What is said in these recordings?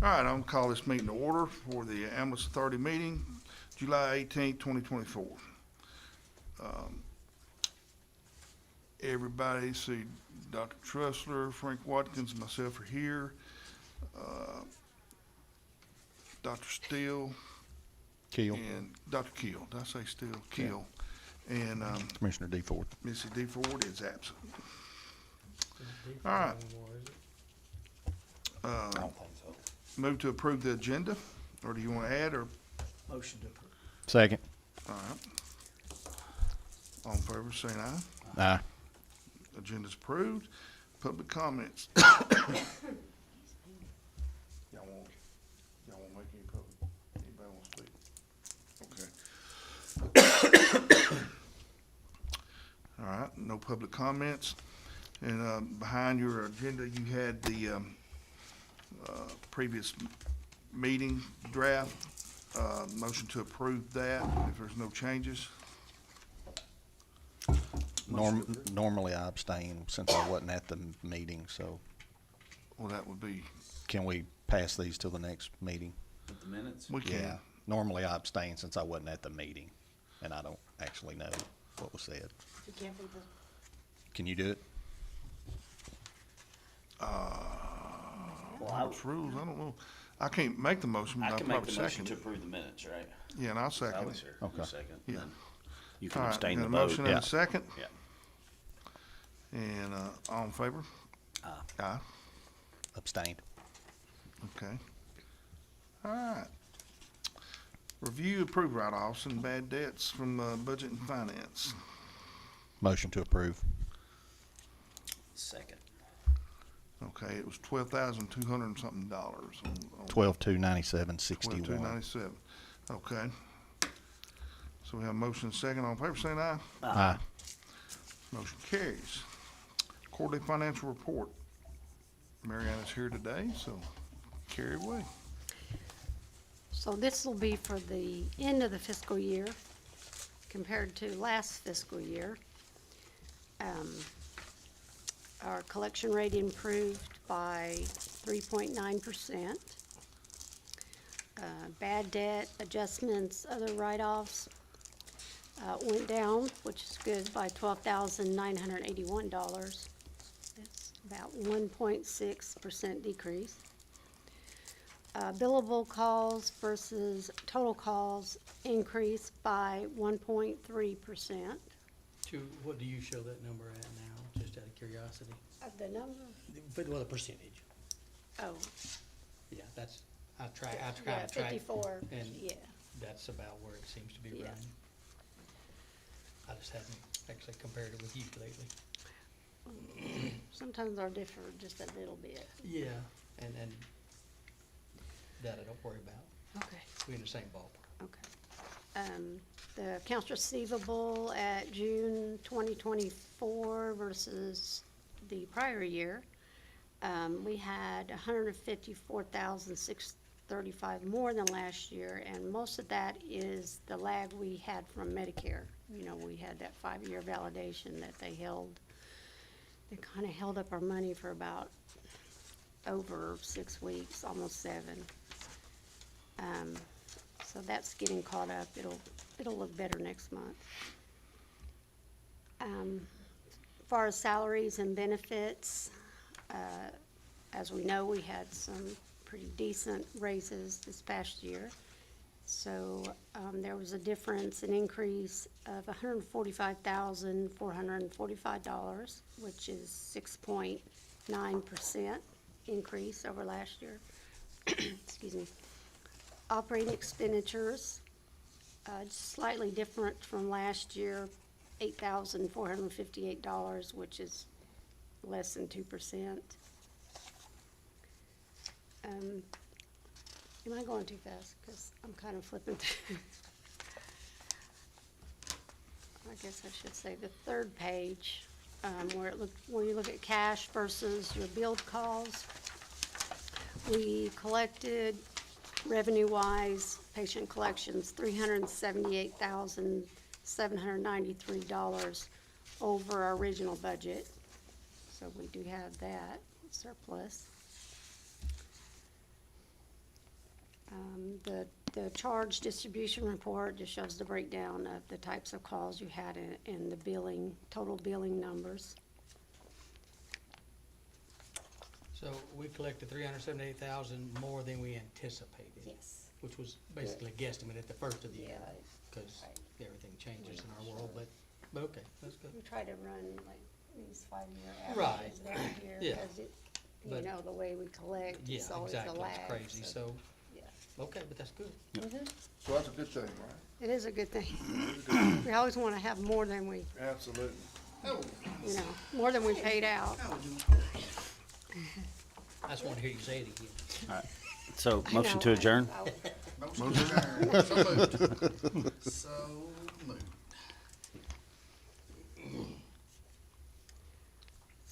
All right, I'm gonna call this meeting to order for the Ambulance Authority meeting, July 18th, 2024. Um, Everybody, see Dr. Trussler, Frank Watkins, and myself are here. Uh, Dr. Steele Keel, and Dr. Keel. Did I say Steele? Keel. And Commissioner D. Ford. Missy D. Ford is absent. All right. I don't think so. Move to approve the agenda, or do you want to add, or? Motion to approve. Second. All right. All in favor, say aye. Aye. Agenda's approved. Public comments. Y'all won't make any public, anybody want to speak? Okay. All right, no public comments. And, behind your agenda, you had the, previous meeting draft. Motion to approve that if there's no changes. Normally I abstain since I wasn't at the meeting, so Well, that would be, can we pass these till the next meeting? With the minutes? we can. Normally I abstain since I wasn't at the meeting, and I don't actually know what was said. You can't be the, Can you do it? Robert's rules, I don't know. I can't make the motion, but I I'll can make probably the motion second to it. approve the minutes, right? Yeah, and I'll I second was it. here. Okay. You second. Yeah. Then you All can right, abstain got the a vote. motion and Yeah. a second, Yeah. and, all in favor? Aye. Aye, Abstained. okay. All right. Review, approve write-offs and bad debts from, budget and finance. Motion to approve. Second. Okay, it was $12,200 and something dollars on 12,297.61. $12,297. Okay. So we have a motion and a second. All in favor, saying aye. Aye. Motion carries. Quarterly financial report. Mary Ann is here today, so carry away. so this will be for the end of the fiscal year compared to last fiscal year. Our collection rate improved by 3.9%. Bad debt adjustments, other write-offs, went down, which is good, by $12,981. That's about 1.6% decrease. Billable calls versus total calls increased by 1.3%. What do you show that number at now, just out of curiosity? The number? Well, the percentage. Oh, Yeah, that's, I yeah, try. 54, And yeah. that's about where it seems to be Yeah. running. I just haven't actually compared it with you lately. Sometimes they're differ just a little bit. Yeah. And that I don't worry about. Okay. We're in the same ballpark. Okay. The accounts receivable at June 2024 versus the prior year, we had 154,635 more than last year, and most of that is the lag we had from Medicare. You know, we had that 5-year validation that they kind of held up our money for about over 6 weeks, almost 7. So that's getting caught up. It'll look better next month. As far as salaries and benefits, as we know, we had some pretty decent raises this past year. So there was a difference, an increase of $145,445, which is 6.9% increase over last year. Excuse me. Operating expenditures, just slightly different from last year, $8,458, which is less than 2%. Am I going too fast? Because I'm kind of flipping through. I guess I should say the third page, where you look at cash versus your billed calls. We collected, revenue-wise, patient collections, $378,793 over our original budget. So we do have that surplus. The charge distribution report just shows the breakdown of the types of calls you had in the billing, total billing numbers. So we collected 378,000 more than we anticipated. Yes. Which was basically a guesstimate at the first of the year, Yeah, because right. everything changes in our world, but okay, that's good. We try to run like these 5-year Right. averages down here, Yeah. because you But- know, the way we collect, Yeah, it's always a exactly, lag. it's crazy, so, Yeah. okay, but that's good. So that's a good thing, right? It is a good thing. We always wanna have more than we, Absolutely. you know, more than we paid out. I just want to hear you say it again. So, I motion know, to adjourn? Motion adjourned. So moved. So moved.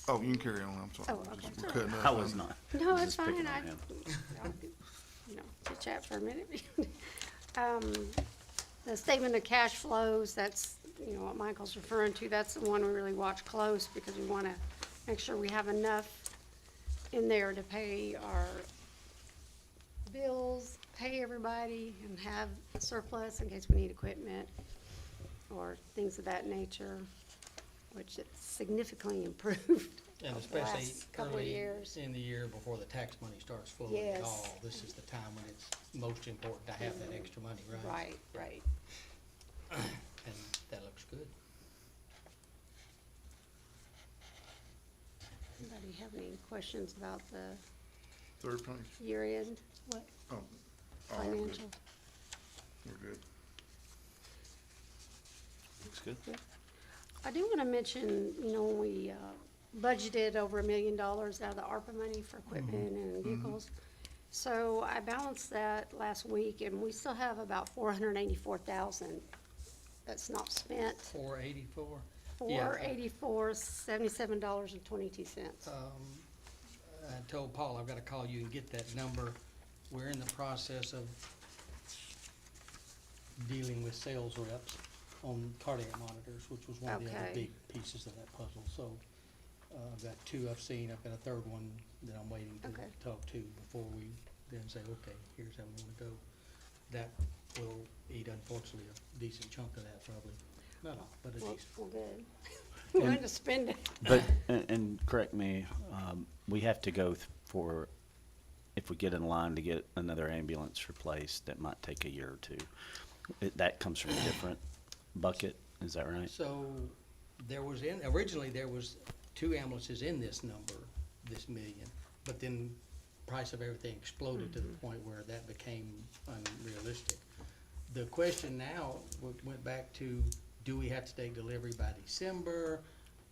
Oh, you can carry on, I'm sorry. Oh, okay. We're cutting up. I was not. No, it's Just picking fine, on him. you know, chit chat for a minute. The statement of cash flows, that's, you know, what Michael's referring to, that's the one we really watch close, because we wanna make sure we have enough in there to pay our bills, pay everybody, and have surplus in case we need equipment or things of that nature, which it's significantly improved And over the especially last couple of early years. in the year before the tax money starts flowing at Yes. all, this is the time when it's most important to have that extra money, right? Right. And that looks good. Anybody have any questions about the Third page. year end, what, Oh, all right, good. financial? We're good. Looks good. I do wanna mention, you know, when we, budgeted over $1 million out of the ARPA money for equipment and vehicles. So I balanced that last week, and we still have about 484,000 that's not spent. 484? Yeah. 484, $77.22. I told Paul I've gotta call you and get that number. We're in the process of dealing with sales reps on cardiac monitors, which was one of the other Okay. big pieces of that puzzle. So, I've got 2 I've seen, I've got a third one that I'm waiting to Okay. talk to before we then say, okay, here's how we wanna go. That will eat, unfortunately, a decent chunk of that probably. Not all, but a Well, decent. well, good. We wanted to spend it. But, and correct me, we have to go for, if we get in line to get another ambulance replaced, that might take a year or two. That comes from a different bucket, is that right? So, originally there was 2 ambulances in this number, this million, but then price of everything exploded to the point where that became unrealistic. The question now went back to, do we have to take delivery by December?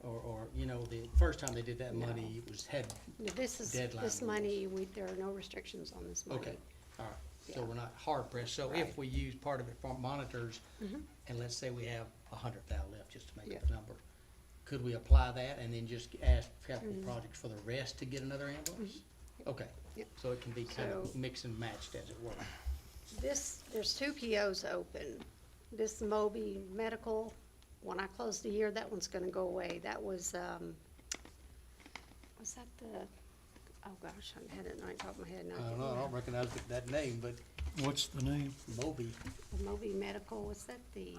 Or, you know, the first time they did that money, it was Yeah, this Deadline this rules. money, there are no restrictions on this money. okay, all right. So Yeah. we're not hard pressed. So Right. if we use part of it for monitors, and let's say we have 100,000 left, just to make up Yeah. a number, could we apply that and then just ask capital projects for the rest to get another ambulance? Okay, Yep. so it can be kind of So- mix and matched as it were. There's 2 POs open. This Moby Medical, when I close the year, that one's gonna go away. That was that the, oh gosh, I had it right top of my head. I don't know, I don't recognize that name, but What's the name? Moby, The Moby Medical, was that the?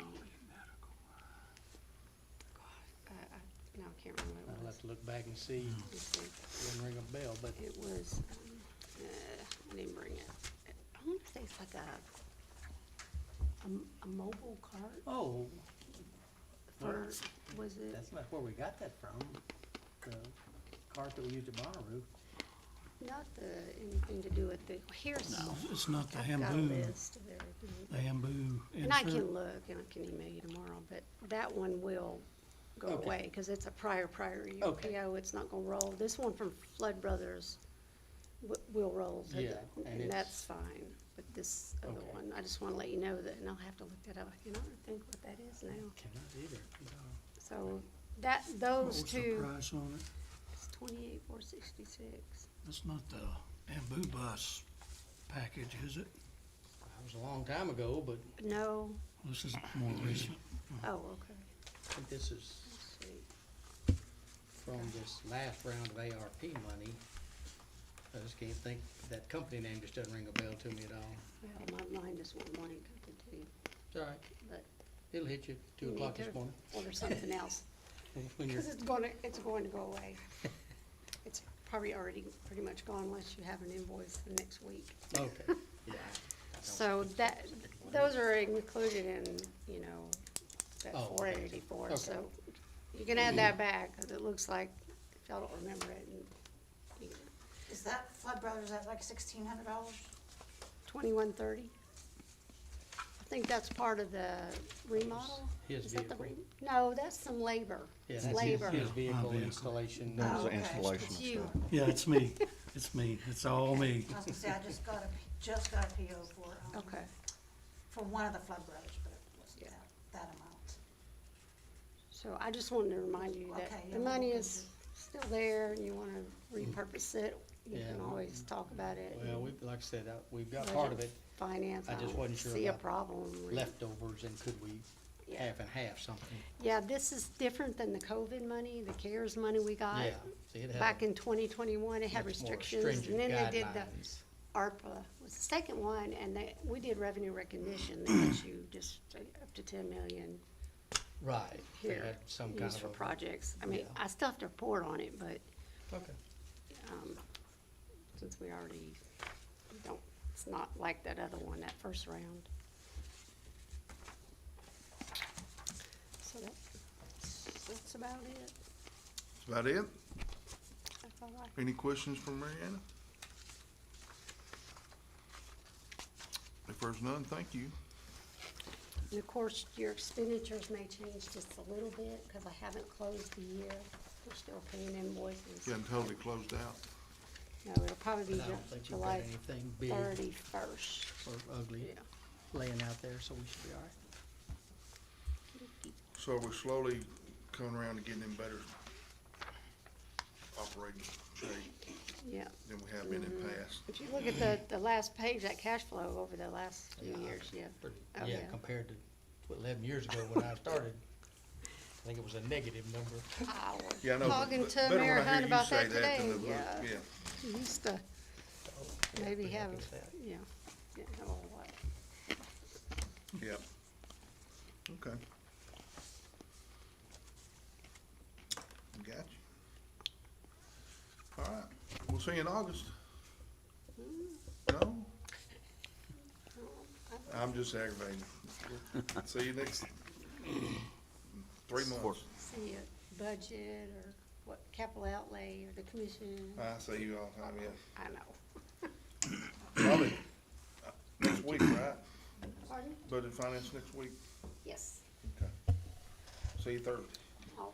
No, I can't remember what it I'll was. have to look back and see, Let me see. doesn't ring a bell, but It was, I didn't bring it. I want to say it's like a mobile cart oh, for, was it? that's not where we got that from. The cart that we used at Bonnaroo. Not anything to do with the, here's. It's not the I've got a Hamboo, list of everything. the Hamboo And I can insert. look, and I can email you tomorrow, but that one will go Okay. away, because it's a prior year Okay. PO, it's not gonna roll. This one from Flood Brothers will roll, so Yeah, that- and and it's- that's fine. But this other Okay. one, I just wanna let you know that, and I'll have to look that up. I cannot think what that is now. Cannot either, no. So What those was the two, price on it? it's 28,466. That's not the Hamboo bus package, is it? That was a long time ago, but No, This is more recent. oh, okay, I think this is let's see. from this last round of ARP money. I just can't think, that company name just doesn't ring a bell to me at all. Well, my mind just went blank, I could too, It's all right, but it'll hit you you 2 need o'clock to this morning. order something else. When you're, Because it's going to go away. It's probably already pretty much gone unless you have an invoice the next week. okay, yeah. So that, those are included in, you know, that Oh, four okay. eighty-four, Okay. so you can add that back, cause it looks like, if y'all don't remember it, and Is that Flood Brothers at like $1,600? 2130. I think that's part of the remodel. His Is that the vehicle. No, that's some labor. Yeah, It's that's labor. his vehicle vehicle. installation. That was the installation It's you. Yeah, it's me. It's me. It's all me. I was gonna say, I just got a PO Okay, for one of the Flood Brothers, but it Yeah. wasn't that amount. so I just wanted to remind you that Okay, yeah, the we'll money look is still there, and you wanna repurpose it, you Yeah, can we- always talk about it. Well, and we, like I said, we've got part of budget it Finance, I I just don't wasn't sure see a about problem. leftovers, and could we Yeah. half and half something? Yeah, this is different than the COVID money, the CARES money we got. Yeah, see, it had Back a in 2021, it had much more restrictions, stringent and then they did the guidelines. ARPA was the second one, and we did revenue recognition, that lets you just up to 10 million Right, they here, had some kind used of for a. projects. I mean, yeah. I still have to report on it, but, Okay, since we already don't, it's not like that other one, that first round. So that's about it. That's about it. That's all I Any questions from Mariana? If there's none, thank you. And of course, your expenditures may change just a little bit, because I haven't closed the year. We're still paying invoices. You haven't totally closed out. No, it'll probably be but I don't think you've got July anything big 31st. or ugly Yeah. laying out there, so we should be all right. So we're slowly coming around to getting in better operating shape Yeah. than we have been in past. If you look at the last page, that cash flow over the last few Yeah. years, yeah. Pretty- Oh, Yeah, yeah. compared to 11 years ago when I started, I think it was a negative number. I was Yeah, I know. but- talking but to better when Mayor I hear Hunt you about say that that than today, the- yeah. Yeah, He used to maybe Pretty happy have, with that. yeah, have a lot. yeah. Okay. Got you. All right, we'll see you in August. No? I'm just aggravating. See you next 3 months. See it, budget or what, capital outlay or the commission. I see you all the time, yeah. I know. Probably next week, right? Pardon? Budget finance next week? Yes. Okay. See you Thursday. All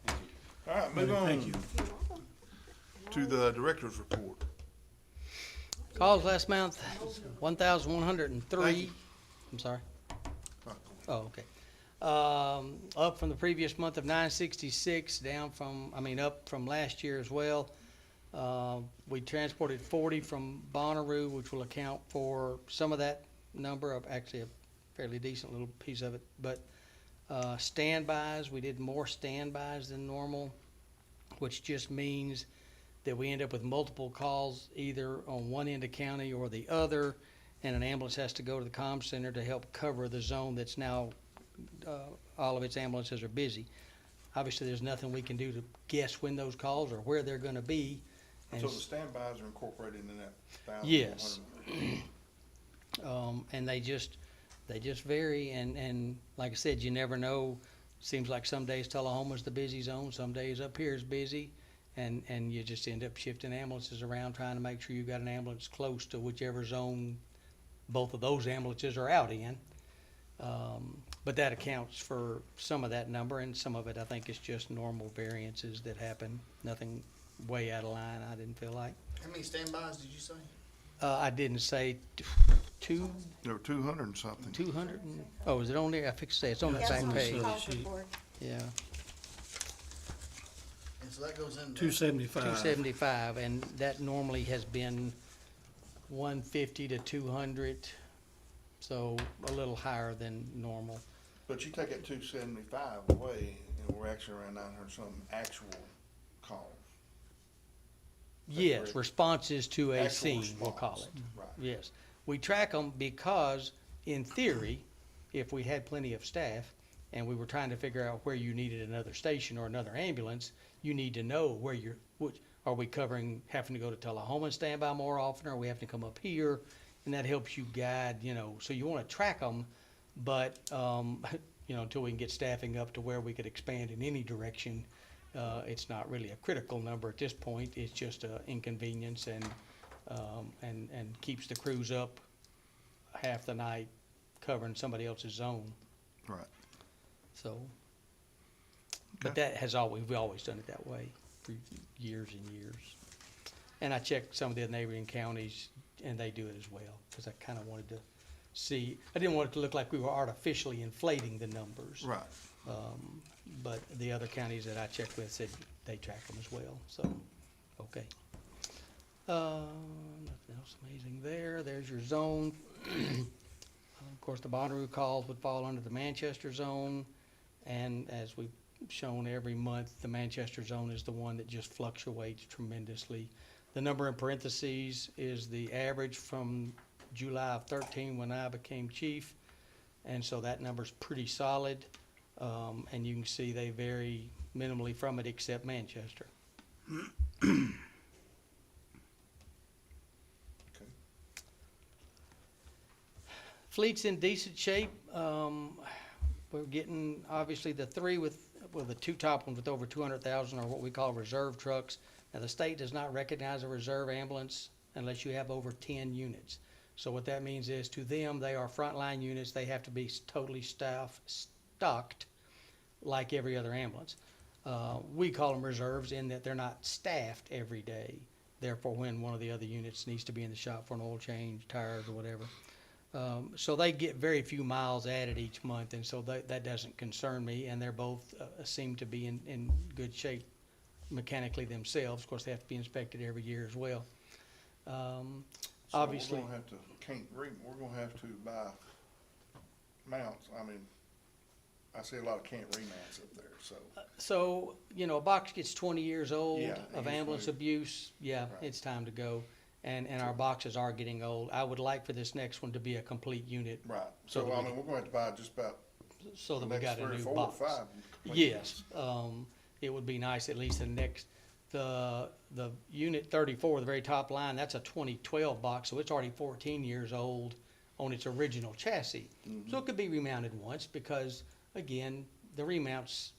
right. All right, move on Thank you. You're welcome. to the director's report. Calls last month, 1,103. Thank you. I'm sorry. All right, Oh, okay. Up from the previous month of 966, up from last year as well. We transported 40 from Bonnaroo, which will account for some of that number, of actually a fairly decent little piece of it. But standbys, we did more standbys than normal, which just means that we end up with multiple calls either on one end of county or the other, and an ambulance has to go to the comm center to help cover the zone that's now, all of its ambulances are busy. Obviously, there's nothing we can do to guess when those calls or where they're gonna be. And So the standbys are incorporated in that 1,100? Yes. And they just vary, and like I said, you never know. Seems like some days Tullahoma's the busy zone, some days up here is busy, and you just end up shifting ambulances around, trying to make sure you got an ambulance close to whichever zone both of those ambulances are out in. But that accounts for some of that number, and some of it I think is just normal variances that happen, nothing way out of line, I didn't feel like. How many standbys did you say? I didn't say two, There were 200 and something. 200 and, oh, is it on there? I fixed to say, it's on that Yeah, back it's on the page. calls Sheet. report. Yeah, And so that goes into. 275. 275, and that normally has been 150 to 200, so a little higher than normal. But you take that 275 away, and we're actually around 900 something actual calls. Yes, correct? responses to a Actual scene, we'll call response. it. Right. Yes. We track them because, in theory, if we had plenty of staff and we were trying to figure out where you needed another station or another ambulance, you need to know where you're, which, are we covering, having to go to Tullahoma and stand by more often, or are we having to come up here? And that helps you guide, you know, so you wanna track them, but, you know, until we can get staffing up to where we could expand in any direction, it's not really a critical number at this point. It's just a inconvenience and keeps the crews up half the night covering somebody else's zone, Right. so. But Okay. that has always, we've always done it that way for years and years. And I checked some of the neighboring counties and they do it as well, because I kind of wanted to see, I didn't want it to look like we were artificially inflating the numbers. Right. But the other counties that I checked with said they track them as well, so, okay. Nothing else amazing there. There's your zone. Of course, the Bonnaroo calls would fall under the Manchester zone, and as we've shown every month, the Manchester zone is the one that just fluctuates tremendously. The number in parentheses is the average from July of 13 when I became chief, and so that number's pretty solid. And you can see they vary minimally from it except Manchester. Fleet's in decent shape. We're getting, obviously, the three with, well, the two top ones with over 200,000 are what we call reserve trucks. Now, the state does not recognize a reserve ambulance unless you have over 10 units. So what that means is, to them, they are frontline units. They have to be totally stocked like every other ambulance. We call them reserves in that they're not staffed every day. Therefore, when one of the other units needs to be in the shop for an oil change, tires, or whatever. So they get very few miles added each month, and so that doesn't concern me, and they're both seem to be in good shape mechanically themselves. Of course, they have to be inspected every year as well. Obviously, So we're gonna have to, we're gonna have to buy mounts. I mean, I see a lot of can't remounts up there, so. so, you know, a box gets 20 years old Yeah, of usually. ambulance abuse, yeah, Right. it's time to go. And our boxes are getting old. I would like for this next one to be a complete unit, Right. So So, that I we mean, we're gonna have to buy just about so the that we next got a 3 or new 4 or box. 5. complete Yes, ones. it would be nice, at least the next, the unit 34, the very top line, that's a 2012 box, so it's already 14 years old on its original chassis. So it could be remounted once, because, again, the remounts,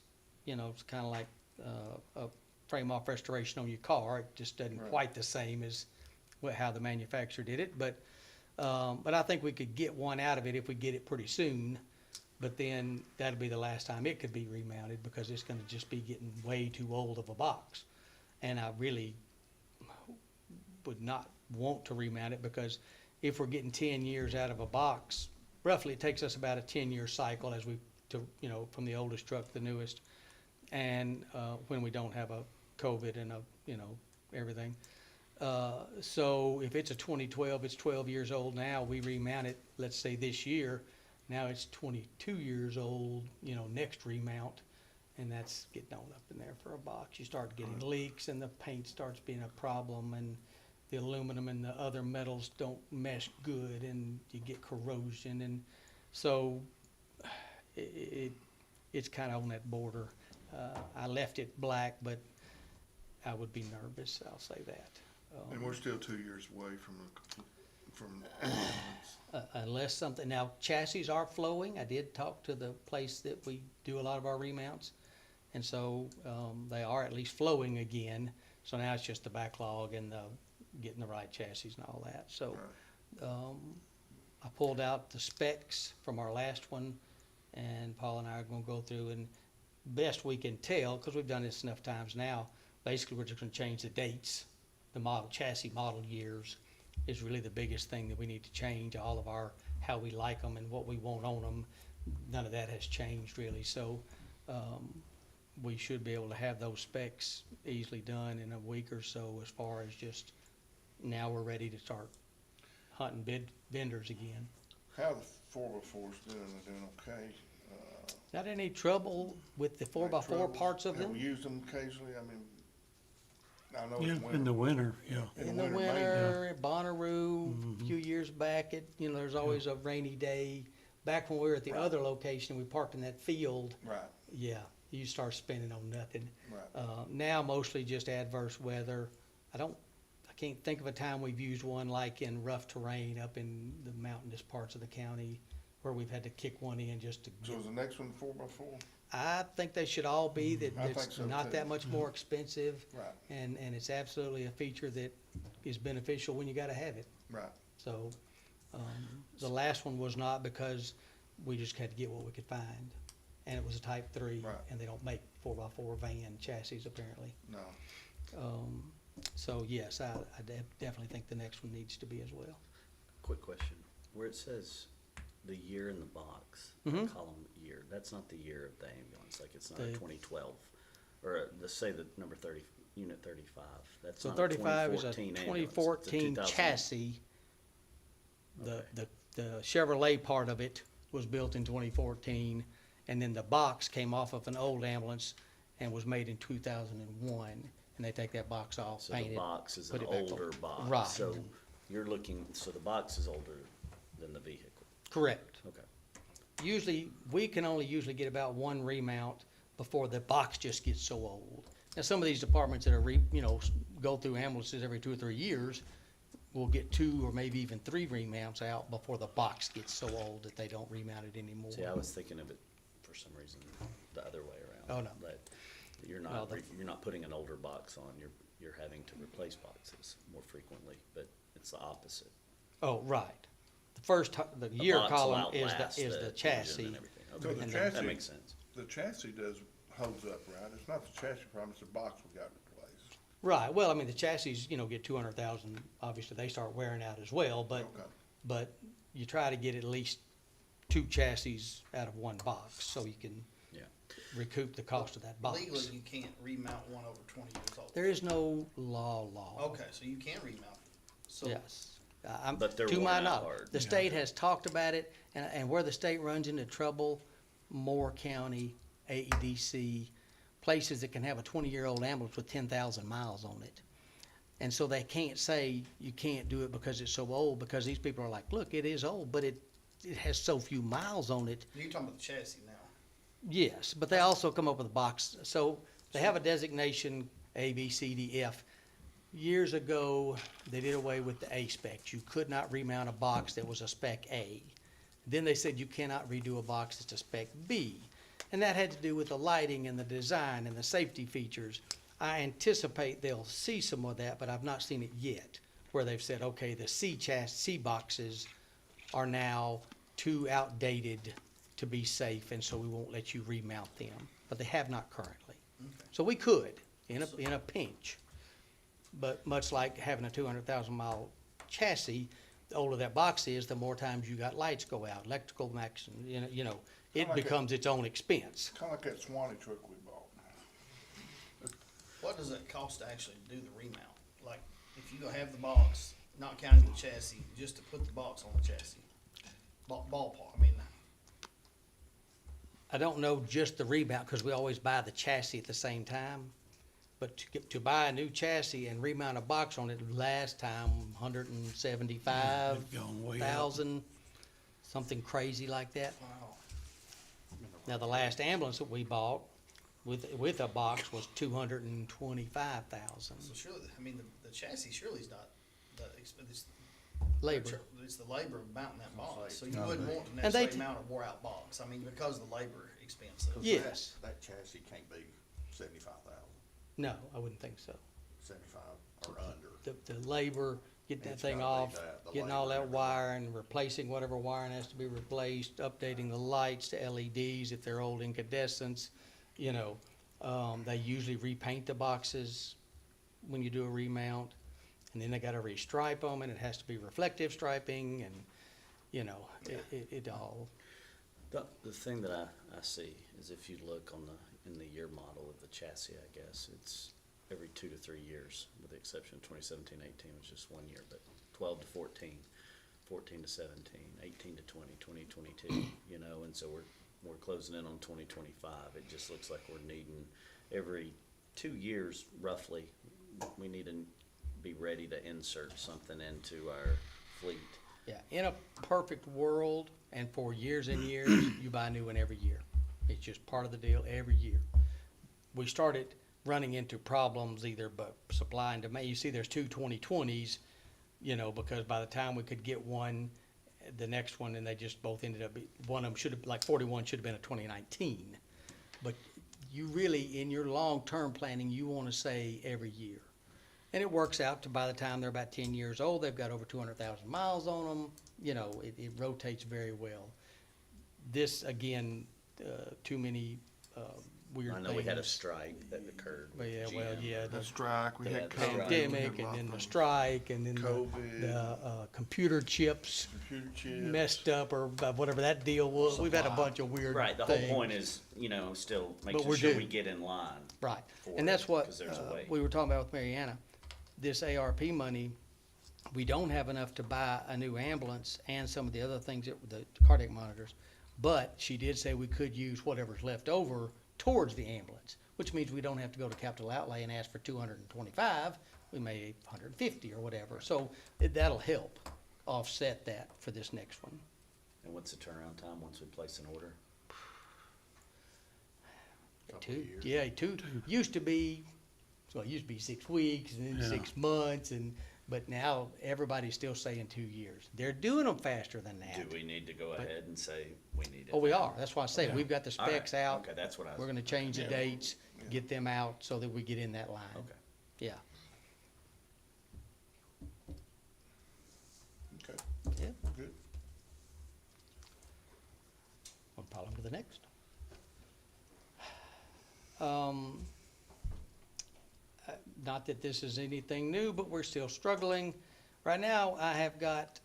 you know, it's kind of like a frame-off restoration on your car. It just doesn't Right. quite the same as how the manufacturer did it, but I think we could get one out of it if we get it pretty soon. But then that'll be the last time it could be remounted, because it's gonna just be getting way too old of a box. And I really would not want to remount it, because if we're getting 10 years out of a box, roughly it takes us about a 10-year cycle as you know, from the oldest truck to the newest. And when we don't have a COVID and you know, everything. So if it's a 2012, it's 12 years old now, we remount it, let's say this year, now it's 22 years old, you know, next remount, and that's getting on up in there for a box. You start getting leaks, and the paint starts being a problem, and the aluminum and the other metals don't mesh good, and you get corrosion, and so it's kind of on that border. I left it black, but I would be nervous, I'll say that. And we're still 2 years away from Unless something, now chassis are flowing. I did talk to the place that we do a lot of our remounts. And so, they are at least flowing again. So now it's just the backlog and getting the right chassis and all that. So, I pulled out the specs from our last one, and Paul and I are gonna go through, and best we can tell, cause we've done this enough times now, basically we're just gonna change the dates. The model, chassis model years is really the biggest thing that we need to change. All of our, how we like them and what we want on them, none of that has changed really. So, we should be able to have those specs easily done in a week or so, as far as just, now we're ready to start hunting vendors again. How the 4x4's doing? They're doing okay? Not any trouble with the 4x4 Troubles? parts of Have them? we used them occasionally? I mean, I know Yeah, it's in the winter. winter, yeah. In the maybe. winter, at Bonnaroo, a few years back, there's always a rainy day. Back when we were at the Right. other location, we parked in that field, Right, yeah, you start spending on nothing. right. Now mostly just adverse weather. I can't think of a time we've used one like in rough terrain up in the mountainous parts of the county where we've had to kick one in just to So get. is the next one 4x4? I think they should all be, that I think it's so, not too. that much more expensive. Right, And it's absolutely a feature that is beneficial when you gotta have it. right. So, the last one was not because we just had to get what we could find. And it was a type 3, Right. and they don't make 4x4 van chassis apparently. No. So yes, I definitely think the next one needs to be as well. Quick question. Where it says the year in the box, Mhm. column year, that's not the year of the ambulance, like it's not The- a 2012. Or let's say the number 30, unit 35, that's So not a 35 is a 2014 ambulance, it's a 2014 2000. chassis. Okay. The Chevrolet part of it was built in 2014, and then the box came off of an old ambulance and was made in 2001. And they take that box off, So the paint it. box is put an it back on. older box. Right. So you're looking, so the box is older than the vehicle. Correct. Okay. Usually, we can only usually get about one remount before the box just gets so old. Now, some of these departments that are go through ambulances every 2 or 3 years will get 2 or maybe even 3 remounts out before the box gets so old that they don't remount it anymore. See, I was thinking of it for some reason the other way around. Oh, no. But you're No, not, the- you're not putting an older box on, you're having to replace boxes more frequently, but it's the opposite. Oh, right. The The year box will column is outlast the engine chassis. and everything. So Okay, the that chassis- makes sense. The chassis holds up, right? It's not the chassis problem, it's the box we got replaced. Right, well, I mean, the chassis, get 200,000, obviously they start wearing out as well, but, Okay. but you try to get at least 2 chassis out of one box, so you can Yeah. recoup the cost of that box. Legally, you can't remount one over 20 years old. There is no law. Okay, so you can remount. So Yes. But they're To my worn out knowledge, hard. the state has talked about it, and where the state runs into trouble, Moore County, AEDC, places that can have a 20-year-old ambulance with 10,000 miles on it. And so they can't say you can't do it because it's so old, because these people are like, look, it is old, but it has so few miles on it. you're talking about the chassis now. Yes, but they also come up with a box, so they have a designation, A, B, C, D, F. Years ago, they did away with the A specs. You could not remount a box that was a spec A. Then they said you cannot redo a box that's a spec B. And that had to do with the lighting and the design and the safety features. I anticipate they'll see some of that, but I've not seen it yet, where they've said, okay, the C boxes are now too outdated to be safe, and so we won't let you remount them. But they have not currently. So we could, in a pinch. But much like having a 200,000-mile chassis, the older that box is, the more times you got lights go out, electrical max, it Kinda like becomes its own expense. Kinda like that Swanee truck we bought. What does it cost to actually do the remount? Like, if you gonna have the box, not counting the chassis, just to put the box on the chassis? Ballpark, I mean, I don't know just the remount, because we always buy the chassis at the same time. But to buy a new chassis and remount a box on it, last time, They've gone way up. $175,000, something crazy like that. wow. Now, the last ambulance that we bought with a box was $225,000. So surely, I mean, the chassis surely is not that expensive. Labor. It's the labor of mounting that box, so you No, wouldn't they- want to And they necessarily mount a wore-out box, I mean, because of the labor expense of it. Yes. That chassis can't be 75,000, No, I wouldn't think so. 75 or under. The labor, getting that It's thing gotta off, be that, the getting all labor that and wiring, replacing whatever wiring has to be replaced, updating the lights to LEDs if they're old incandescents, they usually repaint the boxes when you do a remount, and then they gotta restripe them, and it has to be reflective striping, and, it all, The thing that I see is if you look in the year model of the chassis, I guess, it's every 2 to 3 years, with the exception of 2017-18 was just 1 year, but 12 to 14, 14 to 17, 18 to 20, 2022, and so we're closing in on 2025. It just looks like we're needing every 2 years roughly, we need to be ready to insert something into our fleet. Yeah, in a perfect world, and for years and years, you buy a new one every year. It's just part of the deal every year. We started running into problems either but supply and demand. You see, there's two 2020s, you know, because by the time we could get one, the next one, and they just both ended up, one of them should have, like 41 should have been a 2019. But you really, in your long-term planning, you want to say every year. And it works out to by the time they're about 10 years old, they've got over 200,000 miles on them. You know, it rotates very well. This, again, too many weird I things. know we had a strike that occurred But with yeah, GM. well, yeah, The the strike, we Yeah, had the COVID. we had pandemic, a lot and then of the strike, and then COVID. the computer chips Computer chips. messed up, or whatever that deal was. We've had a bunch of weird Right, the things. whole point is, you know, still we're making sure due. we get in line. Right, for and that's it, what 'cause there's a way. we were talking about with Mariana. This ARP money, we don't have enough to buy a new ambulance and some of the other things, the cardiac monitors. But she did say we could use whatever's left over towards the ambulance, which means we don't have to go to capital outlay and ask for 225. We may 150 or whatever. So that'll help offset that for this next one. And what's the turnaround time once we place an order? Two, used to be, well, it used to be 6 weeks and then 6 months, but now everybody's still saying 2 years. They're doing them faster than that. Do we need to go But- ahead and say we need it? Oh, we now? are. That's why I say, we've got the All right. specs out. Okay, that's what I was. We're gonna change the Yeah. dates, get them out so that we get in that line. Okay. Yeah. Okay, Yeah. good. One problem to the next. Not that this is anything new, but we're still struggling. Right now, I have got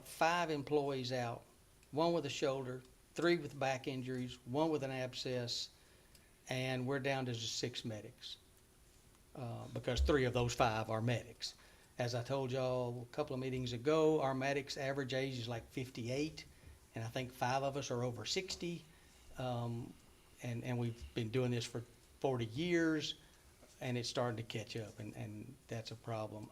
5 employees out, 1 with a shoulder, 3 with back injuries, 1 with an abscess, and we're down to just 6 medics. Because 3 of those 5 are medics. As I told y'all a couple of meetings ago, our medics' average age is like 58, and I think 5 of us are over 60. And we've been doing this for 40 years, and it's starting to catch up, and that's a problem.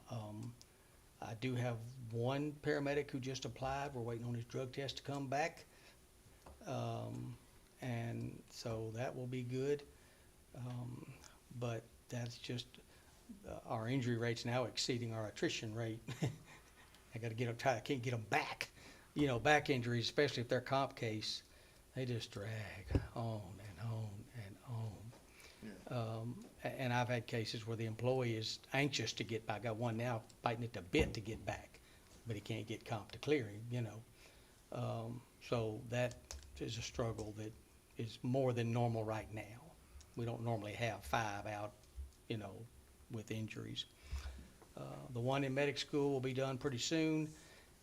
I do have 1 paramedic who just applied. We're waiting on his drug test to come back. And so that will be good. But that's just, our injury rate's now exceeding our attrition rate. I gotta I can't get them back. You know, back injuries, especially if they're comp case, they just drag on and on and on. And I've had cases where the employee is anxious to get back. I got one now biting at the bit to get back, but he can't get comp to clear him, you know. So that is a struggle that is more than normal right now. We don't normally have 5 out, you know, with injuries. The one in medic school will be done pretty soon.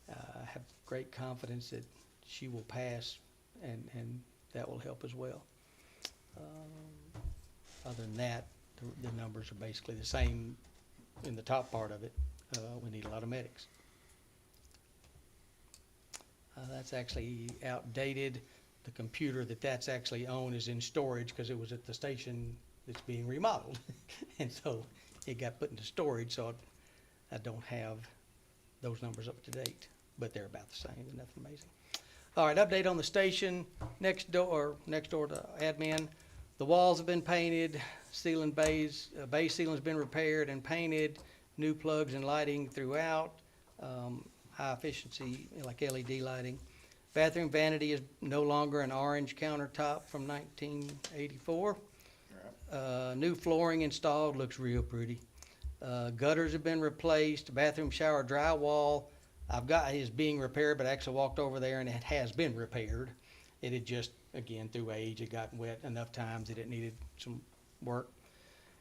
I have great confidence that she will pass, and that will help as well. Other than that, the numbers are basically the same in the top part of it. We need a lot of medics. That's actually outdated. The computer that's actually on is in storage because it was at the station that's being remodeled. And so it got put into storage, so I don't have those numbers up to date, but they're about the same. They're nothing amazing. All right, update on the station. Next door to admin. The walls have been painted, ceiling bays, bay ceiling's been repaired and painted, new plugs and lighting throughout, high efficiency, like LED lighting. Bathroom vanity is no longer an orange countertop from 1984. New flooring installed, looks real pretty. Gutters have been replaced, bathroom shower drywall, is being repaired, but I actually walked over there and it has been repaired. It had just, again, through age, it got wet enough times that it needed some work.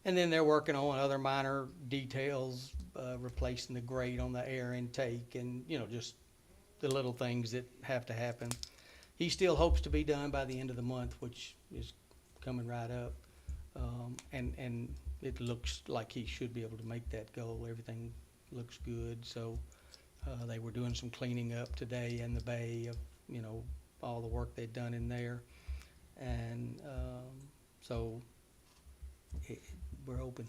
And then they're working on other minor details, replacing the grate on the air intake and, you know, just the little things that have to happen. He still hopes to be done by the end of the month, which is coming right up. And it looks like he should be able to make that goal. Everything looks good. So they were doing some cleaning up today in the bay of, you know, all the work they'd done in there. And so we're open.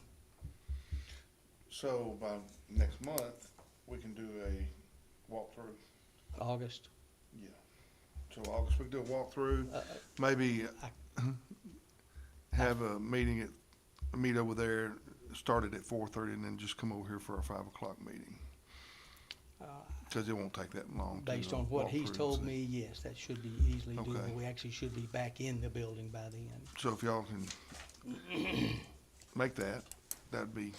So by next month, we can do a walkthrough. August. Yeah. So August, we can do a walkthrough, maybe have a meeting meet over there, started at 4:30, and then just come over here for our 5 o'clock meeting. Cause it won't take that long. to, Based on what walk he's through and told see. me, yes, that should be easily Okay. doable. We actually should be back in the building by then. So if y'all can make that, that'd be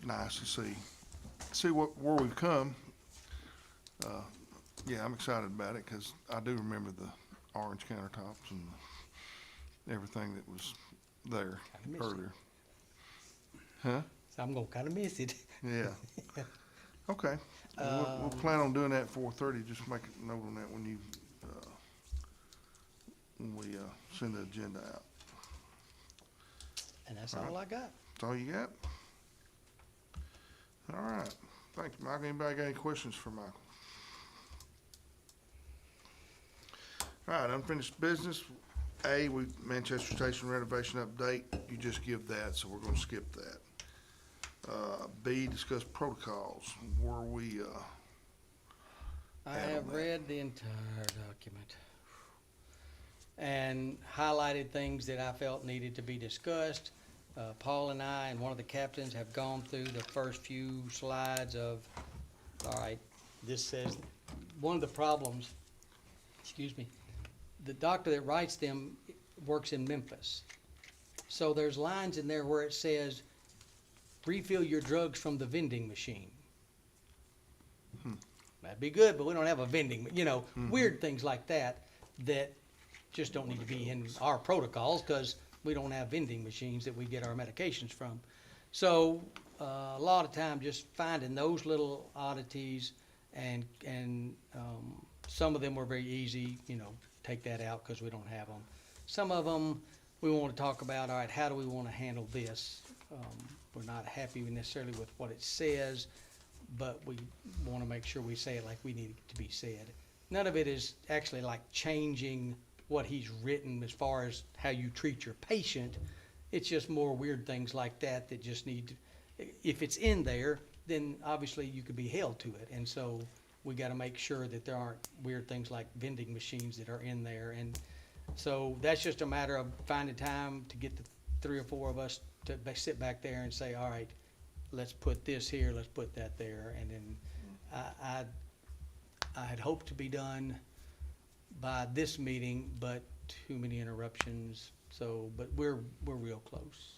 nice to see where we've come. Yeah, I'm excited about it, cause I do remember the orange countertops and everything that was there Kinda miss it. earlier. Huh? So I'm gonna kinda miss it. Yeah. Okay. We'll plan on doing that at 4:30. Just make a note on that when we send the agenda out. And that's All all I got. That's all you got? All right. Thank you, Michael. Anybody got any questions for Michael? All right, unfinished business. Manchester Station renovation update. You just give that, so we're gonna skip that. B, discuss protocols. Where we, I Add on have that. read the entire document and highlighted things that I felt needed to be discussed. Paul and I and one of the captains have gone through the first few slides of, all right, this says, one of the problems, excuse me, the doctor that writes them works in Memphis. So there's lines in there where it says, refill your drugs from the vending machine. That'd be good, but we don't have a vending, weird things like that that just don't need to be in our protocols because we don't have vending machines that we get our medications from. So a lot of time just finding those little oddities and some of them were very easy, take that out because we don't have them. Some of them we want to talk about, all right, how do we want to handle this? We're not happy necessarily with what it says, but we want to make sure we say it like we need it to be said. None of it is actually like changing what he's written as far as how you treat your patient. It's just more weird things like that that just need to, if it's in there, then obviously you could be held to it. And so we got to make sure that there aren't weird things like vending machines that are in there. And so that's just a matter of finding time to get the 3 or 4 of us to sit back there and say, all right, let's put this here, let's put that there. And then I had hoped to be done by this meeting, but too many interruptions. So, but we're real close.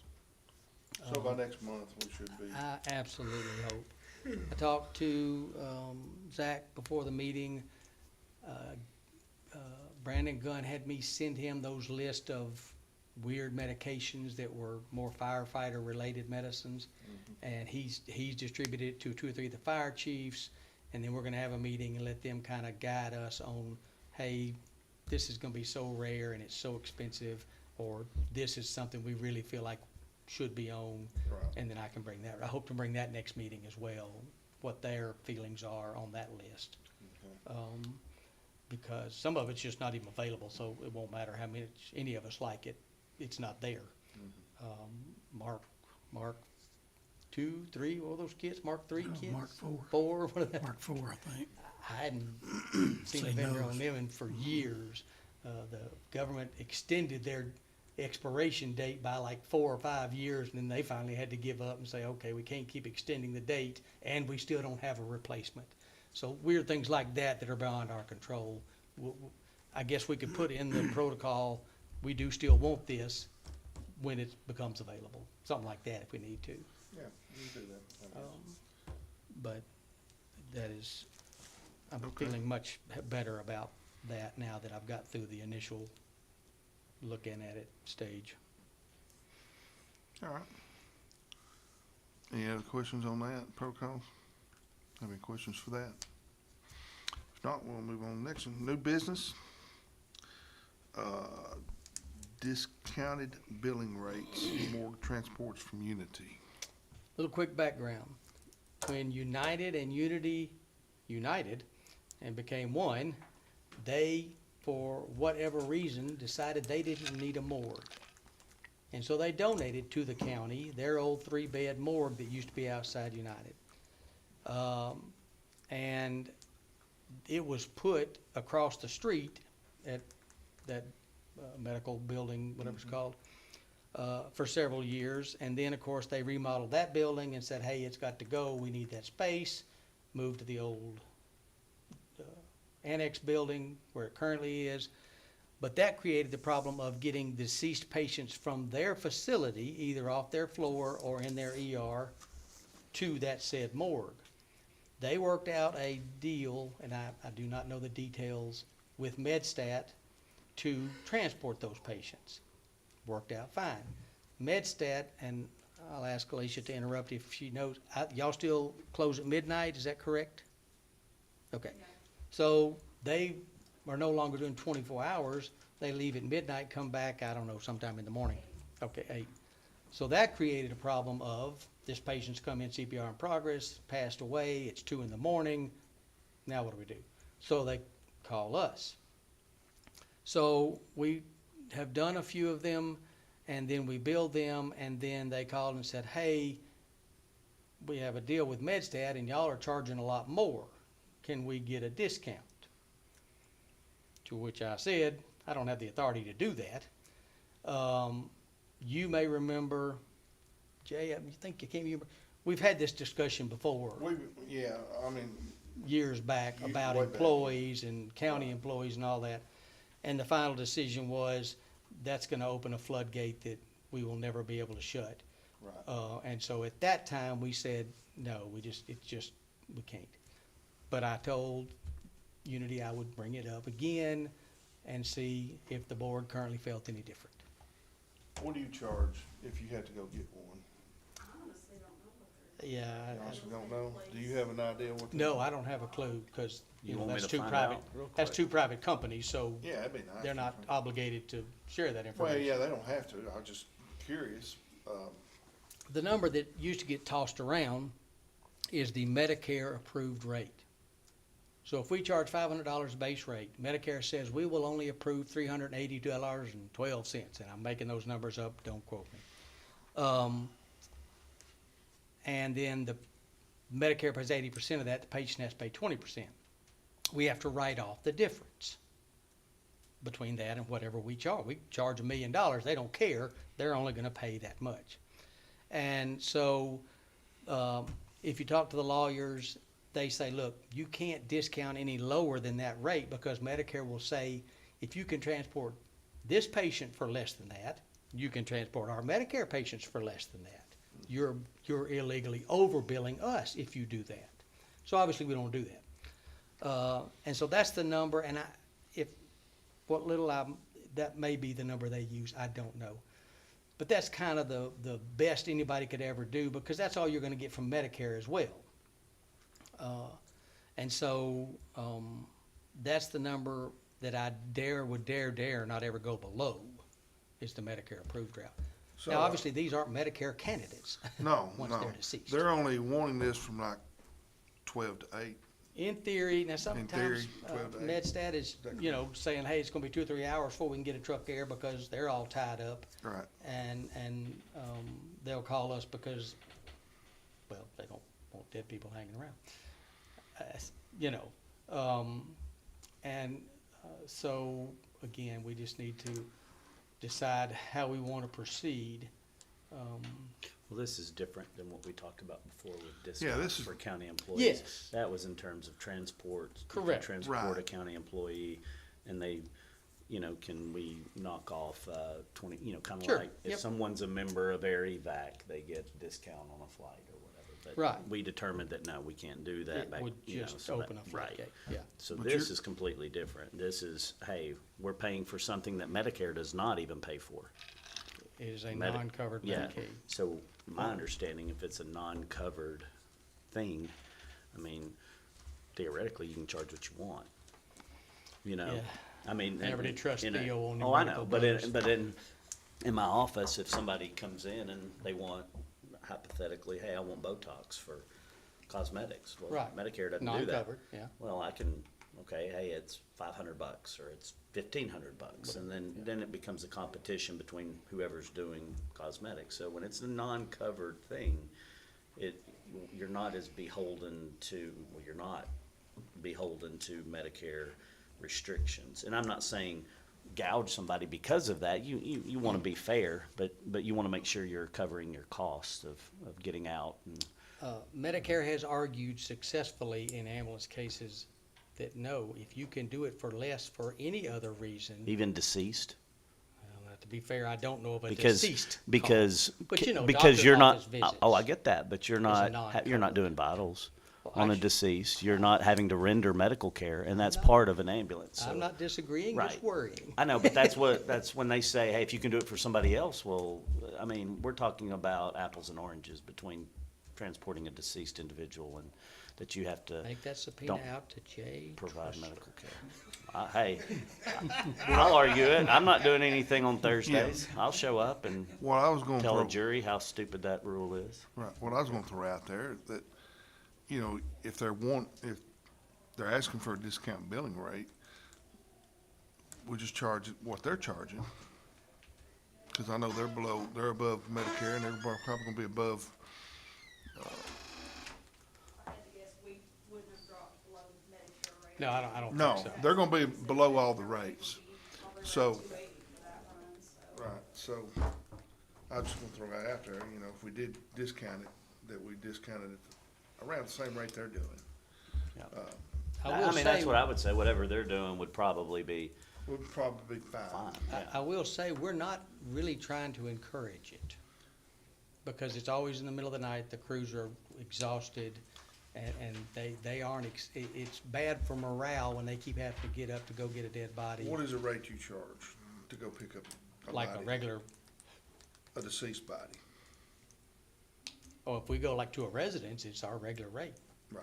so by next month, we should be. I absolutely hope. I talked to Zach before the meeting. Brandon Gunn had me send him those list of weird medications that were more firefighter-related medicines. And he's distributed it to 2 or 3 of the fire chiefs. And then we're gonna have a meeting and let them kind of guide us on, hey, this is gonna be so rare and it's so expensive, or this is something we really feel like should be on. Right. And then I can bring that, I hope to bring that next meeting as well, what their feelings are on that list. Because some of it's just not even available, so it won't matter how much any of us like it, it's not there. Mark 2, 3, what were those kids, Mark 3 kids? Mark 4. 4, what are they? Mark 4, I think. I hadn't seen a Say vendor no. on them in for years. The government extended their expiration date by like 4 or 5 years, and then they finally had to give up and say, okay, we can't keep extending the date, and we still don't have a replacement. So weird things like that that are beyond our control. I guess we could put in the protocol, we do still want this when it becomes available, something like that if we need to. Yeah, we do that. But that is, I'm Okay. feeling much better about that now that I've got through the initial looking at it stage. All right. Any other questions on that, protocols? Have any questions for that? If not, we'll move on to the next one. New business. Discounted billing rates, morgue transports from Unity. Little quick background. When United and Unity united and became one, they, for whatever reason, decided they didn't need a morgue. And so they donated to the county their old 3-bed morgue that used to be outside United. And it was put across the street at that medical building, whatever it's called, for several years. And then, of course, they remodeled that building and said, hey, it's got to go, we need that space. Moved to the old annex building where it currently is. But that created the problem of getting deceased patients from their facility, either off their floor or in their ER, to that said morgue. They worked out a deal, and I do not know the details, with MedStat to transport those patients. Worked out fine. MedStat, and I'll ask Alicia to interrupt if she knows, y'all still close at midnight, is that correct? Okay. So they are no longer doing 24 hours. They leave at midnight, come back, I don't know, sometime in the morning. Okay, 8. So that created a problem of this patient's come in CPR in progress, passed away, it's 2 in the morning. Now what do? So they call us. So we have done a few of them, and then we billed them, and then they called and said, hey, we have a deal with MedStat and y'all are charging a lot more. Can we get a discount? To which I said, I don't have the authority to do that. You may remember, Jay, you think you can't remember, we've had this discussion before, Yeah, I mean, years back, about way back. employees and county employees and all that. And the final decision was, that's gonna open a floodgate that we will never be able to shut. right. And so at that time, we said, no, we can't. But I told Unity I would bring it up again and see if the board currently felt any different. What do you charge if you had to go get one? Yeah, You honestly don't know? Do you have an idea what? no, I don't have a clue, because, You you know, want me that's to two find private, out real that's quick? two private companies, so Yeah, that'd be nice. they're not obligated to share that Well, information. yeah, they don't have to. I was just curious. The number that used to get tossed around is the Medicare approved rate. So if we charge $500 base rate, Medicare says we will only approve $382.12, and I'm making those numbers up, don't quote me. And then the Medicare pays 80% of that, the patient has to pay 20%. We have to write off the difference between that and whatever we charge. We charge $1 million, they don't care, they're only gonna pay that much. And so, if you talk to the lawyers, they say, look, you can't discount any lower than that rate, because Medicare will say, if you can transport this patient for less than that, you can transport our Medicare patients for less than that. You're illegally overbilling us if you do that. So obviously we don't do that. And so that's the number, and that may be the number they use, I don't know. But that's kind of the best anybody could ever do, because that's all you're gonna get from Medicare as well. And so, that's the number that I would dare not ever go below, is the Medicare approved route. So, Now, obviously, these aren't Medicare candidates. No, Once no. they're deceased. They're only wanting this from like 12 to 8. In theory, now sometimes, theory, 12 to 8. MedStat is, saying, hey, it's gonna be 2 or 3 hours before we can get a truck there, because they're all tied up. Right. And they'll call us because, well, they don't want dead people hanging around. So, again, we just need to decide how we want to proceed. Well, this is different than what we talked about before with Yeah, discounts this is- for county employees. Yes. That was in terms of transport. You can Correct. Transport a Right. county employee, and they, can we knock off 20, kind of Sure, like if yep. someone's a member of Air Evac, they get a discount on a flight or whatever. But Right. we determined that, no, we can't do that. It back, would just so that- open a right. floodgate, yeah. So But this you're- is completely different. This is, hey, we're paying for something that Medicare does not even pay for. It is a Medi- non-covered Yeah, Medicaid. so my understanding, if it's a non-covered thing, I mean, theoretically, you can charge what you want. Yeah. I mean. Never did trust in a- Theo on Oh, I medical know, but bills. in my office, if somebody comes in and they want, hypothetically, hey, I want Botox for cosmetics. Well, Right. Medicare doesn't do that. Non-covered, yeah. Well, I can okay, hey, it's $500 or it's $1,500, and then it becomes a competition between whoever's doing cosmetics. So when it's a non-covered thing, you're not as beholden to, well, you're not beholden to Medicare restrictions. And I'm not saying gouge somebody because of that. You want to be fair, but you want to make sure you're covering your costs of getting out. And Medicare has argued successfully in ambulance cases that no, if you can do it for less for any other reason, even deceased. well, to be fair, I don't know of a Because, deceased. because, cause. But you know, because doctor's you're not, office visits. oh, I get that, but you're not non-covered. doing vitals Well, on a actu- deceased. You're not having to render medical care, and that's No. part of an ambulance. So. I'm not disagreeing, Right. just worrying. I know, but that's when they say, hey, if you can do it for somebody else, well, I mean, we're talking about apples and oranges between transporting a deceased individual and that you have to Make that subpoena Don't out to Jay. provide Trustler. medical care. Hey, I'll argue it. I'm not doing anything on Thursdays. I'll show up and What I was gonna tell a throw, jury how stupid that rule is. right, what I was gonna throw out there, that, you know, if they're asking for a discount billing rate, we just charge what they're charging. Cause I know they're above Medicare, and they're probably gonna be above, No, I don't no, think so. they're gonna be below all the rates. So, right, so, I was just gonna throw that out there, you know, if we did discount it, that we discounted it around the same rate they're doing. Yeah. I I will mean, that's say, what I would say. Whatever they're doing would probably be Would probably be fine. fine. I will say, we're not really trying to encourage it. Because it's always in the middle of the night, the crews are exhausted, and they aren't, it's bad for morale when they keep having to get up to go get a dead body, What is the rate you charge to go pick up a like a body, regular, a deceased body? or if we go like to a residence, it's our regular rate. Right.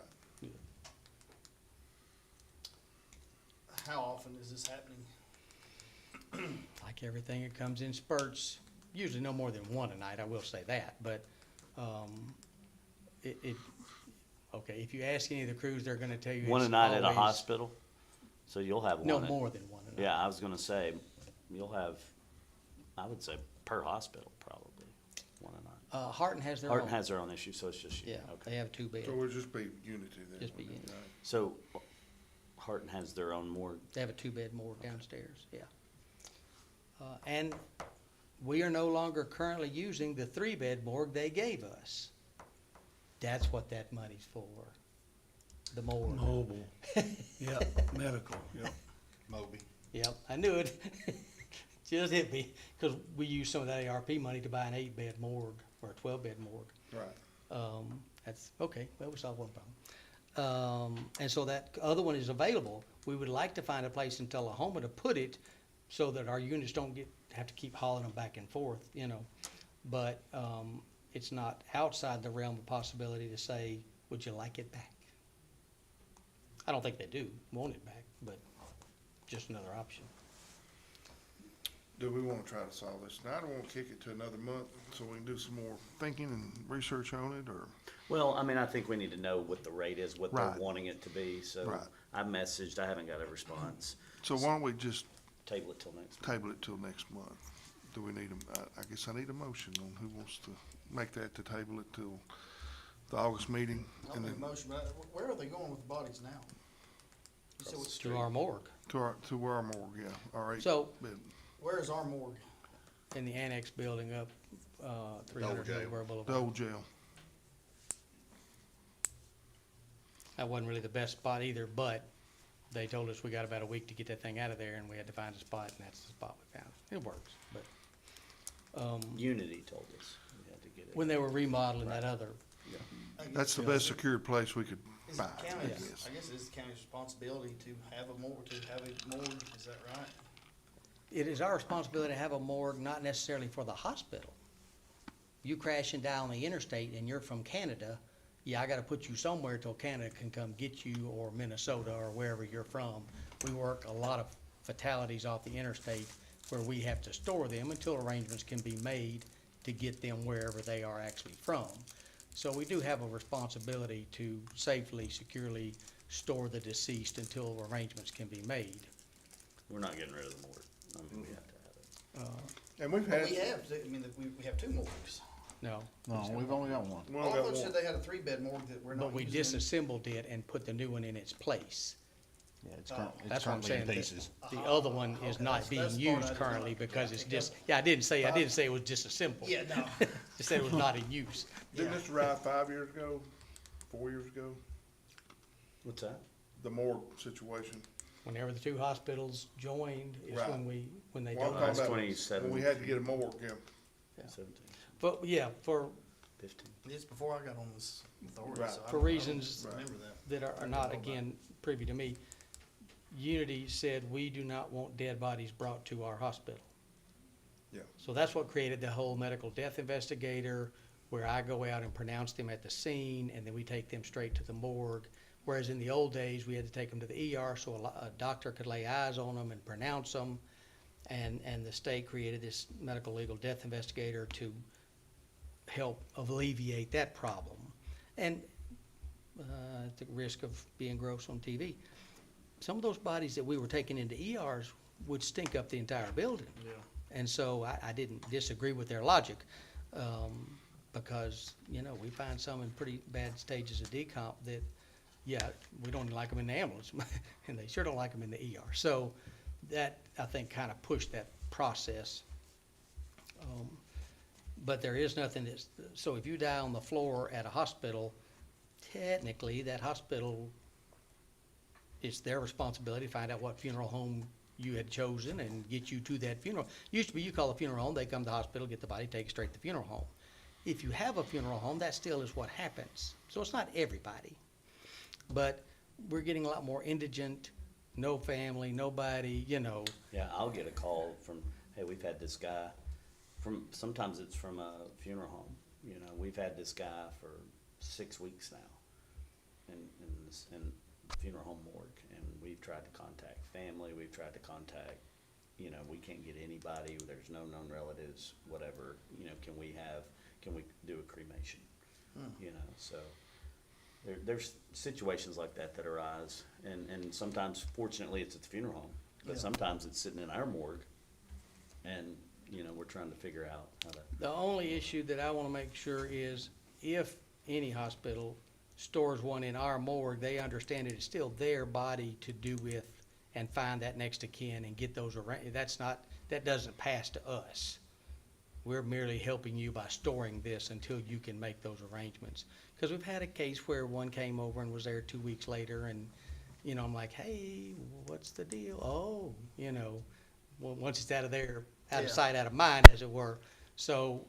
How often is this happening? Like everything, it comes in spurts, usually no more than one a night, I will say that, but, okay, if you ask any of the crews, they're gonna tell you One a it's night at a always- hospital, so you'll have one. No at- more than one a night. Yeah, I was gonna say, you'll have, I would say per hospital, probably, one a night. Hardin has their own. Hardin has their own issue, so it's just you. Yeah, they Okay. have two beds. So we'll just be unity then. Just be unity. Right. So Hardin has their own morgue. They have a two-bed morgue downstairs, yeah. And we are no longer currently using the three-bed morgue they gave us. That's what that money's for, the morgue. Mobile, yeah, medical, yeah. Moby. Yep, I knew it. Just hit me, because we used some of that ARP money to buy an 8-bed morgue, or a 12-bed morgue. Right. That's, okay, well, we solved one problem. And so that other one is available. We would like to find a place in Tullahoma to put it so that our units don't have to keep hauling them back and forth, you know. But, it's not outside the realm of possibility to say, would you like it back? I don't think they do want it back, but just another option. Do we wanna try to solve this? Now, I don't wanna kick it to another month, so we can do some more thinking and research on it, or? Well, I mean, I think we need to know what the rate is, what they're Right. wanting it to be, so Right. I messaged, I haven't got a response. So why don't we just Table it till next. table it till next month? Do we need I guess I need a motion on who wants to make that to table it till the August meeting? I'll And make a then motion, but where are they going with the bodies now? You said what To street? our morgue. to where our morgue, yeah, all right. So, Where is our morgue? in the annex building up, 300 jail. Hillsborough The Boulevard. old jail. That wasn't really the best spot either, but they told us we got about a week to get that thing out of there, and we had to find a spot, and that's the spot we found. It works, but, Unity told us we had to get it. when they were remodeling that other, I guess- That's the best secured place we could Is find, it I county's, guess. I guess it's the county's responsibility to have a morgue, is that right? it is our responsibility to have a morgue, not necessarily for the hospital. You crash and die on the interstate and you're from Canada, yeah, I gotta put you somewhere till Canada can come get you, or Minnesota, or wherever you're from. We work a lot of fatalities off the interstate where we have to store them until arrangements can be made to get them wherever they are actually from. So we do have a responsibility to safely, securely store the deceased until arrangements can be made. We're not getting rid of the morgue. I mean, we have to have it. And we've But had, we have, I mean, we have 2 morgues. No, No, we've only got one. we I only thought got you said one. they had a 3-bed morgue that we're not but we using. disassembled it and put the new one in its place. Yeah, it's Oh. That's what I'm currently in saying. pieces. The other one is Okay, not being that's the part I used did currently not- because yeah, it's I just, think yeah, I didn't say it was disassembled. Yeah, no. Just said it was not in use. Didn't this arrive 5 years ago, 4 years ago? What's that? The morgue situation. Whenever the 2 hospitals joined is Right. when they Well, I'm donated. talking about 27. when we had to get a morgue, yeah. 17, But yeah, for 15. It's before I got on this authority, Right. so I For don't reasons- remember that. that are not, again, privy to me, Unity said, we do not want dead bodies brought to our hospital. Yeah. So that's what created the whole medical death investigator, where I go out and pronounce them at the scene, and then we take them straight to the morgue. Whereas in the old days, we had to take them to the ER so a doctor could lay eyes on them and pronounce them. And the state created this medical legal death investigator to help alleviate that problem. And at the risk of being gross on TV, some of those bodies that we were taking into ERs would stink up the entire building. Yeah. And so I didn't disagree with their logic, because, we find some in pretty bad stages of decomp that, yeah, we don't like them in the ambulance, and they sure don't like them in the ER. So that, I think, kind of pushed that process. But there is nothing so if you die on the floor at a hospital, technically, that hospital, it's their responsibility to find out what funeral home you had chosen and get you to that funeral. Used to be you call a funeral home, they come to the hospital, get the body, take it straight to the funeral home. If you have a funeral home, that still is what happens. So it's not everybody. But we're getting a lot more indigent, no family, nobody, Yeah, I'll get a call from, hey, we've had this guy sometimes it's from a funeral home. We've had this guy for 6 weeks now in funeral home morgue, and we've tried to contact family, we've tried to contact, we can't get anybody, there's no known relatives, whatever, can we do a cremation? So there's situations like that arise, and sometimes, fortunately, it's at the funeral home, but Yeah. sometimes it's sitting in our morgue, and, we're trying to figure out how to. The only issue that I want to make sure is if any hospital stores one in our morgue, they understand it is still their body to do with and find that next of kin and get those around. That doesn't pass to us. We're merely helping you by storing this until you can make those arrangements. Because we've had a case where one came over and was there 2 weeks later, and, I'm like, hey, what's the deal? Oh, once it's out of there, out of Yeah. sight, out of mind, as it were. So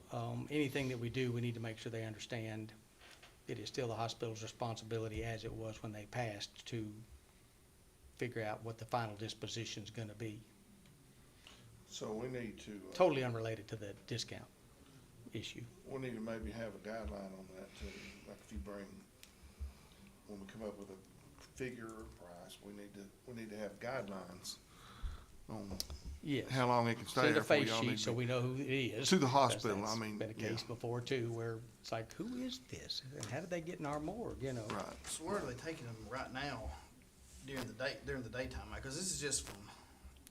anything that we do, we need to make sure they understand it is still the hospital's responsibility, as it was when they passed, to figure out what the final disposition's gonna be. So we need to, Totally unrelated to the discount issue. we need to maybe have a guideline on that too. Like if you bring, when we come up with a figure or price, we need to have guidelines on Yes. how long it can stay Send there a before face y'all need sheet so to. we know who it is. To the Because hospital, that's I mean, been a yeah. case before too, where it's like, who is this? And how did they get in our morgue, Right. So where are they taking them right now during the daytime? Because this is just from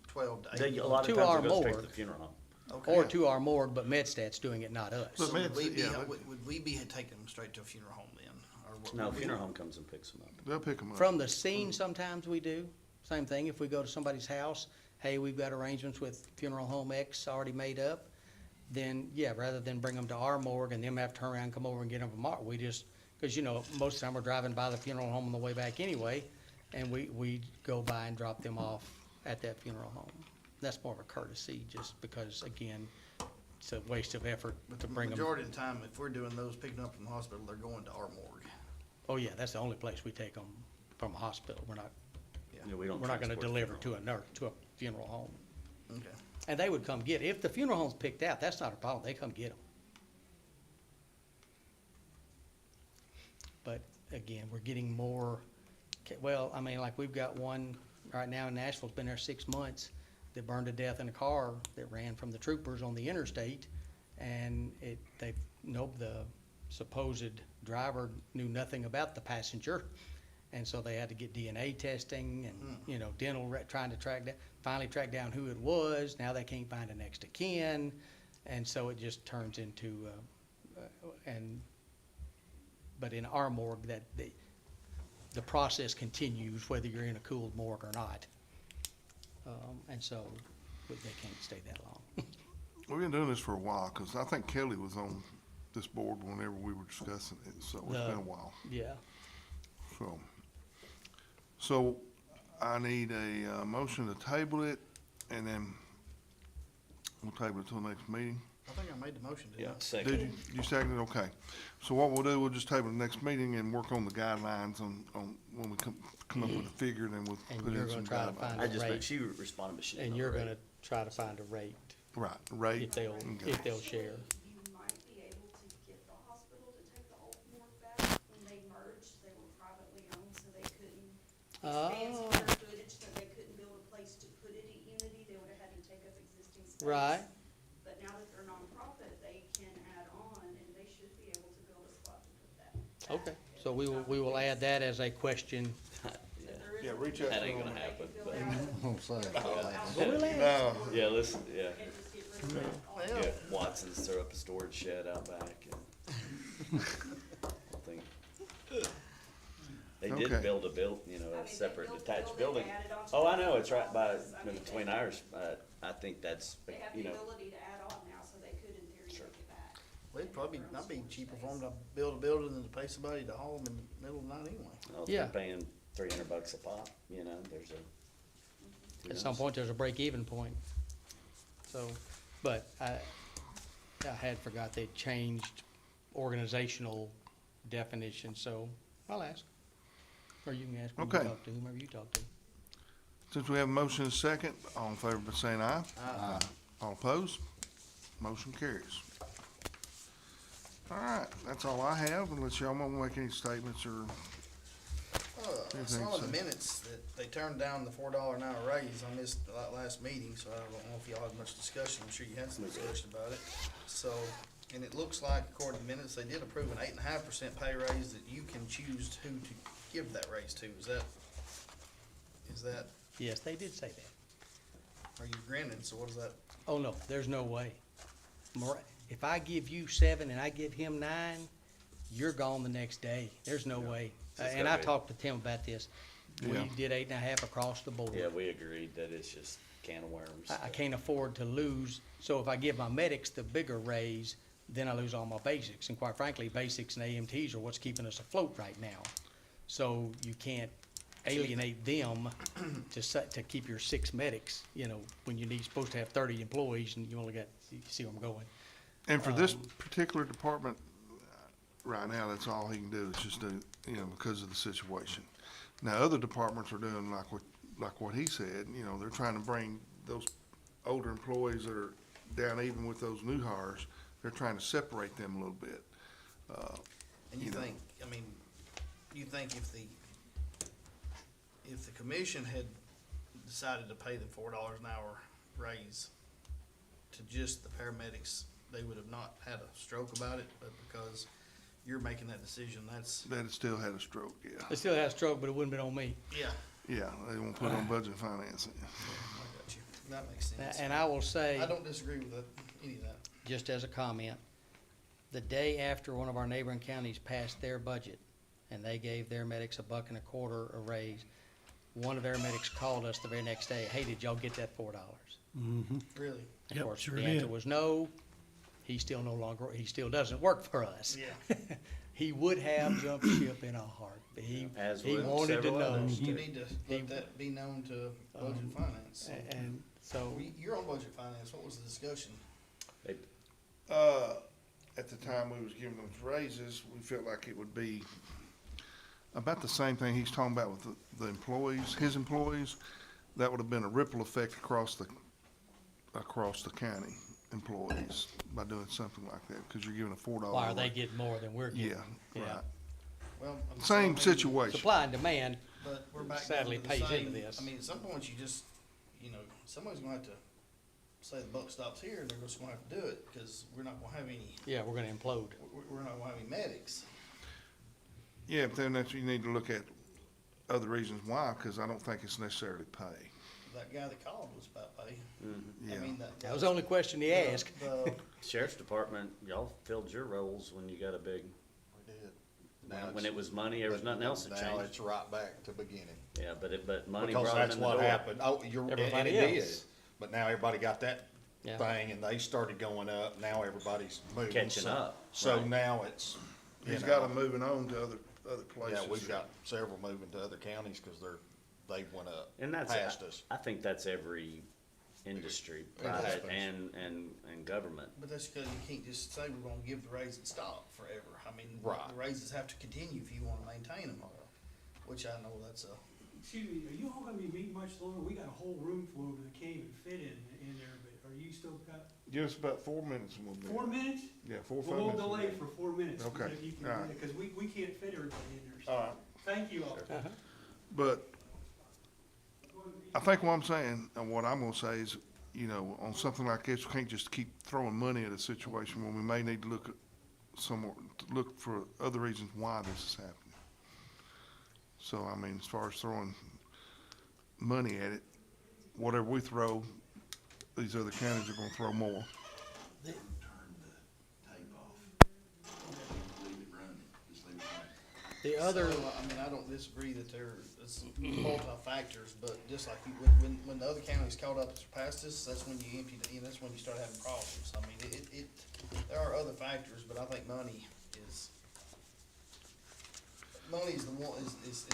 12 to 8. A lot To of times our it goes straight to morgue. the funeral home. Okay. Or to our morgue, but MedStat's doing it, not us. But So Meds, yeah, but- would we be taking them straight to a funeral home then? Or what- No, would we- funeral home comes and picks them up. They'll pick them up. From the scene, sometimes we do. Same thing, if we go to somebody's house, hey, we've got arrangements with funeral home X already made up, then, yeah, rather than bring them to our morgue and them have to turn around and come over and get them from our, we just, because, most of the time we're driving by the funeral home on the way back anyway, and we go by and drop them off at that funeral home. That's more of a courtesy, just because, again, it's a waste of effort But to the bring them. majority of the time, if we're doing those, picking up from the hospital, they're going to our morgue. Oh, yeah, that's the only place we take them from a hospital. We're not Yeah, we don't We're not gonna transport the deliver funeral to a funeral home. Okay. And they would come get it. If the funeral home's picked out, that's not a problem. They come get them. But again, we're getting more, like we've got one right now in Nashville's been there 6 months that burned to death in a car that ran from the troopers on the interstate. And the supposed driver knew nothing about the passenger. And so they had to get DNA testing and, you know, trying to finally track down who it was. Now they can't find a next of kin. And so it just turns into, but in our morgue, that the process continues whether you're in a cooled morgue or not. And so they can't stay that long. We've been doing this for a while, cause I think Kelly was on this board whenever we were discussing it, so it's been a while. Yeah. So I need a motion to table it, and then we'll table it till next meeting. I think I made the motion, didn't I? Yeah, Did second. you? You seconded, okay. So what we'll do, we'll just table the next meeting and work on the guidelines on when we come up with a figure, then we'll And put you're in some gonna try to guidelines. find I just, rate. she responded, but she didn't And know you're the rate. gonna try to find a rate Right, rate. if they'll Okay. share. You might be able to get the hospital to take the old morgue back. When they merged, they were privately owned, so they couldn't expand Oh. square footage, so they couldn't build a place to put it at Unity. They would've had to take up existing space. Right. But now that they're nonprofit, they can add on, and they should be able to build a spot to put that. Okay, so we will add that as a question. Yeah, reach out That to ain't them. gonna happen, but, No, yeah, listen, yeah. And just get rid of it all. Yeah, Watson's throw up a storage shed out back and I think they Okay. did build a I mean, a they separate built the detached building, building. they added on to Oh, I the know, it's right by, office. I mean, between they- ours, I think that's, They have you the know, ability to add on now, so they could in theory Sure. take it back. Well, it'd probably not be cheaper for them to build a building than to pay somebody to haul them in the middle of the night anyway. if Yeah. they're paying $300 a pop, there's a. who At some knows? point, there's a break-even point. So, but I had forgot they changed organizational definitions, so I'll ask. Or you can ask when you Okay. talk to whomever you talk to. since we have a motion and a second, all in favor by saying aye. Aye. All opposed? Motion carries. All right, that's all I have, unless y'all want to make any statements or, I saw in the minutes that they turned down the $4 an hour raise. I missed the last meeting, so I don't know if y'all had much discussion. I'm sure you had some discussion about it. So, and it looks like according to the minutes, they did approve an 8.5% pay raise that you can choose who to give that raise to. Is that, Yes, they did say that. are you granted? So what is that? Oh, no, there's no way. If I give you 7 and I give him 9, you're gone the next day. There's no way. So it's And gotta I be- talked to Tim about this. We Yeah. did 8.5 across the board. Yeah, we agreed that it's just can of worms. I can't afford to lose, so if I give my medics the bigger raise, then I lose all my basics. And quite frankly, basics and AMTs are what's keeping us afloat right now. So you can't alienate them to keep your 6 medics, when supposed to have 30 employees and you only got, you see where I'm going. and for this particular department, right now, that's all he can do is just do, because of the situation. Now, other departments are doing like what he said, they're trying to bring those older employees that are down even with those new hires, they're trying to separate them a little bit. And you think if the commission had decided to pay them $4 an hour raise to just the paramedics, they would have not had a stroke about it, but because you're making that decision, that's, That it still had a stroke, yeah. They still had a stroke, but it wouldn't have been on me. yeah, Yeah, they won't put it on budget financing. I got you. That makes sense. And I will say, I don't disagree with that, any of that. just as a comment, the day after one of our neighboring counties passed their budget, and they gave their medics $1.25 a raise, one of their medics called us the very next day, hey, did y'all get that $4? Really? Of Yep, course, sure the answer did. was no. He still doesn't work for us. Yeah. He would have jumped ship in a heartbeat. As He would wanted to several know. others. You need to let that be known to budget finance. And so, You're on budget finance. What was the discussion? At the time we was giving them raises, we felt like it would be about the same thing he's talking about with the employees, his employees. That would have been a ripple effect across the county employees by doing something like that, because you're giving a $4. why are they getting more than we're getting? Yeah, right. Well, I'm Same saying- situation. Supply and demand, But we're back down sadly to the pays same- into this. I mean, at some point you just, somebody's gonna have to say the buck stops here, and they're just gonna have to do it, because we're not gonna have any, yeah, we're gonna implode. we're not gonna have any medics. Yeah, but then that's, you need to look at other reasons why, cause I don't think it's necessarily pay. That guy that called was about pay. Yeah. I mean, That was the only question he asked. The- Sheriff's Department, y'all filled your roles when you got a big, We did. when it was money, there was nothing else that Now changed. it's right back to beginning. Yeah, but money Because brought that's them in the what door. happened. Oh, and Everybody it did. else. But now everybody got that Yeah. thing and they started going up. Now everybody's moving. Catching So- up, So right. now it's, you He's know, got them moving on to other places. yeah, we've got several moving to other counties because they went up And that's, past us. I think that's every industry, private happens. and government. But that's because you can't just say we're gonna give the raise and stop forever. I mean, Right. the raises have to continue if you wanna maintain them, which I know that's a, Excuse me, are you all gonna be meeting much longer? We got a whole room full that can't even fit in there, but are you still got Give us about 4 minutes and we'll be. 4 minutes? Yeah, 4 or 5 Well, minutes. we'll delay for 4 minutes. Okay, If you can all do right. that, cause we can't fit everybody in there. so. All right. Thank you all. But I think what I'm saying, and what I'm gonna say is, you know, on something like this, we can't just keep throwing money at a situation when we may need to look at somewhere, to look for other reasons why this is happening. So, I mean, as far as throwing money at it, whatever we throw, these other counties are gonna throw more. The other, So, I mean, I don't disagree that it's multi-factors, but just like you, when the other counties caught up and surpassed us, that's when you empty, that's when you start having problems. I mean, there are other factors, but I think money is the one, is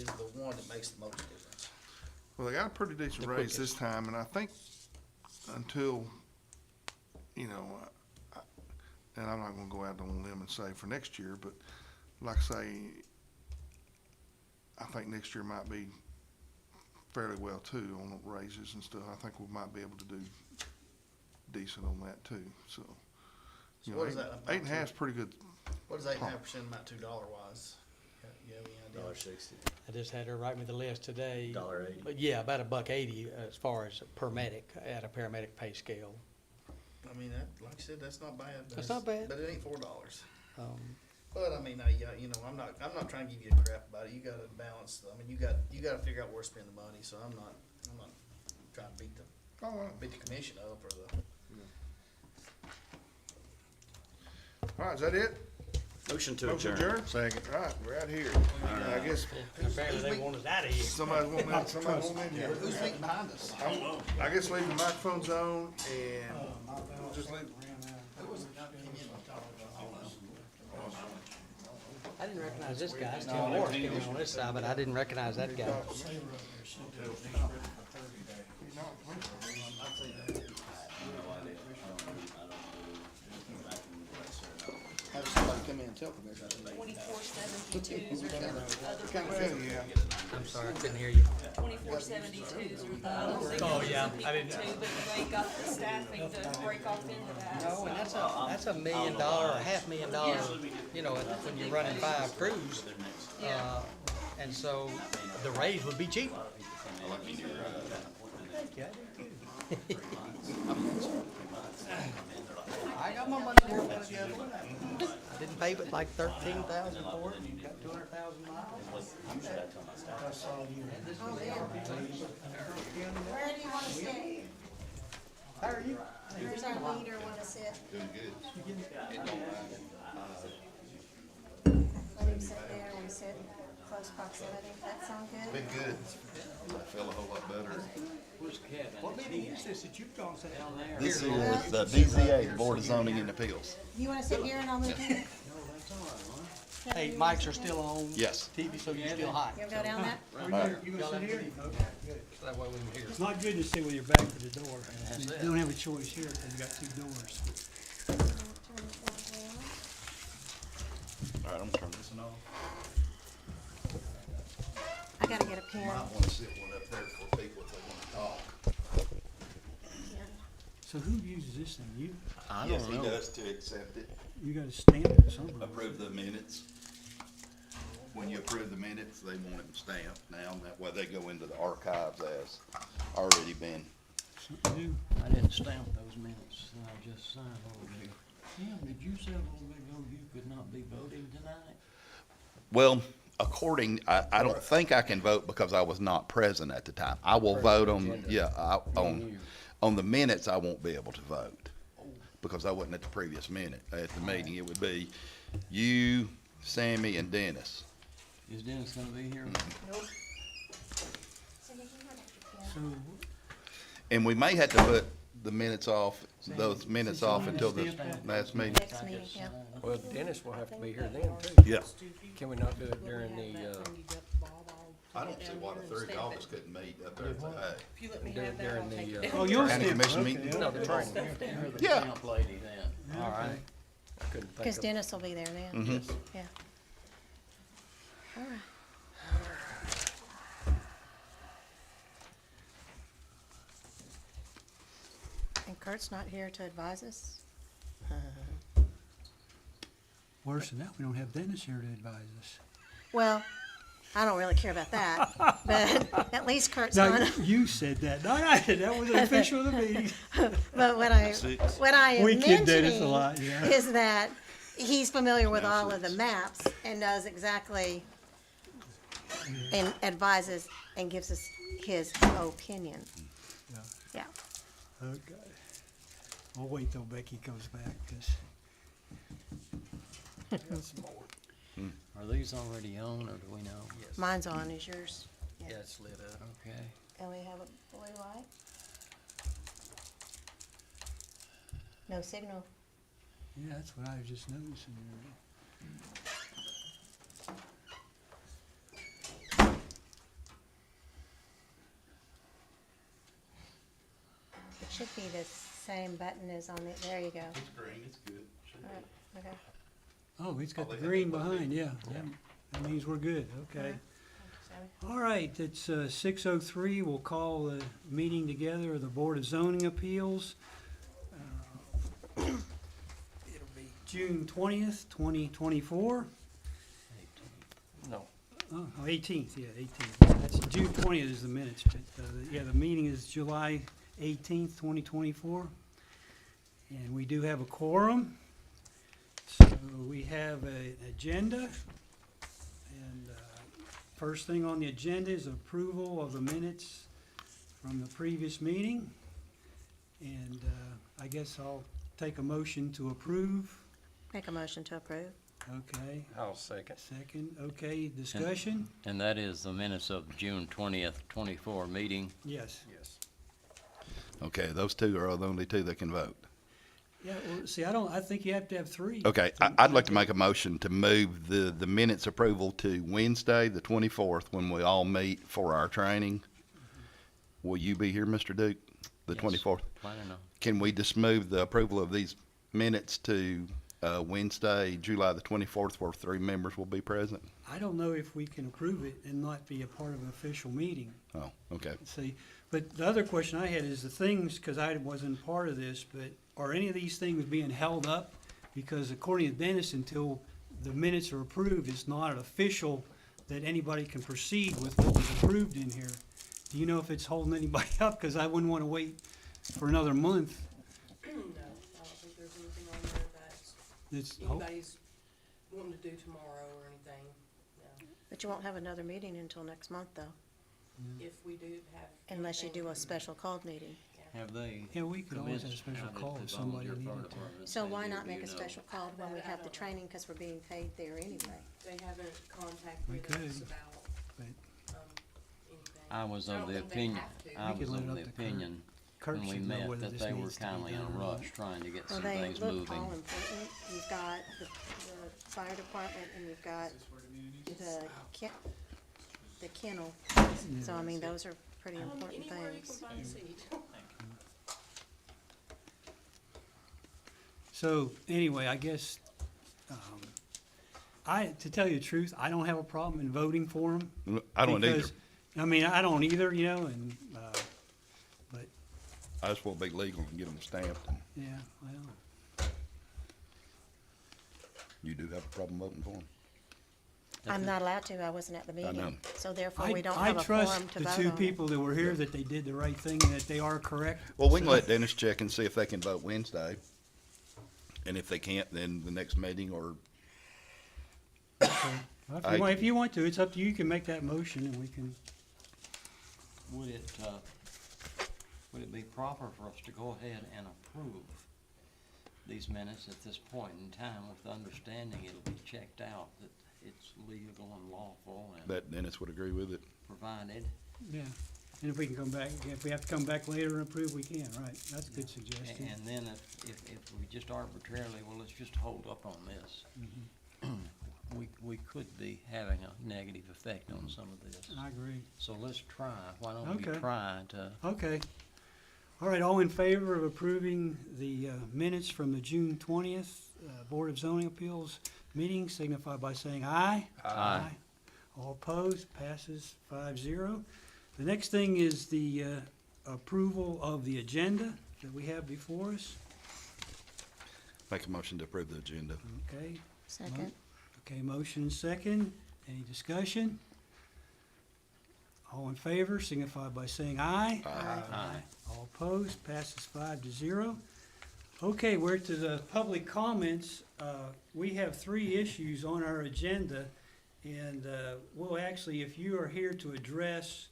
the one that makes the most difference. Well, they got a pretty decent The raise quickest. this time, and I think until, you know, and I'm not gonna go out on a limb and say for next year, but like I say, I think next year might be fairly well too on the raises and stuff. I think we might be able to do decent on that too, so. So You know, what is that amount 8.5 is to? pretty good. What does 8.5% amount to dollar wise? You have any idea? $1.60, I just had her write me the list today. $1.80. But yeah, about $1.80 as far as per medic, at a paramedic pay scale. I mean, that, like I said, that's not bad. but That's it's- not bad. But it ain't $4. Um, But I mean, you know, I'm not trying to give you a crap about it. You gotta balance, I mean, you gotta figure out where to spend the money, so I'm not trying to Oh, beat the commission up or the. all right, is that it? Motion to Motion adjourn. adjourned? Second. All right, we're out here. I guess Apparently they want us out of here. somebody's wanting in here. Who's sitting behind us? I guess leave the microphones on and we'll just leave. I didn't recognize this guy. It's Tim Morris came in on this side, but I didn't recognize that guy. Have somebody come in and tell me about it. 2472s are the other, Yeah. I'm sorry, I couldn't hear you. 2472s are the other thing Oh, that yeah, some I people didn't- do, but they ain't got the staffing to break off into that. No, and that's $1 million, $500,000, you know, when you're running 5 crews. And so the raise would be cheaper. I got my money worth out the other way. I didn't pay but like 13,000 for it, and got 200,000 miles. Where do you wanna sit? How are you? Where's our leader wanna sit? Let him sit there, we sit close proximity, that sound good? Been good. I feel a whole lot better. What meeting is this that you've gone sit down there? This is the DZA, Board of Zoning and Appeals. You wanna sit here and I'll move here? Hey, mics are still on. Yes. TV, so you're still hot. You'll go down that? You gonna sit here? Okay, good. So that way we can hear. It's not good to sit with your back to the door. You don't have a choice here because you got 2 doors. All right, I'm gonna turn this one off. I gotta get a pen. Might wanna sit one up there for people if they wanna talk. So who uses this thing? You? I Yes, don't he know. does to accept it. You gotta stamp it somewhere. Approve the minutes. When you approve the minutes, they want them stamped now, that way they go into the archives as already been. Something new. I didn't stamp those minutes, I just signed over there. Tim, did you say a little bit ago you could not be voting tonight? Well, I don't think I can vote because I was not present at the time. I will vote on, on the minutes, I won't be able to vote because I wasn't at the previous at the meeting. It would be you, Sammy, and Dennis. Is Dennis gonna be here? So, And we may have to put the minutes off, those minutes off until the last meeting. Next meeting, yeah. Well, Dennis will have to be here then too. Yeah. Can we not do it during the, I don't see why the three of us couldn't meet up there today. If you let me during the, oh, you'll County stay. Commission meeting? no, the training? You're the Yeah. camp lady then. All right. I couldn't think Because of. Dennis will be there then, Mhm. yeah. All right. And Kurt's not here to advise us? Worse than that, we don't have Dennis here to advise us. Well, I don't really care about that, but at least Kurt's No, on. you said that, not I did, that was an official of the meeting. But what I am We kid Dennis a mentioning lot, yeah. is that he's familiar with all of the maps and knows exactly and advises and gives us his opinion. Yeah. Yeah. Okay. I'll wait till Becky comes back, 'cause Are these already on, or do we know? Yes. Mine's on, is yours? Yeah, it's lit up. Okay. And we have a blue light? No signal. yeah, that's what I was just noticing. It should be the same button as on the, there you go. It's green, it's good. All right, okay. Oh, it's got Oh, the they have green that one behind, yeah, yeah. That means we're good, okay. So, All right, it's 6:03. We'll call the meeting together of the Board of Zoning Appeals. It'll be June 20th, 2024. No. Oh, 18th, yeah, 18th. That's June 20th is the minutes, but, yeah, the meeting is July 18th, 2024. And we do have a quorum. So we have an agenda. And first thing on the agenda is approval of the minutes from the previous meeting. And I guess I'll take a motion to approve. Make a motion to approve. Okay, I'll second. second, okay, discussion? And that is the minutes of June 20th, 24 meeting. Yes. Yes. Okay, those two are the only two that can vote. Yeah, well, see, I think you have to have three. Okay, I'd like to make a motion to move the minutes approval to Wednesday, the 24th, when we all meet for our training. Will you be here, Mr. Duke, the Yes. 24th? Planning on. Can we just move the approval of these minutes to Wednesday, July the 24th, where 3 members will be present? I don't know if we can approve it and not be a part of an official meeting. Oh, okay. See, but the other question I had is the things, because I wasn't part of this, but are any of these things being held up? Because according to Dennis, until the minutes are approved, it's not official that anybody can proceed with what was approved in here. Do you know if it's holding anybody up? Because I wouldn't want to wait for another month. No, I don't think there's anything on there that It's, anybody's wanting to do tomorrow or anything. No. But you won't have another meeting until next month, though, If we do have. unless you anything- do a special called meeting. Have they? yeah, we could always have a commenced special now that call the if somebody volunteer fire needed to. department So said why you not make a know. special call when we have the training, because we're being paid there anyway? They haven't We contacted could, us about, but anything. I was I of don't the think they opinion, have to. I We could was let of it the up to Kurt. opinion Kurt when we should know met whether that this they were needs to be kindly in a done or not. rush trying to get Well, some they things look moving. all important. You've got the fire department and you've got the kennel. So, I mean, those are pretty important Anywhere you can things. find a seat. So, anyway, I guess, to tell you the truth, I don't have a problem in voting for them. I don't either. I mean, I don't either, and, but, I just want to be legal and get them stamped. And yeah, well, you do have a problem voting for them? I'm not allowed to, I wasn't at the know. meeting, so therefore we don't I have a forum trust to the vote two on it. people that were here, that they did the right thing and that they are correct. Well, we can let Dennis check and see if they can vote Wednesday. And if they can't, then the next meeting or Well, if you want to, it's up to you. You can make that motion and we can, Would it be proper for us to go ahead and approve these minutes at this point in time with the understanding it'll be checked out that it's legal and lawful and That Dennis would agree with it. provided? yeah. And if we can come back, if we have to come back later and approve, we can, right? That's a good suggestion. And then if we just arbitrarily, well, let's just hold up on this, we could be having a negative effect on some of this. I agree. So let's try, why don't we Okay. try to, Okay. All right, all in favor of approving the minutes from the June 20th Board of Zoning Appeals meeting signify by saying aye. Aye. All opposed, passes 5-0. The next thing is the approval of the agenda that we have before us. Make a motion to approve the agenda. Okay, Second. okay, motion and second. Any discussion? All in favor signify by saying aye. Aye. All opposed, passes 5-0. Okay, we're to the public comments. We have 3 issues on our agenda, and we'll actually, if you are here to address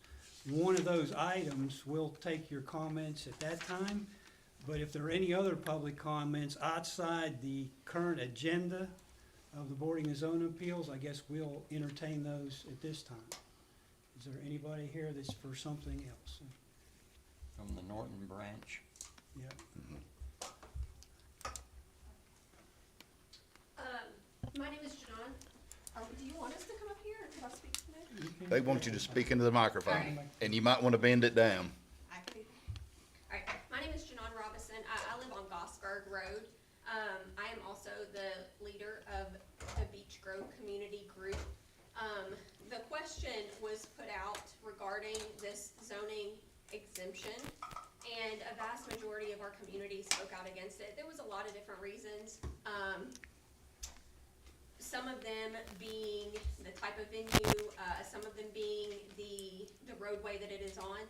one of those items, we'll take your comments at that time. But if there are any other public comments outside the current agenda of the Boarding and Zoning Appeals, I guess we'll entertain those at this time. Is there anybody here that's for something else? from the Norton branch? Yeah. My name is John. Do you want us to come up here, or can I speak to them? They want you to speak into the microphone, Alright. and you might want to bend it down. I can. All right, my name is Janon Robinson. I live on Gosberg Road. I am also the leader of the Beach Grove Community Group. The question was put out regarding this zoning exemption, and a vast majority of our community spoke out against it. There was a lot of different reasons. Some of them being the type of venue, some of them being the roadway that it is on.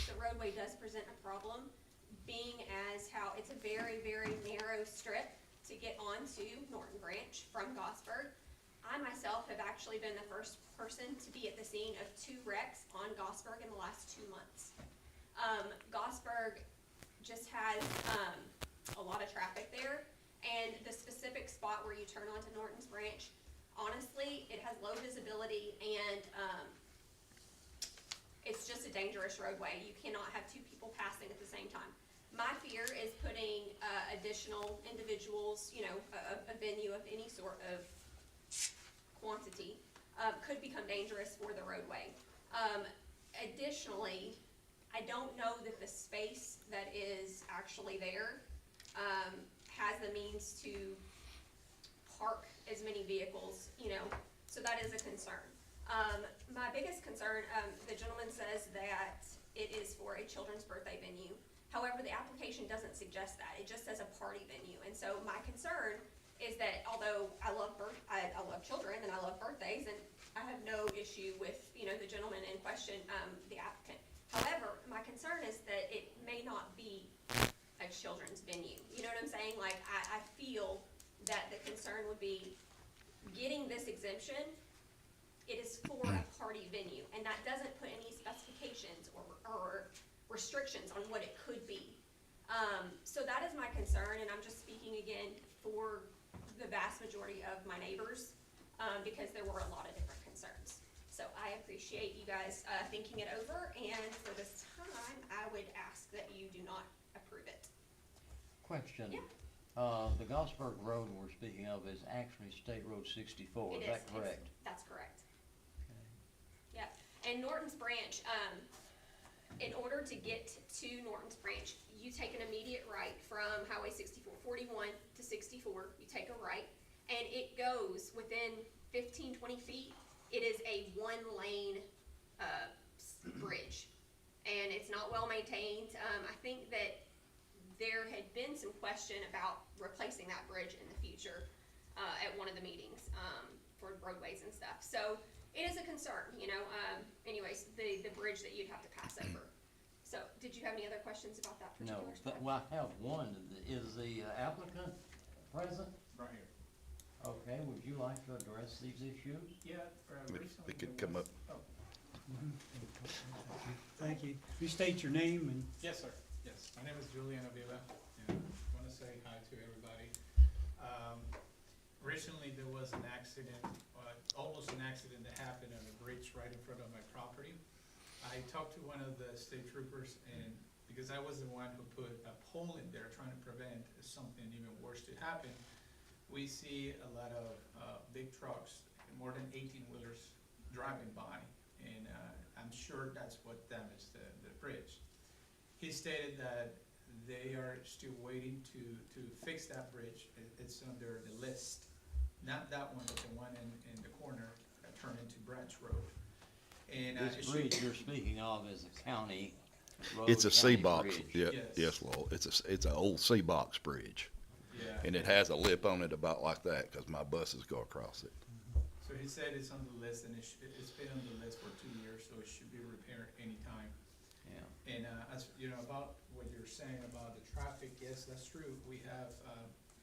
The roadway does present a problem, being as how it's a very, very narrow strip to get onto Norton Branch from Gosberg. I myself have actually been the first person to be at the scene of 2 wrecks on Gosberg in the last 2 months. Gosberg just has a lot of traffic there. And the specific spot where you turn onto Norton's Branch, honestly, it has low visibility and it's just a dangerous roadway. You cannot have 2 people passing at the same time. My fear is putting additional individuals, you know, a venue of any sort of quantity could become dangerous for the roadway. Additionally, I don't know that the space that is actually there has the means to park as many vehicles, you know, so that is a concern. My biggest concern, the gentleman says that it is for a children's birthday venue. However, the application doesn't suggest that. It just says a party venue. And so my concern is that although I love children and I love birthdays, and I have no issue with, you know, the gentleman in question, the applicant. However, my concern is that it may not be a children's venue. You know what I'm saying? Like, I feel that the concern would be getting this exemption, it is for a party venue, and that doesn't put any specifications or restrictions on what it could be. So that is my concern, and I'm just speaking again for the vast majority of my neighbors, because there were a lot of different concerns. So I appreciate you guys thinking it over, and for this time, I would ask that you do not approve it. Question. Yeah. The Gosberg Road we're speaking of is actually State Road 64, is that correct? That's correct. Okay. Yeah, and Norton's Branch, in order to get to Norton's Branch, you take an immediate right from Highway 64, 41 to 64, you take a right, and it goes within 15, 20 feet. It is a 1-lane bridge, and it's not well maintained. I think that there had been some question about replacing that bridge in the future at one of the meetings for roadways and stuff. So it is a concern, you know. Anyways, the bridge that you'd have to pass over. So did you have any other questions about that No, particular but spot? well, I have one. Is the applicant present? Right here. Okay, would you like to address these issues? Yeah, If they could come up. Thank you. You state your name and Yes, sir. Yes, my name is Julian Avila, and I want to say hi to everybody. Recently, there was an accident, almost an accident that happened on a bridge right in front of my property. I talked to one of the state troopers, and because I was the one who put a pole in there trying to prevent something even worse to happen, we see a lot of big trucks, more than 18-wheelers driving by, and I'm sure that's what damaged the bridge. He stated that they are still waiting to fix that bridge. It's under the list, not that one, but the one in the corner that turned into Branch Road. And it This should- bridge you're speaking of is a county road. It's a county C-box, bridge. yeah, Yes. yes, Lowell. It's an old C-box bridge. Yeah. And it has a lip on it about like that, cause my buses go across it. So he said it's on the list, and it's been on the list for 2 years, so it should be repaired anytime. Yeah. And as you know, about what you're saying about the traffic, yes, that's true. We have,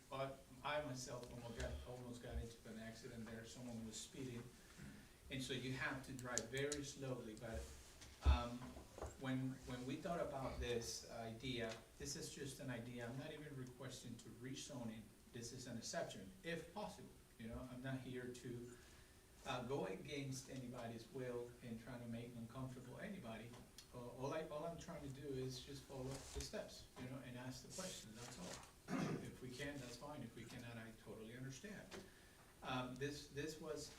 but I myself almost got into an accident there. Someone was speeding, and so you have to drive very slowly. But when we thought about this idea, this is just an idea. I'm not even requesting to rezoning. This is an exception, if possible. You know, I'm not here to go against anybody's will and trying to make uncomfortable anybody. All I'm trying to do is just follow the steps, you know, and ask the questions, that's all. If we can, that's fine. If we cannot, I totally understand. This was,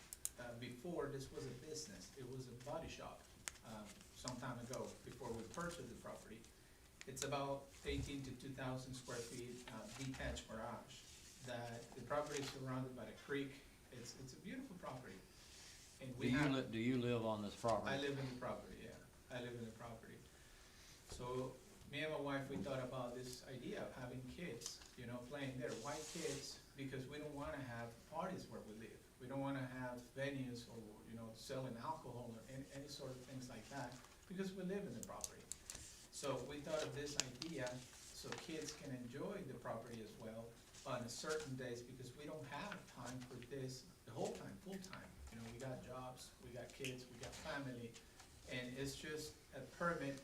before, this was a business. It was a body shop, some time ago, before we purchased the property. It's about 18 to 2,000 square feet, detached garage. That the property is surrounded by the creek. It's a beautiful property. And Do you live on this property? I live in the property, yeah. I live in the property. So me and my wife, we thought about this idea of having kids, you know, playing there. Why kids? Because we don't wanna have parties where we live. We don't wanna have venues or, you know, selling alcohol or any sort of things like that, because we live in the property. So we thought of this idea so kids can enjoy the property as well on certain days, because we don't have time for this the whole time, full time. You know, we got jobs, we got kids, we got family, and it's just a permit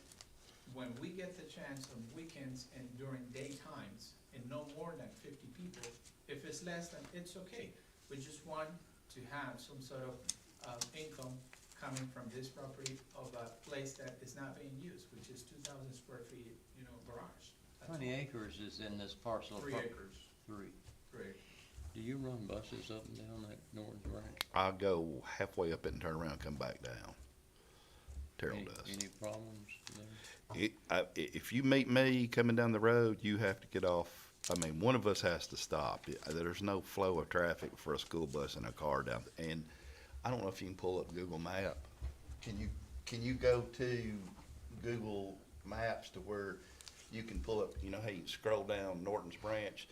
when we get the chance on weekends and during daytimes, and no more than 50 people. If it's less than, it's okay. We just want to have some sort of income coming from this property of a place that is not being used, which is 2,000 square feet, you know, garage. That's How many all. acres is in this parcel? 3 acres. 3. 3 acres. Do you run buses up and down that Norton's Ranch? I go halfway up it and turn around and come back down. Terrell does. Any problems there? If you meet me coming down the road, you have to get off. I mean, one of us has to stop. There's no flow of traffic for a school bus and a car down. And I don't know if you can pull up Google Map. Can you go to Google Maps to where you can pull up, you know, how you can scroll down Norton's Branch?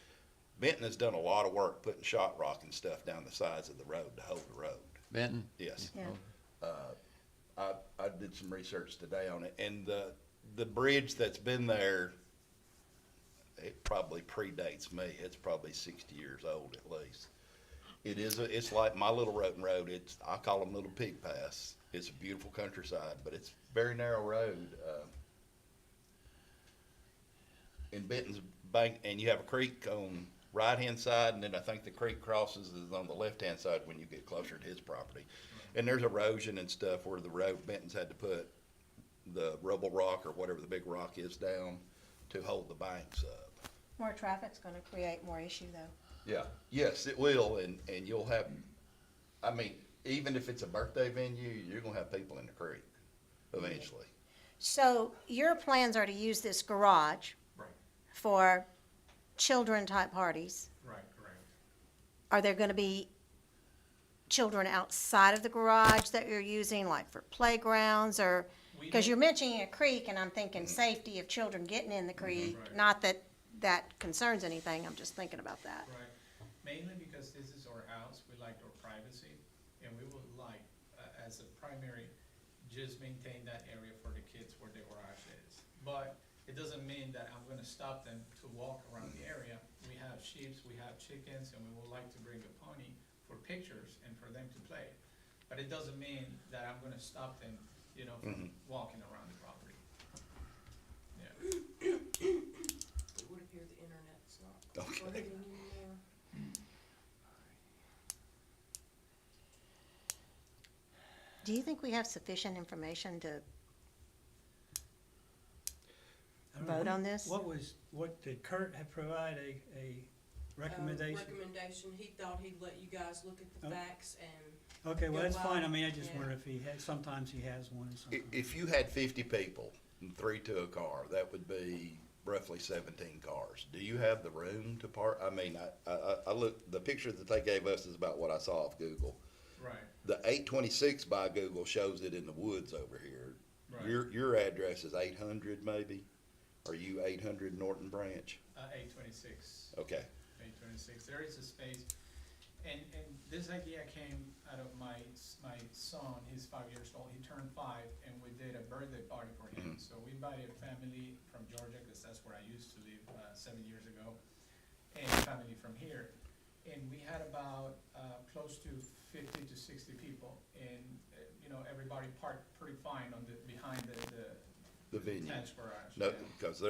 Benton has done a lot of work putting shot rock and stuff down the sides of the road to hold the road. Benton? Yes. Yeah. I did some research today on it, and the bridge that's been there, it probably predates me. It's probably 60 years old at least. It's like my little Roten Road. I call them Little Pig Pass. It's a beautiful countryside, but it's a very narrow road. In Benton's bank, and you have a creek on right-hand side, and then I think the creek crosses is on the left-hand side when you get closer to his property. And there's erosion and stuff where the road, Benton's had to put the rubble rock or whatever the big rock is down to hold the banks up. More traffic's gonna create more issue though. Yeah, yes, it will, and you'll have, I mean, even if it's a birthday venue, you're gonna have people in the creek eventually. So your plans are to use this garage Right, for children-type parties. right, correct. Are there gonna be children outside of the garage that you're using, like for playgrounds, or, We because don't- you're mentioning a creek, and I'm thinking safety of children getting in the creek, Right. not that that concerns anything, I'm just thinking about that. Right, mainly because this is our house, we like our privacy, and we would like, as a primary, just maintain that area for the kids where the garage is. But it doesn't mean that I'm gonna stop them to walk around the area. We have sheep, we have chickens, and we would like to bring a pony for pictures and for them to play. But it doesn't mean that I'm gonna stop them, you know, from walking around the property. Yeah. It would appear the internet's not Okay. working anymore. Do you think we have sufficient information to I don't know, vote on this? What did Kurt have provide a recommendation? Recommendation, he thought he'd let you guys look at the Oh. facts and Okay, well, go that's fine, I by, mean, I just yeah. wonder if he had, sometimes he has one, I- sometimes. If you had 50 people and 3 to a car, that would be roughly 17 cars. Do you have the room to park? I mean, I look, the picture that they gave us is about what I saw off Google. Right, The 826 by Google shows it in the woods over here. right. Your address is 800 maybe? Are you 800 Norton Branch? 826. Okay. 826, there is a space, and this idea came out of my son, he's 5 years old, he turned 5, and we did a birthday party for him. So we invited a family from Georgia, because that's where I used to live 7 years ago, and family from here. And we had about close to 50 to 60 people, and, you know, everybody parked pretty fine on behind The venue. attached garage. No, yeah. because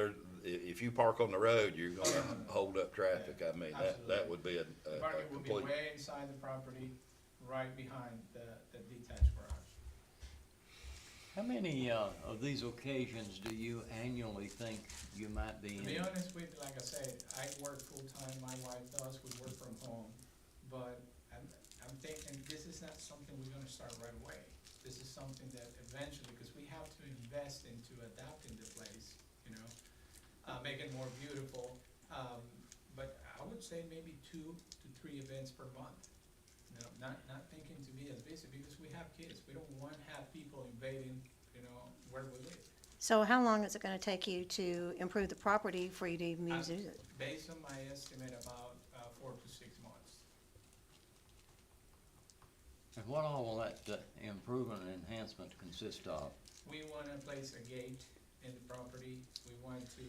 if you park on the road, you're gonna hold up traffic. I mean, that Absolutely. would be a Parking will be complete. way inside the property, right behind the detached garage. How many, of these occasions do you annually think you might be To in? be honest with you, like I said, I work full-time, my wife does, we work from home, but I'm thinking this is not something we're gonna start right away. This is something that eventually, because we have to invest into adapting the place, you know, make it more beautiful. But I would say maybe 2 to 3 events per month. You know, not thinking to be as busy, because we have kids, we don't want to have people invading, you know, where we live. So how long is it gonna take you to improve the property for you to even use it? Based on my estimate, about 4 to 6 months. And what all will that improvement and enhancement consist of? We want to place a gate in the property. We want to,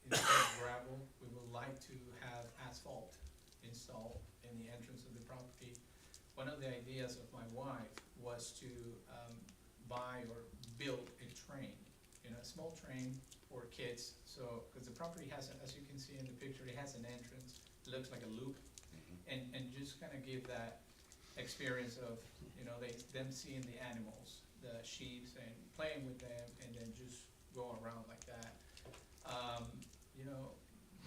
instead of gravel, we would like to have asphalt installed in the entrance of the property. One of the ideas of my wife was to buy or build a train, you know, a small train for kids. So, because the property has, as you can see in the picture, it has an entrance, it looks like a loop. And just kind of give that experience of, you know, them seeing the animals, the sheep, and playing with them, and then just go around like that. You know,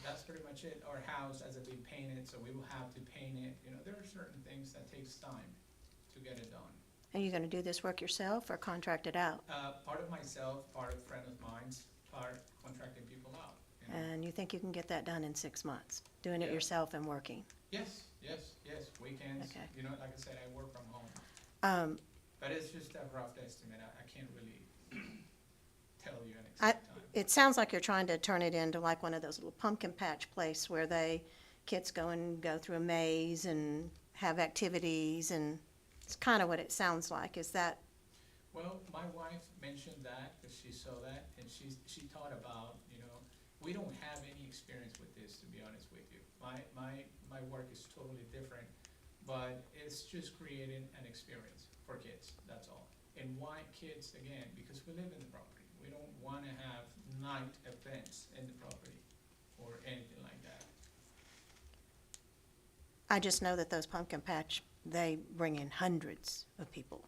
that's pretty much it. Our house hasn't been painted, so we will have to paint it. You know, there are certain things that takes time to get it done. Are you gonna do this work yourself or contract it out? Part of myself, part of friend of mine's, part contracting people out. You know? And you think you can get that done in 6 months, doing it Yeah. yourself and working? Yes, weekends, Okay. you know, like I said, I work from home. But it's just a rough estimate, I can't really tell you an exact time. It sounds like you're trying to turn it into like one of those little pumpkin patch place where kids go through a maze and have activities, and it's kind of what it sounds like. Is that, Well, my wife mentioned that, because she saw that, and she thought about, you know, we don't have any experience with this, to be honest with you. My work is totally different, but it's just creating an experience for kids, that's all. And why kids, again, because we live in the property. We don't wanna have night events in the property, or anything like that. I just know that those pumpkin patch, they bring in hundreds of people.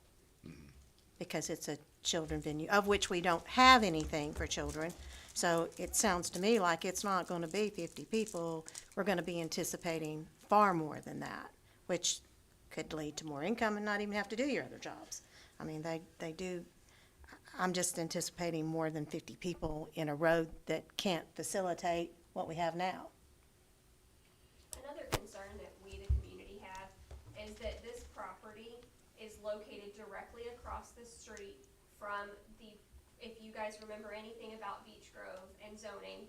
Because it's a children venue, of which we don't have anything for children. So it sounds to me like it's not gonna be 50 people. We're gonna be anticipating far more than that, which could lead to more income and not even have to do your other jobs. I mean, they do, I'm just anticipating more than 50 people in a road that can't facilitate what we have now. Another concern that we, the community, have is that this property is located directly across the street from if you guys remember anything about Beech Grove and zoning,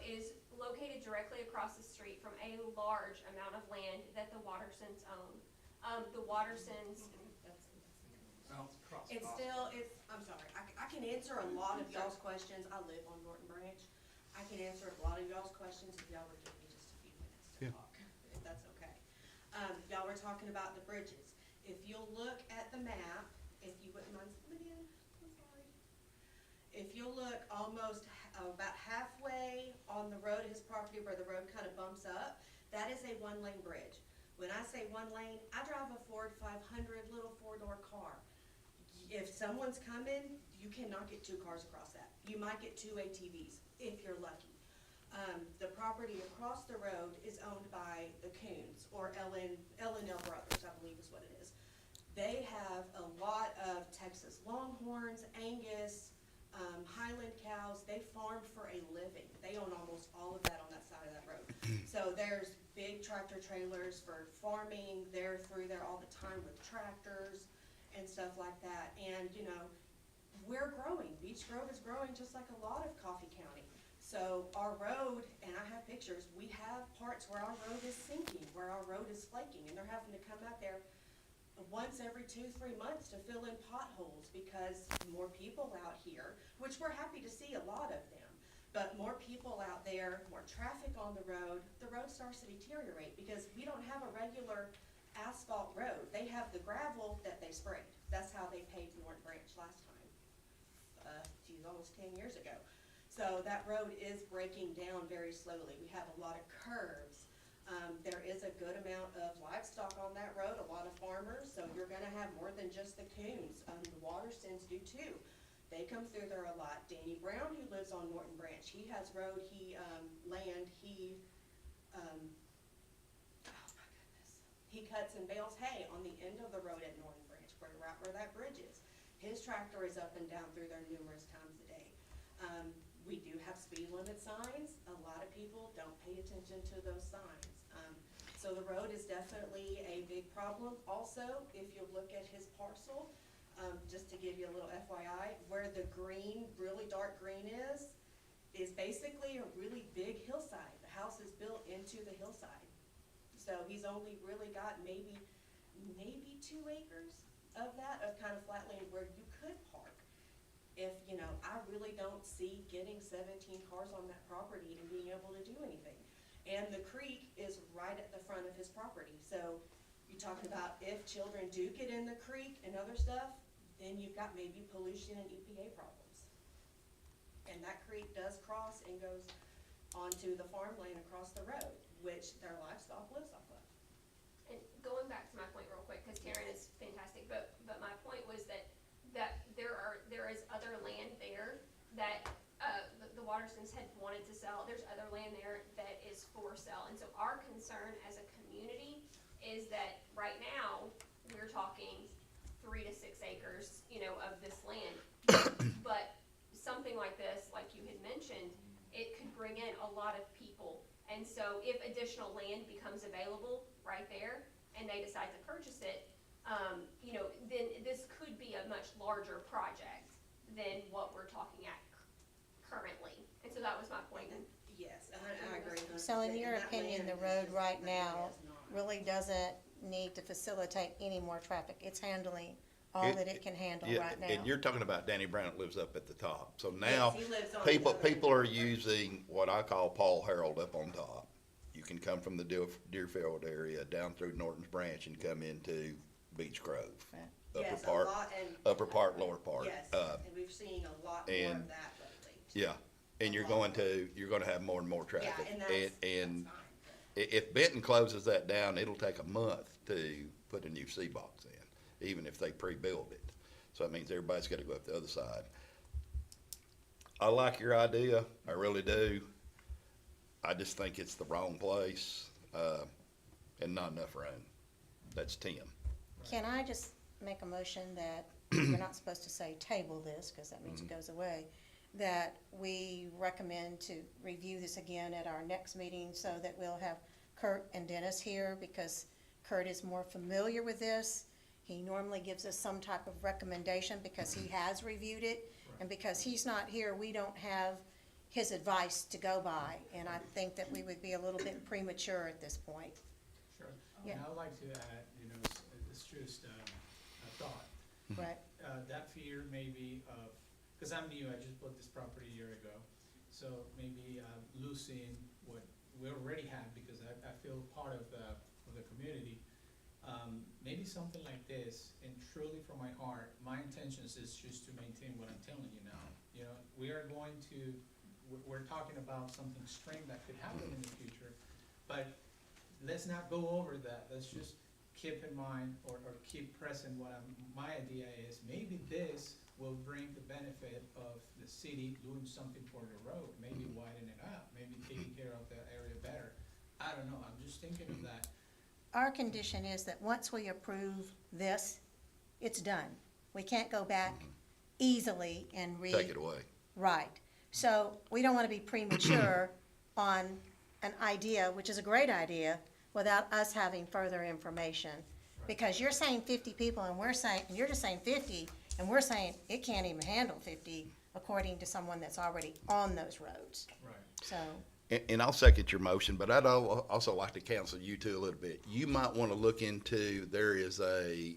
it is located directly across the street from a large amount of land that the Watersons own. The Watersons, It's still, I'm sorry, I can answer a lot of y'all's questions. I live on Norton Branch. I can answer a lot of y'all's questions if y'all would give me just a few Yeah. talk, if that's okay. Y'all were talking about the bridges. If you'll look at the map, if you wouldn't mind zooming in, I'm sorry. If you'll look almost about halfway on the road, his property where the road kind of bumps up, that is a one-lane bridge. When I say one lane, I drive a Ford 500 little four-door car. If someone's coming, you cannot get 2 cars across that. You might get 2 ATVs, if you're lucky. The property across the road is owned by the Coons, or L&L Brothers, I believe is what it is. They have a lot of Texas Longhorns, Angus, Highland cows. They farm for a living. They own almost all of that on that side of that road. So there's big tractor trailers for farming. They're through there all the time with tractors and stuff like that. And, you know, we're growing. Beech Grove is growing just like a lot of Coffee County. So our road, and I have pictures, we have parts where our road is sinking, where our road is flaking, and they're having to come out there once every 2-3 months to fill in potholes because more people out here, which we're happy to see a lot of them, but more people out there, more traffic on the road starts to deteriorate because we don't have a regular asphalt road. They have the gravel that they sprayed. That's how they paved Norton Branch last time, almost 10 years ago. So that road is breaking down very slowly. We have a lot of curves. There is a good amount of livestock on that road, a lot of farmers, so you're gonna have more than just the Coons. The Watersons do too. They come through there a lot. Danny Brown, who lives on Norton Branch, he has road, he cuts and bales hay on the end of the road at Norton Branch, right where that bridge is. His tractor is up and down through there numerous times a day. We do have speed limit signs. A lot of people don't pay attention to those signs. So the road is definitely a big problem. Also, if you look at his parcel, just to give you a little FYI, where the green, really dark green is basically a really big hillside. The house is built into the hillside. So he's only really got maybe 2 acres of that, of kind of flat land where you could park. If, you know, I really don't see getting 17 cars on that property and being able to do anything. And the creek is right at the front of his property. So you talk about if children do get in the creek and other stuff, then you've got maybe pollution and EPA problems. And that creek does cross and goes onto the farmland across the road, which their livestock lives off of. And going back to my point real quick, because Taryn is fantastic, but my point was that there is other land there that the Watersons had wanted to sell. There's other land there that is for sale. And so our concern as a community is that right now, we're talking 3 to 6 acres, you know, of this land. But something like this, like you had mentioned, it could bring in a lot of people. And so if additional land becomes available right there and they decide to purchase it, you know, then this could be a much larger project than what we're talking at currently. And so that was my point. Yes, I agree. So in 100%. your And that opinion, land the is road just- right that now land is not. really doesn't need to facilitate any more traffic? It's handling all that it can handle Yeah, right now? and you're talking about Danny Brown that lives up at the top. So now, Yes, he lives on people, the other people are using what I call Paul Harold up on top. You can come from the Deerfield area down through Norton's Branch and come into Beech Grove. Right. Yes, a Upper part, lot, and. upper part, lower part. Yes, Uh, and we've seen a lot more and- of that lately. Yeah, and you're gonna have more and more traffic. Yeah, and And that's fine. if Benton closes that down, it'll take a month to put a new C-box in, even if they pre-build it. So that means everybody's gotta go up the other side. I like your idea, I really do. I just think it's the wrong place, and not enough room. That's 10. Can I just make a motion that, we're not supposed to say table this, because that means it goes away, that we recommend to review this again at our next meeting so that we'll have Kurt and Dennis here, because Kurt is more familiar with this. He normally gives us some type of recommendation because he has reviewed it, and because he's not here, we don't have his advice to go by, and I think that we would be a little bit premature at this point. Sure. Yeah. And I'd like to add, you know, it's just a thought. Right. That fear maybe of, because I'm new, I just bought this property a year ago, so maybe losing what we already have, because I feel of the community, maybe something like this, and truly from my heart, my intentions is just to maintain what I'm telling you now. You know, we are going to, we're talking about something strange that could happen in the future, but let's not go over that. Let's just keep in mind or keep present what my idea is. Maybe this will bring the benefit of the city doing something for the road, maybe widen it out, maybe taking care of the area better. I don't know, I'm just thinking of that. Our condition is that once we approve this, it's done. We can't go back easily and Take it away. Right. So we don't want to be premature on an idea, which is a great idea, without us having further information. Because you're saying 50 people and you're just saying 50, and we're saying it can't even handle 50 according to someone that's already on those roads. Right. So, And I'll second your motion, but I'd also like to counsel you too a little bit. You might want to look into, there is a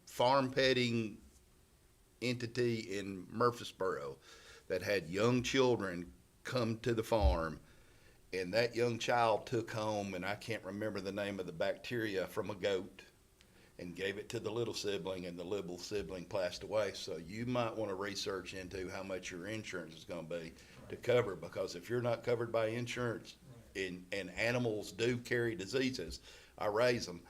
farm petting entity in Murfreesboro that had young children come to the farm, and that young child took home, and I can't remember the name of the bacteria, from a goat and gave it to the little sibling, and the little sibling passed away. So you might want to research into how much your insurance is going to be to cover, because if you're not covered by insurance, and animals do carry diseases, I raise them,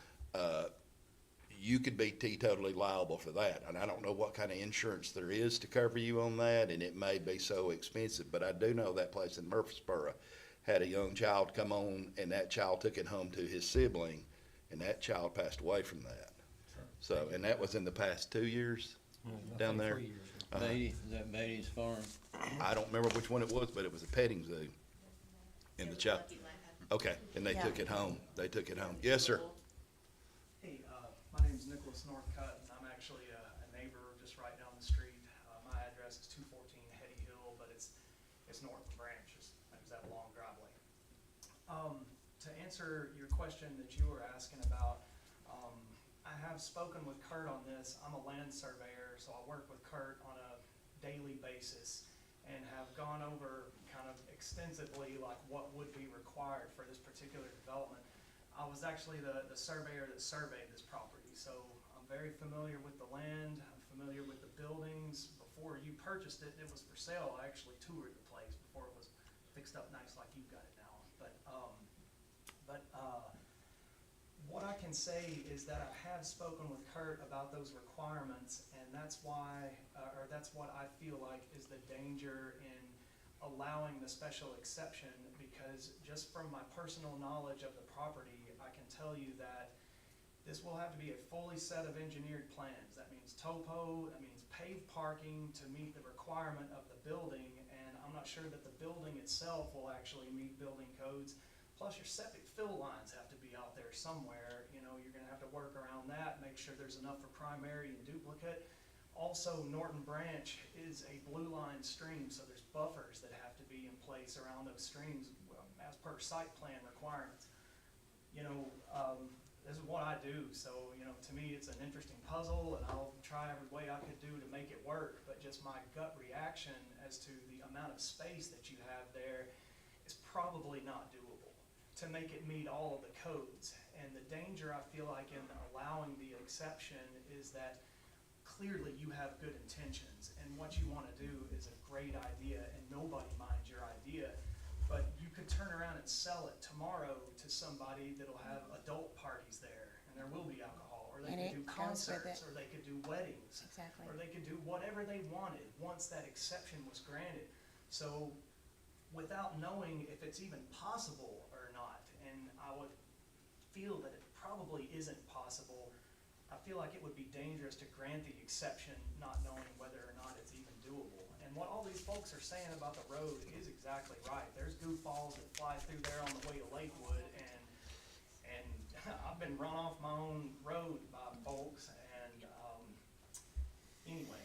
you could be teetotally liable for that. And I don't know what kind of insurance there is to cover you on that, and it may be so expensive, but I do know that place in Murfreesboro had a young child come on, and that child took it home to his sibling, and that child passed away from that. So, and that was in the past 2 years down there. 3 years. Uh-huh. Beatty, is that Beatty's farm? I don't remember which one it was, but it was a petting zoo. And the child, okay, and they took it home. They took it home. Yes, sir. Hey, my name's Nicholas Northcutt, and I'm actually a neighbor just right down the street. My address is 214 Hetty Hill, but it's north of Branch, just that long driveway. To answer your question that you were asking about, I have spoken with Kurt on this. I'm a land surveyor, so I work with Kurt on a daily basis and have gone over kind of extensively like what would be required for this particular development. I was actually the surveyor that surveyed this property, so I'm very familiar with the land. I'm familiar with the buildings. Before you purchased it, it was for sale. I actually toured the place before it was fixed up nice like you've got it now. What I can say is that I have spoken with Kurt about those requirements, and that's why, or that's what I feel like is the danger in allowing the special exception, because just from my personal knowledge of the property, I can tell you that this will have to be a fully set of engineered plans. That means topo, that means paved parking to meet the requirement of the building, and I'm not sure that the building itself will actually meet building codes. Plus your septic fill lines have to be out there somewhere. You know, you're gonna have to work around that, make sure there's enough for primary and duplicate. Also, Norton Branch is a blue line stream, so there's buffers that have to be in place around those streams as per site plan requirements. You know, this is what I do, so, you know, to me it's an interesting puzzle, and I'll try every way I could do to make it work, but just my gut reaction as to the amount of space that you have there is probably not doable to make it meet all of the codes. And the danger I feel like in allowing the exception is that clearly you have good intentions, and what you want to do is a great idea, and nobody minds your idea, but you could turn around and sell it tomorrow to somebody that'll have adult parties there, and there will be alcohol, or they And could do it goes with concerts, it. or they could do weddings, exactly. or they could do whatever they wanted once that exception was granted. So without knowing if it's even possible or not, and I would feel that it probably isn't possible, I feel like it would be dangerous to grant the exception not knowing whether or not it's even doable. And what all these folks are saying about the road is exactly right. There's goofballs that fly through there on the way to Lakewood, and I've been run off my own road by folks, and anyway,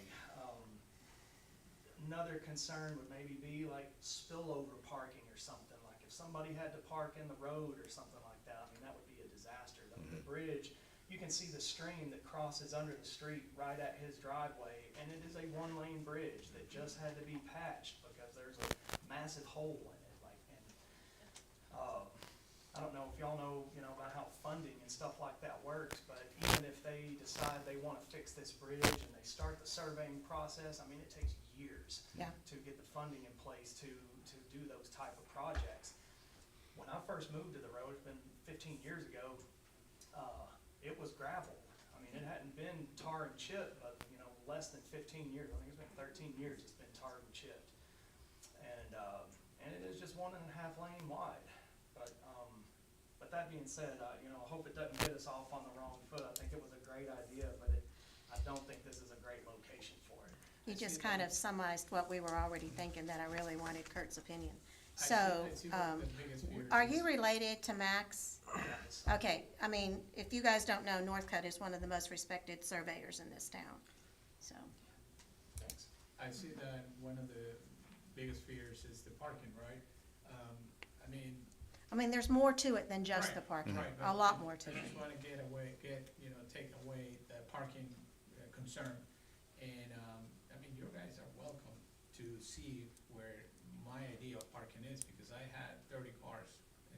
another concern would maybe be like spillover parking or something. Like if somebody had to park in the road or something like that, I mean, that would be a disaster. The bridge, you can see the stream that crosses under the street right at his driveway, and it is a one-lane bridge that just had to be patched because there's a massive hole in it. Like, and I don't know if y'all works, but even if they decide they wanna fix this bridge and they start the surveying process, I mean, it takes years Yeah. to get the funding in place to do those type of projects. When I first moved to the road, it's been 15 years ago, it was gravel. I mean, it hadn't been tar and chip, but, you know, less than 15 years. I think it's been 13 years it's been tarred and chipped. And it is just 1.5 lane wide. But that being said, you know, I hope it doesn't get us off on the wrong foot. I think it was a great idea, but I don't think this is a great location for it. You just kind of summarized what we were already thinking, that I really wanted Kurt's opinion. I see- So, I see what the biggest fear are is. you related to Max? Yes. Okay, I mean, if you guys don't know, Northcutt is one of the most respected surveyors in this town, so. Thanks. I see that one of the biggest fears is the parking, right? I mean, there's more to it than just the Right, parking, right, a but lot more to I it. just wanna take away the parking concern. And, you guys are welcome to see where my idea of parking is, because I had 30 cars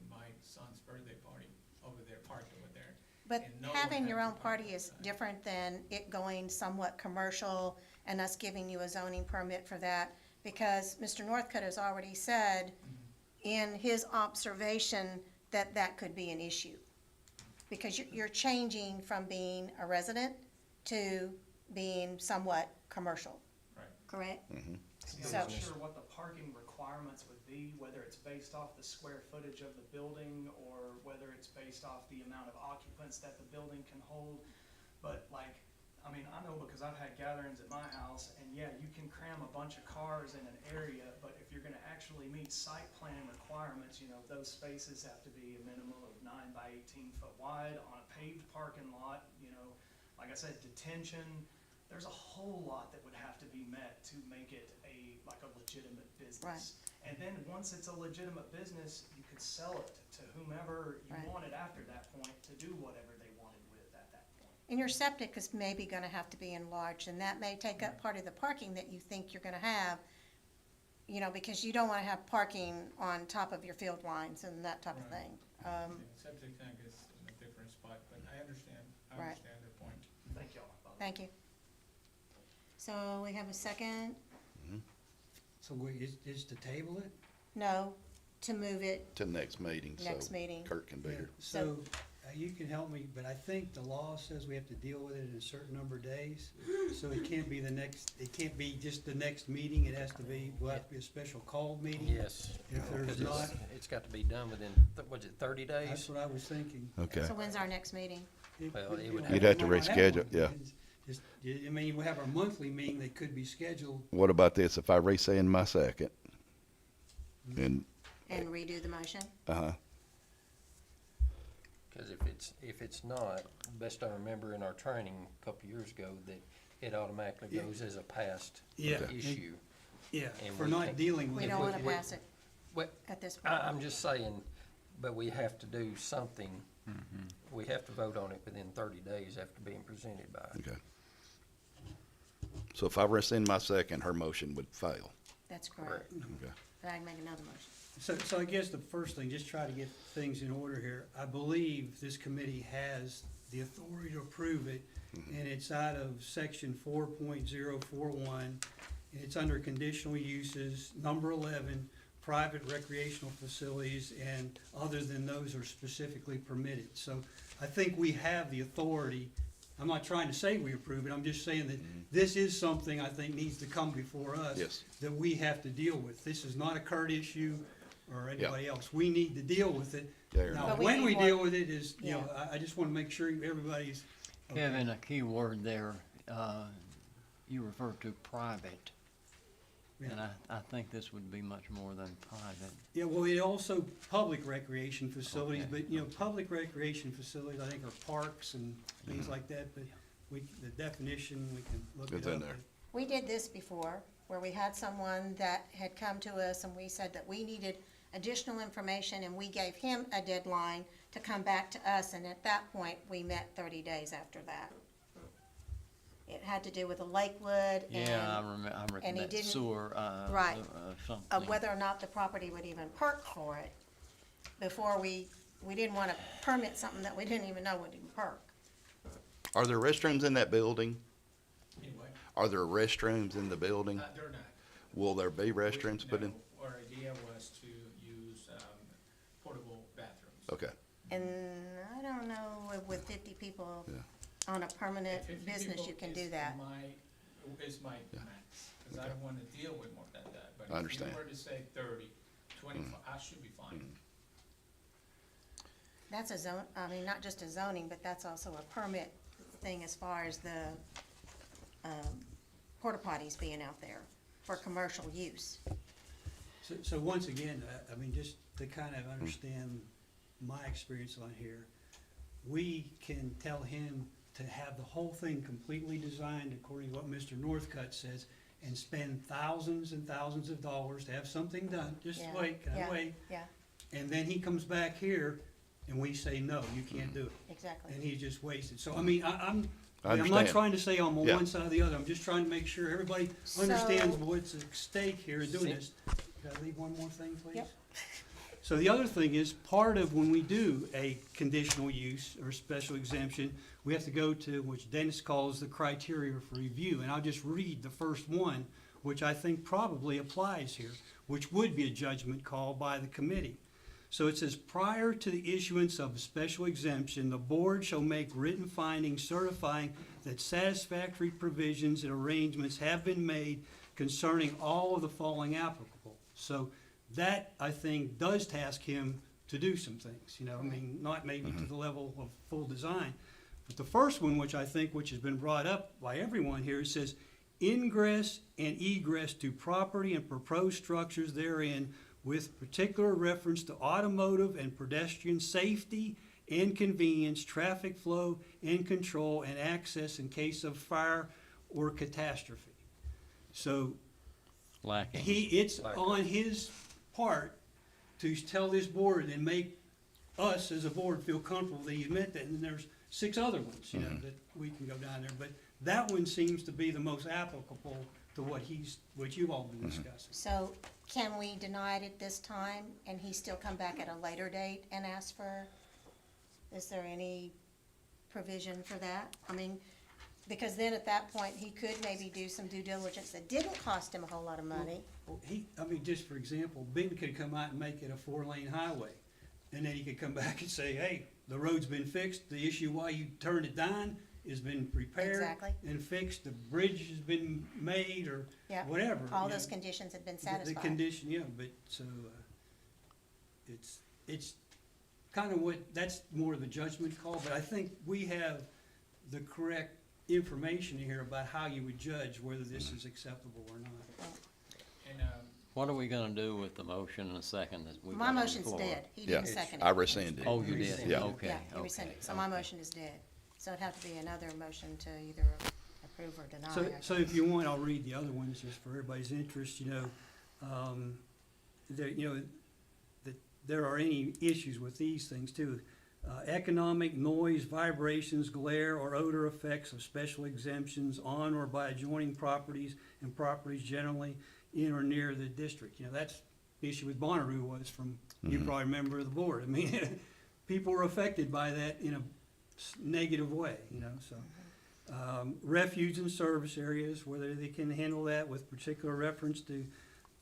in my son's birthday party over there, parked over there. But and no one having your had own to park party is outside. different than it going somewhat commercial and us giving you a zoning permit for that, because Mr. Northcutt has already said in his observation that that could be an issue. Because you're changing from being a resident to being somewhat commercial, Right. correct? See, So- I'm not sure what the parking requirements would be, whether it's based off the square footage of the building or whether it's based off the amount of occupants that the building can hold. But like, I mean, I know because I've had gatherings at my house, and yeah, you can cram a bunch of cars in an area, but if you're gonna actually meet site plan requirements, you know, those spaces have to be a minimum of 9 by 18 foot wide on a paved parking lot, you know. Like I said, detention, there's a whole lot that would have to be met to make it like a legitimate business. And then, once it's a legitimate business, you could sell it to whomever you Right. wanted after that point to do whatever they wanted with at that point. And your septic is maybe gonna have to be enlarged, and that may take up part of the parking that you think you're gonna have, you know, because you don't wanna have parking on top of your field lines and that type of Right. thing. Yeah, septic tank is in a different spot, but I understand Right. the point. Thank y'all. Thank you. So we have a second? So is to table it? No, to move it, To next meeting, so Next meeting. Kurt can be here. So, you can help me, but I think the law says we have to deal with it in a certain number of days. So it can't be it can't be just the next meeting, it has to be, will have to be a special called meeting. Yes. If there's 'Cause not, it's got to be done within, was it 30 days? that's what I was thinking. Okay. so when's our next meeting? Well, it would You'd have to we might not reschedule, one. yeah. Just, I mean, we have our monthly meeting that could be scheduled. What about this, if I rescind my second? And, And redo the motion? Because if it's not, best I remember in our training a couple years ago, that it automatically Yeah. goes as a past Yeah. issue. Yeah, And for we not can- dealing with We it. don't wanna we- pass it Well, at this point. I'm just saying, but we have to do something. We have to vote on it within 30 days after being presented by it. okay. So if I rescind my second, her motion would fail. That's correct. Okay. But I can make another motion. So I guess the first thing, just try to get things in order here. I believe this committee has the authority to approve it, and it's out of section 4.041, and it's under conditional uses, number 11, private recreational facilities, and other than those are specifically permitted. So I think we have the authority. I'm not trying to say we approve it, I'm just saying that this is something I think needs to come before us. Yes. That we have to deal with. This is not a Kurt issue or anybody else. We need to deal with it. Yeah, or Now, But we when need we more- deal with it is, you know, Yeah. I just wanna make sure everybody's. okay. Kevin, a key word there, you refer to private. Yeah. And I think this would be much more than private. Yeah, well, it also public recreation facilities, Okay. but, you know, public recreation facilities, I think, are parks and things like that, but the definition, we can look it It's up. in there. We did this before, where we had someone that had come to us and we said that we needed additional information, and we gave him a deadline to come back to us, and at that point, we met 30 days after that. It had to do with the Lakewood Yeah, I and remember and he that didn't- sewer, Right. something. of whether or not the property would even perk for it. Before we didn't wanna permit something that we didn't even know would even perk. Are there restrooms in that building? Anyway, Are there restrooms in the building? they're not. Will there be restrooms put in? No, our idea was to use, portable bathrooms. Okay, And I don't know, with 50 people Yeah. on a permanent 50 business, people you can is do that. Is my Yeah. max, cause I don't wanna deal with more than that, but I understand. if you were to say 30, 25, I should be fine. That's a zone, I mean, not just a zoning, but that's also a permit thing as far as the porta potties being out there for commercial use. So once again, I mean, just to kind of understand my experience on here, we can tell him to have the whole thing completely designed according to what Mr. Northcutt says, and spend thousands and thousands of dollars to have something done, just Yeah, wait, can I yeah, wait? Yeah, And then he comes back here and we say, no, you can't do it. exactly. And he's just wasted. So, I mean, I'm I not understand. trying to say I'm on Yeah. one side or the other. I'm just trying to make sure everybody understands what's at stake here in doing this. Can I leave one more thing, please? Yep. So the other thing is, part of when we do a conditional use or special exemption, we have to go to, which Dennis calls the criteria for review. And I'll just read the first one, which I think probably applies here, which would be a judgment call by the committee. So it says, prior to the issuance of a special exemption, the board shall make written findings certifying that satisfactory provisions and arrangements have been made concerning all of the following applicable. So that, I think, does task him to do some things, you know, I mean, not maybe to the level of full design. But the first one, which I think, which has been brought up by everyone here, it says, ingress and egress to property and proposed structures therein with particular reference to automotive and pedestrian safety and convenience, traffic flow and control, and access in case of fire or catastrophe. So Lacking. it's on his part to tell this board and make us as a board feel comfortable that he admit that, and there's 6 other ones, you know, that we can go down there, but that one seems to be the most applicable to what you've all been discussing. So can we deny it at this time and he still come back at a later date and ask for, is there any provision for that? I mean, because then at that point, he could maybe do some due diligence that didn't cost him a whole lot of money. Well, just for example, Ben could come out and make it a 4-lane highway, and then he could come back and say, hey, the road's been fixed, the issue why you turned it down has been repaired Exactly. and fixed, the bridge has been made, or Yeah. whatever. All you those know. conditions have been The satisfied. condition, yeah, but so, it's kind of that's more of a judgment call, but I think we have the correct information here about how you would judge whether this is acceptable or not. And, What are we gonna do with the motion and a second that we got My on the motion's floor? dead. He Yeah, didn't second I it. rescinded. Oh, you did? Yeah. Okay, Yeah, he rescinded it. So my okay. motion is dead. So it'd have to be another motion to either approve or deny. So, I so guess. if you want, I'll read the other ones just for everybody's interest, you know. That there are any issues with these things too. Economic, noise, vibrations, glare, or odor effects of special exemptions on or by adjoining properties and properties generally in or near the district. You know, that's the issue with Bonnaroo was from, you probably remember the board. I mean, people were affected by that in a negative way, you know, so. Refuge and service areas, whether they can handle that with particular reference to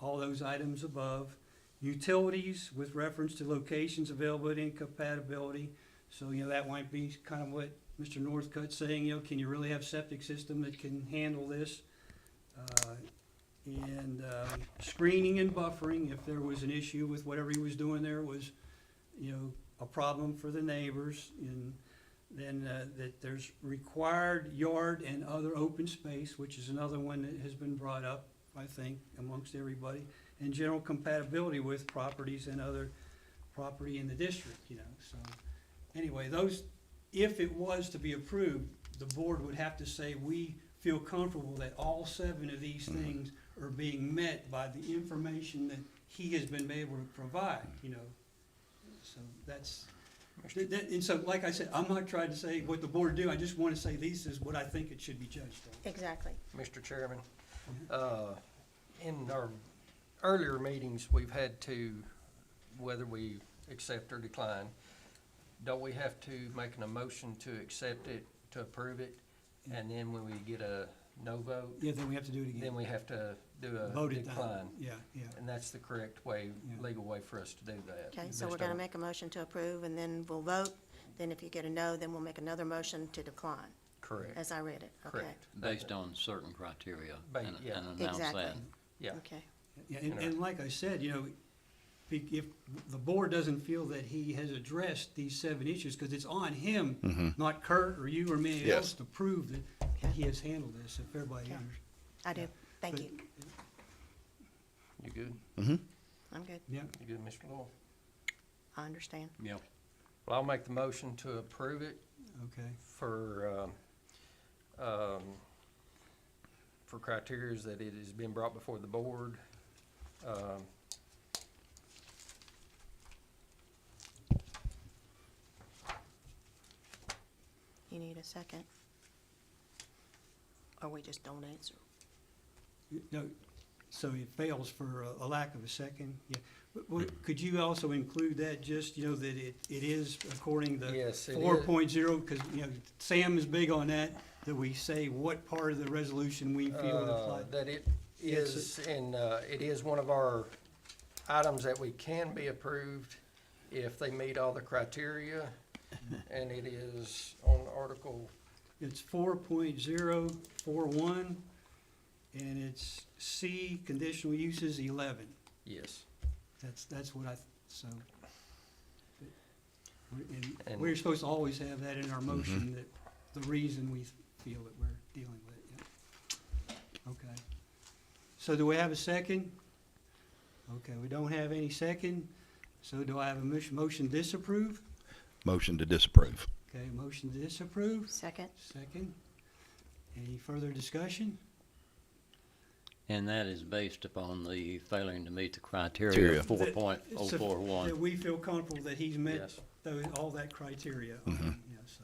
all those items above. Utilities with reference to locations, availability, and compatibility. So, you know, that might be kind of what Mr. Northcutt's saying, you know, can you really have septic system that can handle this? Screening and buffering, if there was an issue with whatever he was doing there was, you know, a problem for the neighbors, and then that there's required yard and other open space, which is another one that has been brought up, I think, amongst everybody, and general compatibility with properties and other property in the district, you know, so. Anyway, those, if it was to be approved, the board would have to say, we feel comfortable that all 7 of these things are being met by the information that he has been able to provide, you know. So that's, and so, like I said, I'm not trying to say what the board do, I just want to say this is what I think it should be judged on. Exactly. Mr. Chairman, in our earlier meetings, we've had to, whether we accept or decline, don't we have to make an motion to accept it to approve it, and then when we get a no vote, Yeah, then we have to do it again. then we have to do a Vote it down. decline. Yeah, yeah. And that's the correct way, Yeah. legal way for us to do that. Okay, so we're based gonna on- make a motion to approve, and then we'll vote. Then if you get a no, then we'll make another motion to decline, Correct, as I read it. Okay. correct. Based on certain criteria and Yeah. and announce Exactly. that. Yeah. Yeah, Okay. and like I said, you know, if the board doesn't feel that he has addressed these 7 issues, because it's on him, not Kurt or you or me Yes. else, to prove that he has handled this, if everybody Okay. understands. I do. Thank But- you. You good? I'm good. Yeah, You good, Mr. Lowell? I understand. Yeah. Well, I'll make the motion to approve it okay. for criterias that it has been brought before the board. You need a second? Or we just don't answer? No, so it fails for a lack of a second, yeah. Could you also include that, just, you know, that it is according to Yes, it is. 4.0, because, you know, Sam is big on that we say what part of the resolution we feel it applies. That it Yes, is, and it is one of our items that we can be approved if they meet all the criteria. And it is on Article, It's 4.041, and it's C, conditional uses 11. yes. That's what so. And- We're supposed to always have that in our motion, that the reason we feel that we're dealing with it, yeah. Okay. So do we have a second? Okay, we don't have any second, so do I have a motion disapprove? Motion to disapprove. Okay, motion to disapprove, Second? second. Any further discussion? And that is based upon the failing to meet the criteria of Criteria. 4.041. That we feel comfortable that he's met Yes. all that criteria. Yeah, so,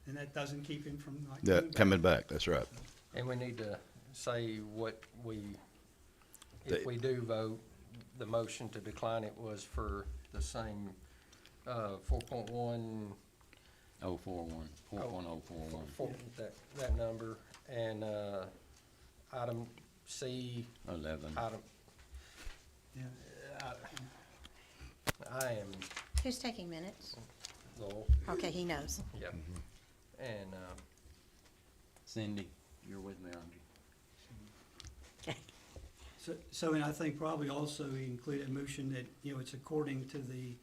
and that doesn't keep him from not Yeah, coming back. coming back, that's right. And we need to say what we, They- if we do vote, the motion to decline it was for the same, 4.1, 041, 4.041, that number, and, item C, 11. item, Yeah. I am Who's taking minutes? Lowell, Okay, he knows. yep. And, Cindy, you're with me, aren't you? So, and I think probably also include a motion that, you know, it's according to the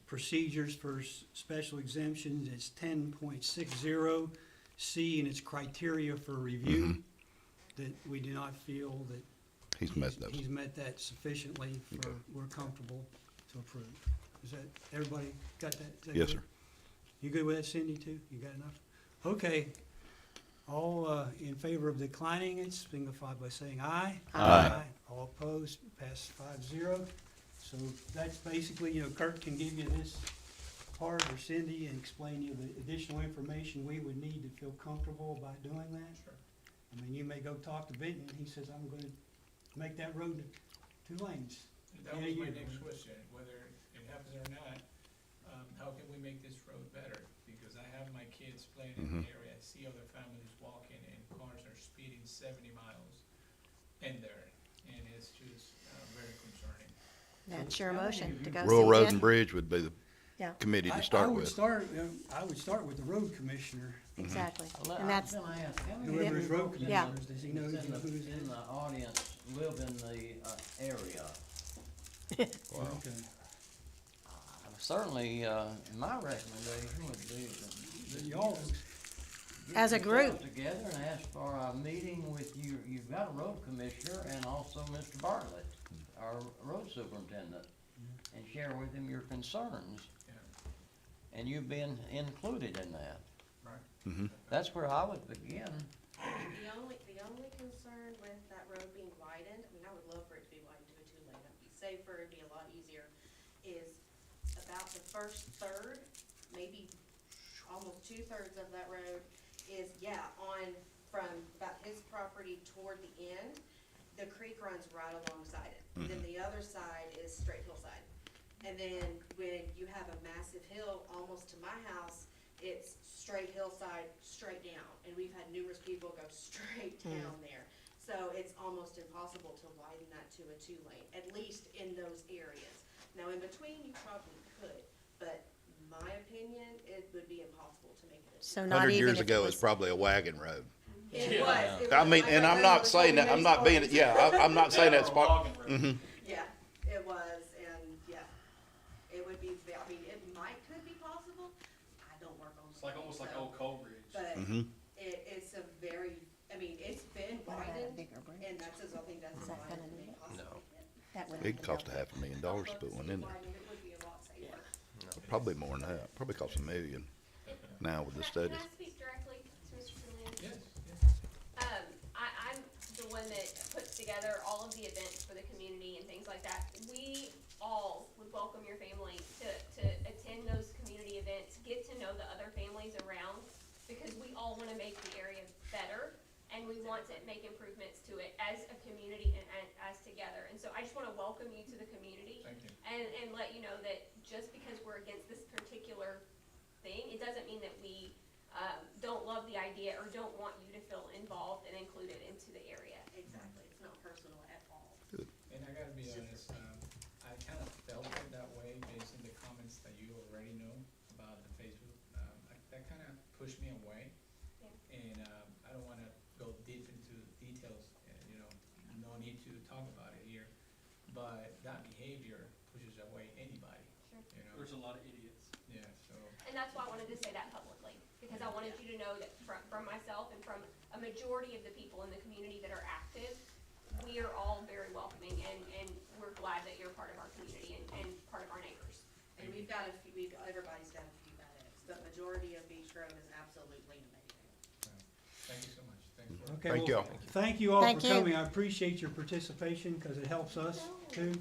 procedures for special exemptions, it's 10.60 C, and it's criteria for review, that we do not feel that He's met those. he's met that sufficiently for, we're comfortable to approve. Is that, everybody got that? Is that Yes, good? sir. You good with that, Cindy, too? You got enough? Okay. All in favor of declining it, signify by saying aye. Aye. All opposed, pass 5-0. So that's basically, you know, Kurt can give you this part, or Cindy, and explain you the additional information we would need to feel comfortable about doing that. Sure. I mean, you may go talk to Benton, and he says, I'm gonna make that road 2 lanes. That Yeah, was my you- next question, whether it happens or not, how can we make this road better? Because I have my kids playing in the area, I see other families walking and cars are speeding 70 miles in there, and it's just, very concerning. That's your motion to go see Rural Road Jen? and Bridge would be the Yeah, committee I to start would with. start, I would start with the road commissioner, exactly. Well, And that's, I was gonna ask, how many whoever his road Yeah. commissioner is, does he know who's in who's in the audience live in the area? Okay. Certainly, my recommendation would be that Y'all, get As a yourselves group. together and ask for a meeting with you, you've got a road commissioner and also Mr. Bartlett, our road superintendent, and share with him your concerns. Yeah. And you've been included in that. Right. That's where I would begin. The only concern with that road being widened, I mean, I would love for it to be widened to a 2-lane, it'd be safer, it'd be a lot easier, is about the first third, maybe almost 2/3 of that road is, from about his property toward the end, the creek runs right alongside it. Then the other side is straight hillside. And then when you have a massive hill almost to my house, it's straight hillside, straight down, and we've had numerous people go straight down there. So it's almost impossible to widen that to a two-lane, at least in those areas. Now, in between, you probably could, but my opinion, it would be impossible to make it a So two-lane. not 100 even years if it ago, was. it's probably a wagon road. It was. I mean, and I'm not saying that, I'm not being, I'm not saying that's part, mhm. Yeah, it was, and yeah, it would be, I mean, it could be possible. I don't work on. It's like, almost like so- Old Coal Bridge. But Mhm. it's a very, I mean, it's been What about a widened, bigger bridge? and that's, I think that's Is as that wide as gonna it may need it? possibly get. That would It'd cost $500,000 to put one in there. Widened, it would be a lot safer. Probably more than that, probably cost $1 million now with the Can studies. I speak directly to Mr. Julian? Yes, yes. I'm the one that puts together all of the events for the community and things like that. We all would welcome your family to attend those community events, get to know the other families around, because we all wanna make the area better, and we want to make improvements to it as a community and as together. And so I just wanna welcome you to the community. Thank you. And let you know that just because we're against this particular thing, it doesn't mean that we don't love the idea or don't want you to feel involved and included into the area. Exactly, it's not personal at all. And I gotta be honest, I kind of felt it that way based on the comments that you already know about the Facebook. That kind of pushed me away. Yeah. And I don't wanna go deep into details, no need to talk about it here. But that behavior pushes away anybody, Sure. There's a lot of idiots. Yeah, so. And that's why I wanted to say that publicly, because I wanted you to know that from myself and from a majority of the people in the community that are active, we are all very welcoming, and we're glad that you're part of our community and part of our neighbors. And we've got everybody's got a few bad eggs, but majority of Beach Grove is absolutely amazing. Thank you so much. Thanks for. Okay, Thank well, y'all. thank you all for Thank you. coming. I appreciate your participation, because it helps us too.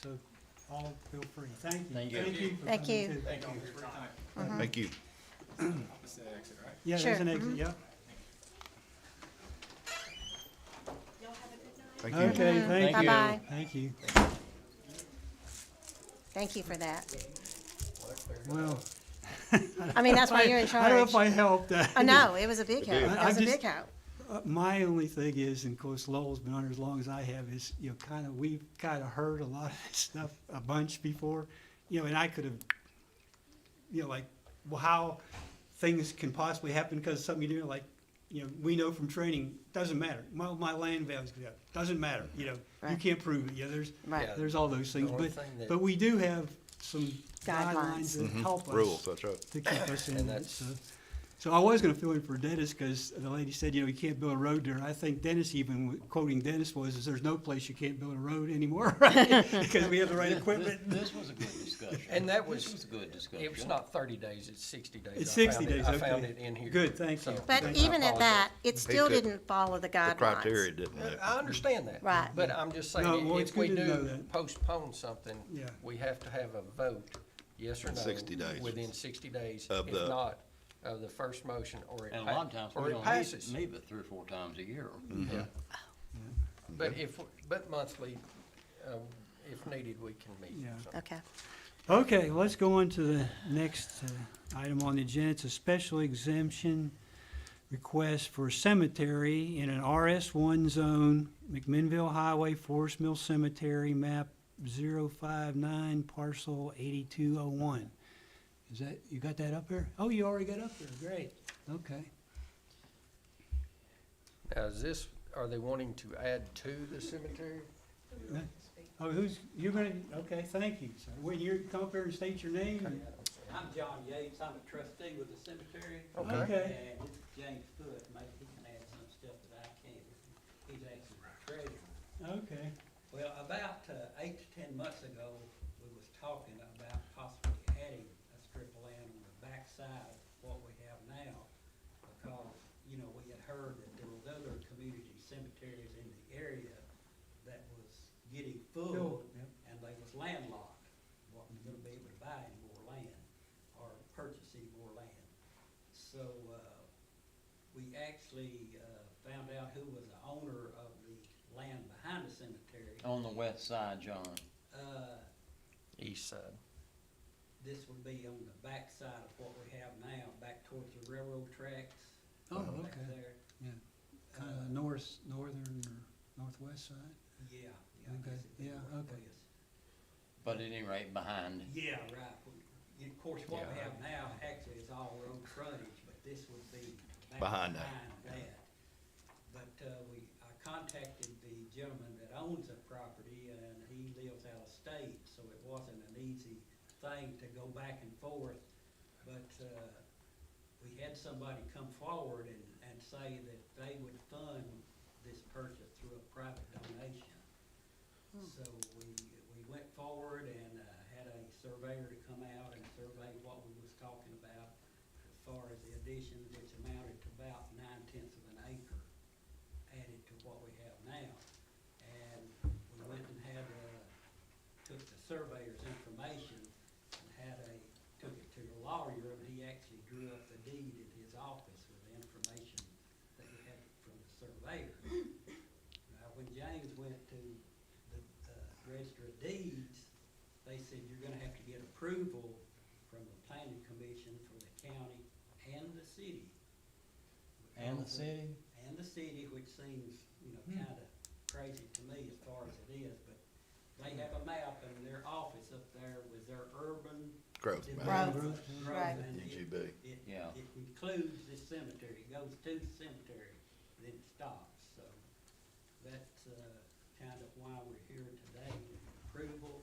So all feel free. Thank you. Thank you. Thank you for Thank coming you. too. Thank you for your time. Thank you. Opposite exit, right? Yeah, Sure. there's an exit, yeah. Y'all have a good night. Thank you. Okay, thank you. Bye-bye. Thank you. Thank you for that. Well. I mean, that's why you're in I don't know charge. if I helped. Oh, no, it was a big help. It I was a just- big help. My only thing is, and of course Lowell's been on here as long as I have, is, we've kind of heard a lot of this stuff a bunch before, and I could have, well, how things can possibly happen because of something you do, we know from training, doesn't matter. Well, my land value's good, doesn't matter, you Right. can't prove it, there's, Right. there's all those things, The only but, thing that- but we do have some Guidelines. guidelines that help us Rules, that's right. to keep us in And it, that's- so I was gonna fill in for Dennis, because the lady said, you can't build a road there. I think Dennis even, quoting Dennis is there's no place you can't build a road anymore, right? Because we have the right equipment. This was a good discussion. And that This was- was a good discussion. It was not 30 days, it's 60 days. It's I 60 found it- days, I found okay. it in here. Good, thank you. So- But Thank even at apologize. that, it still could- didn't follow the The guidelines. criteria didn't live. I understand that. Right. But I'm just No, saying, well, it's if we good to know do that. postpone something, Yeah. we have to have a vote, yes or no. 60 days. Within 60 days. Of If the- not, of the first motion, or it And a lot of times, or we it don't passes. meet but 3 or 4 times a year. Yeah. But but monthly, if needed, we can meet. Yeah. so. Okay. Okay, let's go on to the next item on the agenda. It's a special exemption request for a cemetery in an RS1 zone, McMinnville Highway, Forest Mill Cemetery, map 059, parcel 8201. Is that, you got that up there? Oh, you already got up there, great, okay. Now, are they wanting to add to the cemetery? Oh, you're gonna, okay, thank you, sir. When you come up here and state your name. I'm John Yates, I'm a trustee with the cemetery. Okay. And this is James Foote, maybe he can add some stuff that I can't, he's actually the treasurer. Okay. Well, about 8 to 10 months ago, we was talking about possibly adding a strip of land on the backside of what we have now, because, we had heard that there was other community cemeteries in the area that was getting full, Yep. and they was landlocked, wasn't gonna be able to buy any more land, or purchase any more land. So, we actually, found out who was the owner of the land behind the cemetery. On the west side, John. East side. This would be on the back side of what we have now, back towards the railroad tracks. Oh, back okay. there. Yeah, kind of northern or northwest side? Yeah, yeah. I Okay, guess it'd be yeah, okay. northwest. But at any rate, behind. Yeah, right. Of course, what we Yeah. have now actually is all road frontage, but this would be back Behind that. that. But, I contacted the gentleman that owns the property, and he lives out of state, so it wasn't an easy thing to go back and forth. But, we had somebody come forward and say that they would fund this purchase through a private donation. So we went forward and, had a surveyor to come out and survey what we was talking about as far as the addition, which amounted to about 9/10 of an acre added to what we have now. And we went and had, took the surveyor's information and took it to the lawyer, and he actually drew up the deed in his office with the information that we had from the surveyor. Now, when James went to the Register of Deeds, they said you're gonna have to get approval from the planning commission for the county and the city. And the city? And the city, which seems, kinda crazy to me as far as it is, but they have a map in their office up there with their urban Growth development. Growth, right. and UGB. Yeah. It includes the cemetery, it goes to the cemetery, then it stops, so that's, kind of why we're here today, approval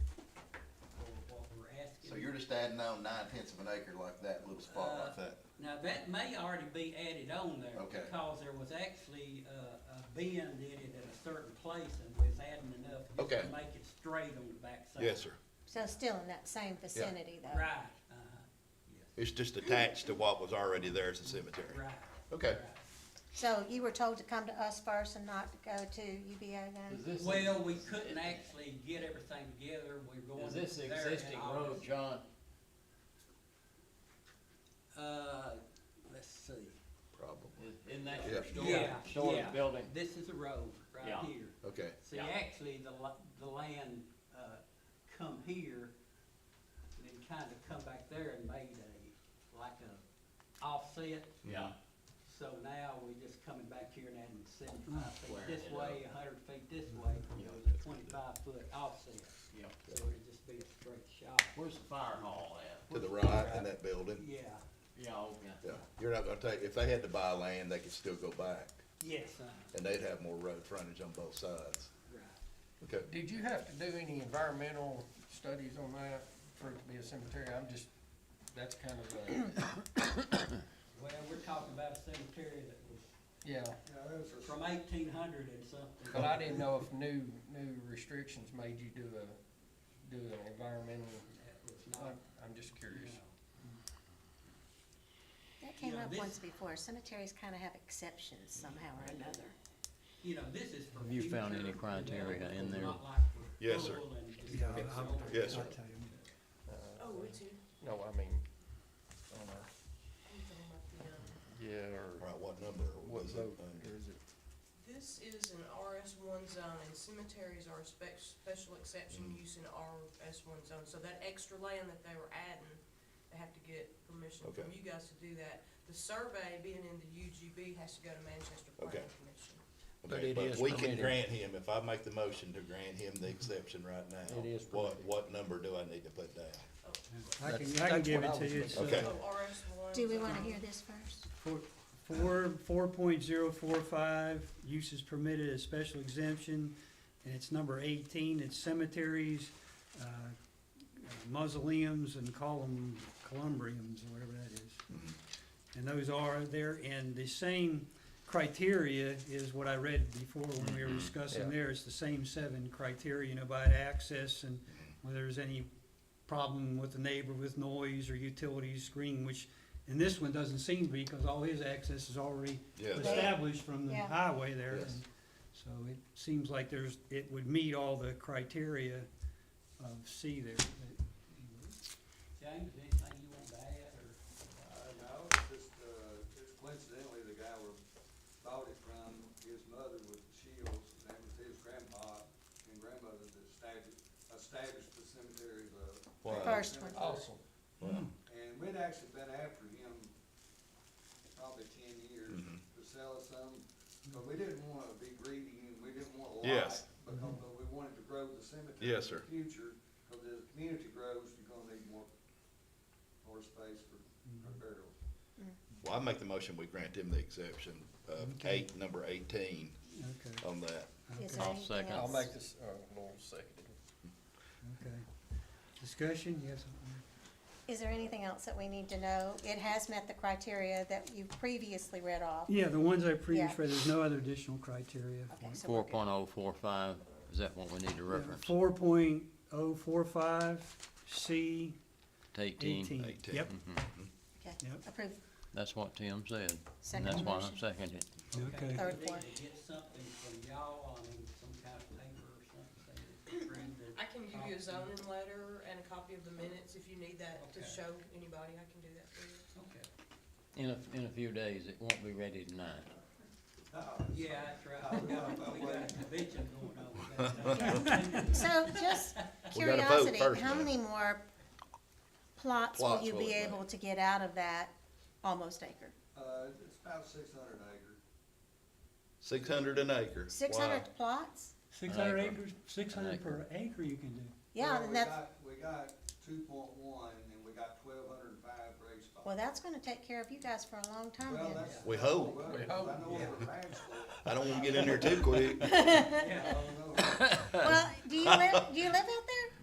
for what we're asking. So you're just adding on 9/10 of an acre like that, little spot like that? Now, that may already be added on there. Okay. Because there was actually, a bend in it at a certain place, and was adding enough just Okay. to make it straight on the backside. Yes, sir. So still in that same vicinity though? Right, yes, It's just attached to what was already there as a cemetery. right. Okay. right. So you were told to come to us first and not to go to UBO then? Well, we couldn't actually get everything together, we're going Is this there in existing road, August. John? Let's see. Probably. Isn't that Yeah. your Yeah, storage yeah. building? This is the road right Yeah. here. Okay. See, Yeah. actually, the land, come here, and then kinda come back there and made like a offset. Yeah. So now we're just coming back here and adding 75 feet Squaring this it way, up. 100 feet this way, Yeah. with a 25-foot offset. Yeah. So it'd just be a straight shot. Where's the fire hall at? To the right in that building? Yeah, Yeah, okay. Yeah. You're not gonna take, if they had to buy land, they could still go back, yes, and they'd have more road frontage on both sides. right. Okay. Did you have to do any environmental studies on that for it to be a cemetery? That's kind of a, Well, we're talking about a cemetery that was yeah. from 1800 and something. But I didn't know if new restrictions made you do an environmental, That was not, I'm just curious. That came Yeah, up this- once before. Cemeteries kind of have exceptions somehow or another. this is for Have you found any future criteria development, in there? not like for Yes, sir. full and just Yeah, fix I'll- over. Yes, sir. I'll tell you. No, I mean, on our, yeah, or Right, what number what was it? vote, or is it? This is an RS1 zone, and cemeteries are a special exception use in RS1 zone. So that extra land that they were adding, they have to get permission from Okay. you guys to do that. The survey, being in the UGB, has to go to Manchester Planning Okay. Commission. But Okay, it but is we can permitted. grant him, if I make the motion to grant him the exception right now. It is What, permitted. what number do I need to put down? I can That's give what it I to was you. It's, Okay. So RS1. Do we want to hear this first? 4.045, uses permitted as special exemption, and it's number 18, it's cemeteries, mausoleums, and columbriums, or whatever that is. And those are there, and the same criteria is what I read before when we were discussing Yeah. there. It's the same 7 criteria, about access and whether there's any problem with the neighbor with noise or utilities screening, which in this one doesn't seem to be, because all his access is already Yeah. established from the Yeah. highway there. Yes. And so it seems like it would meet all the criteria of C there. James, anything you want to add, or? No, it's just coincidentally, the guy we bought it from, his mother was Shields, and that was his grandpa and grandmother that established the cemetery, Wow. First one. Awesome. And we'd actually been after him probably 10 years Mhm. to sell us some. But we didn't wanna be greedy and we didn't want a lot. Yes. Because we wanted to grow the cemetery Yes, in sir. the future, because as the community grows, you're gonna need more space for burials. Well, I make the motion, we grant them the exception of Okay. number 18 Okay, on that. Is there I'll anything second. I'll else? make this, Lowell seconded. okay. Discussion, yes? Is there anything else that we need to know? It has met the criteria that you previously read off. Yeah, the ones I previously Yeah. read, there's no other additional criteria. Okay, so we're good. 4.045, is that what we need to reference? 4.045 C To 18? 18. 18. Yep, Okay, Yep. approved. That's what Tim said, and Second that's why I motion. seconded it. okay. Third We floor. need to get something from y'all, I mean, some kind of paper or something saying it's approved or. I can give you a zoning letter and a copy of the minutes if you need that to Okay. show anybody, I can do that for you. Okay. In a few days, it won't be ready tonight. Yeah, that's right, we got a convention going on with that. So just We gotta vote curiosity, first, how man. many more plots will Plots you will be it make? able to get out of that almost acre? It's about 600 acres. 600 an acre. 600 plots? 600 An acre. acres, 600 per acre you can do. Yeah, Well, and that's, we got 2.1 and we got 1,205 grave spots. well, that's gonna take care of you guys for a long time Well, then. that's. We hope. Well, We hope, I know yeah. we're ranch folk. I don't wanna get in there too quick. I don't know. Well, do you live out there?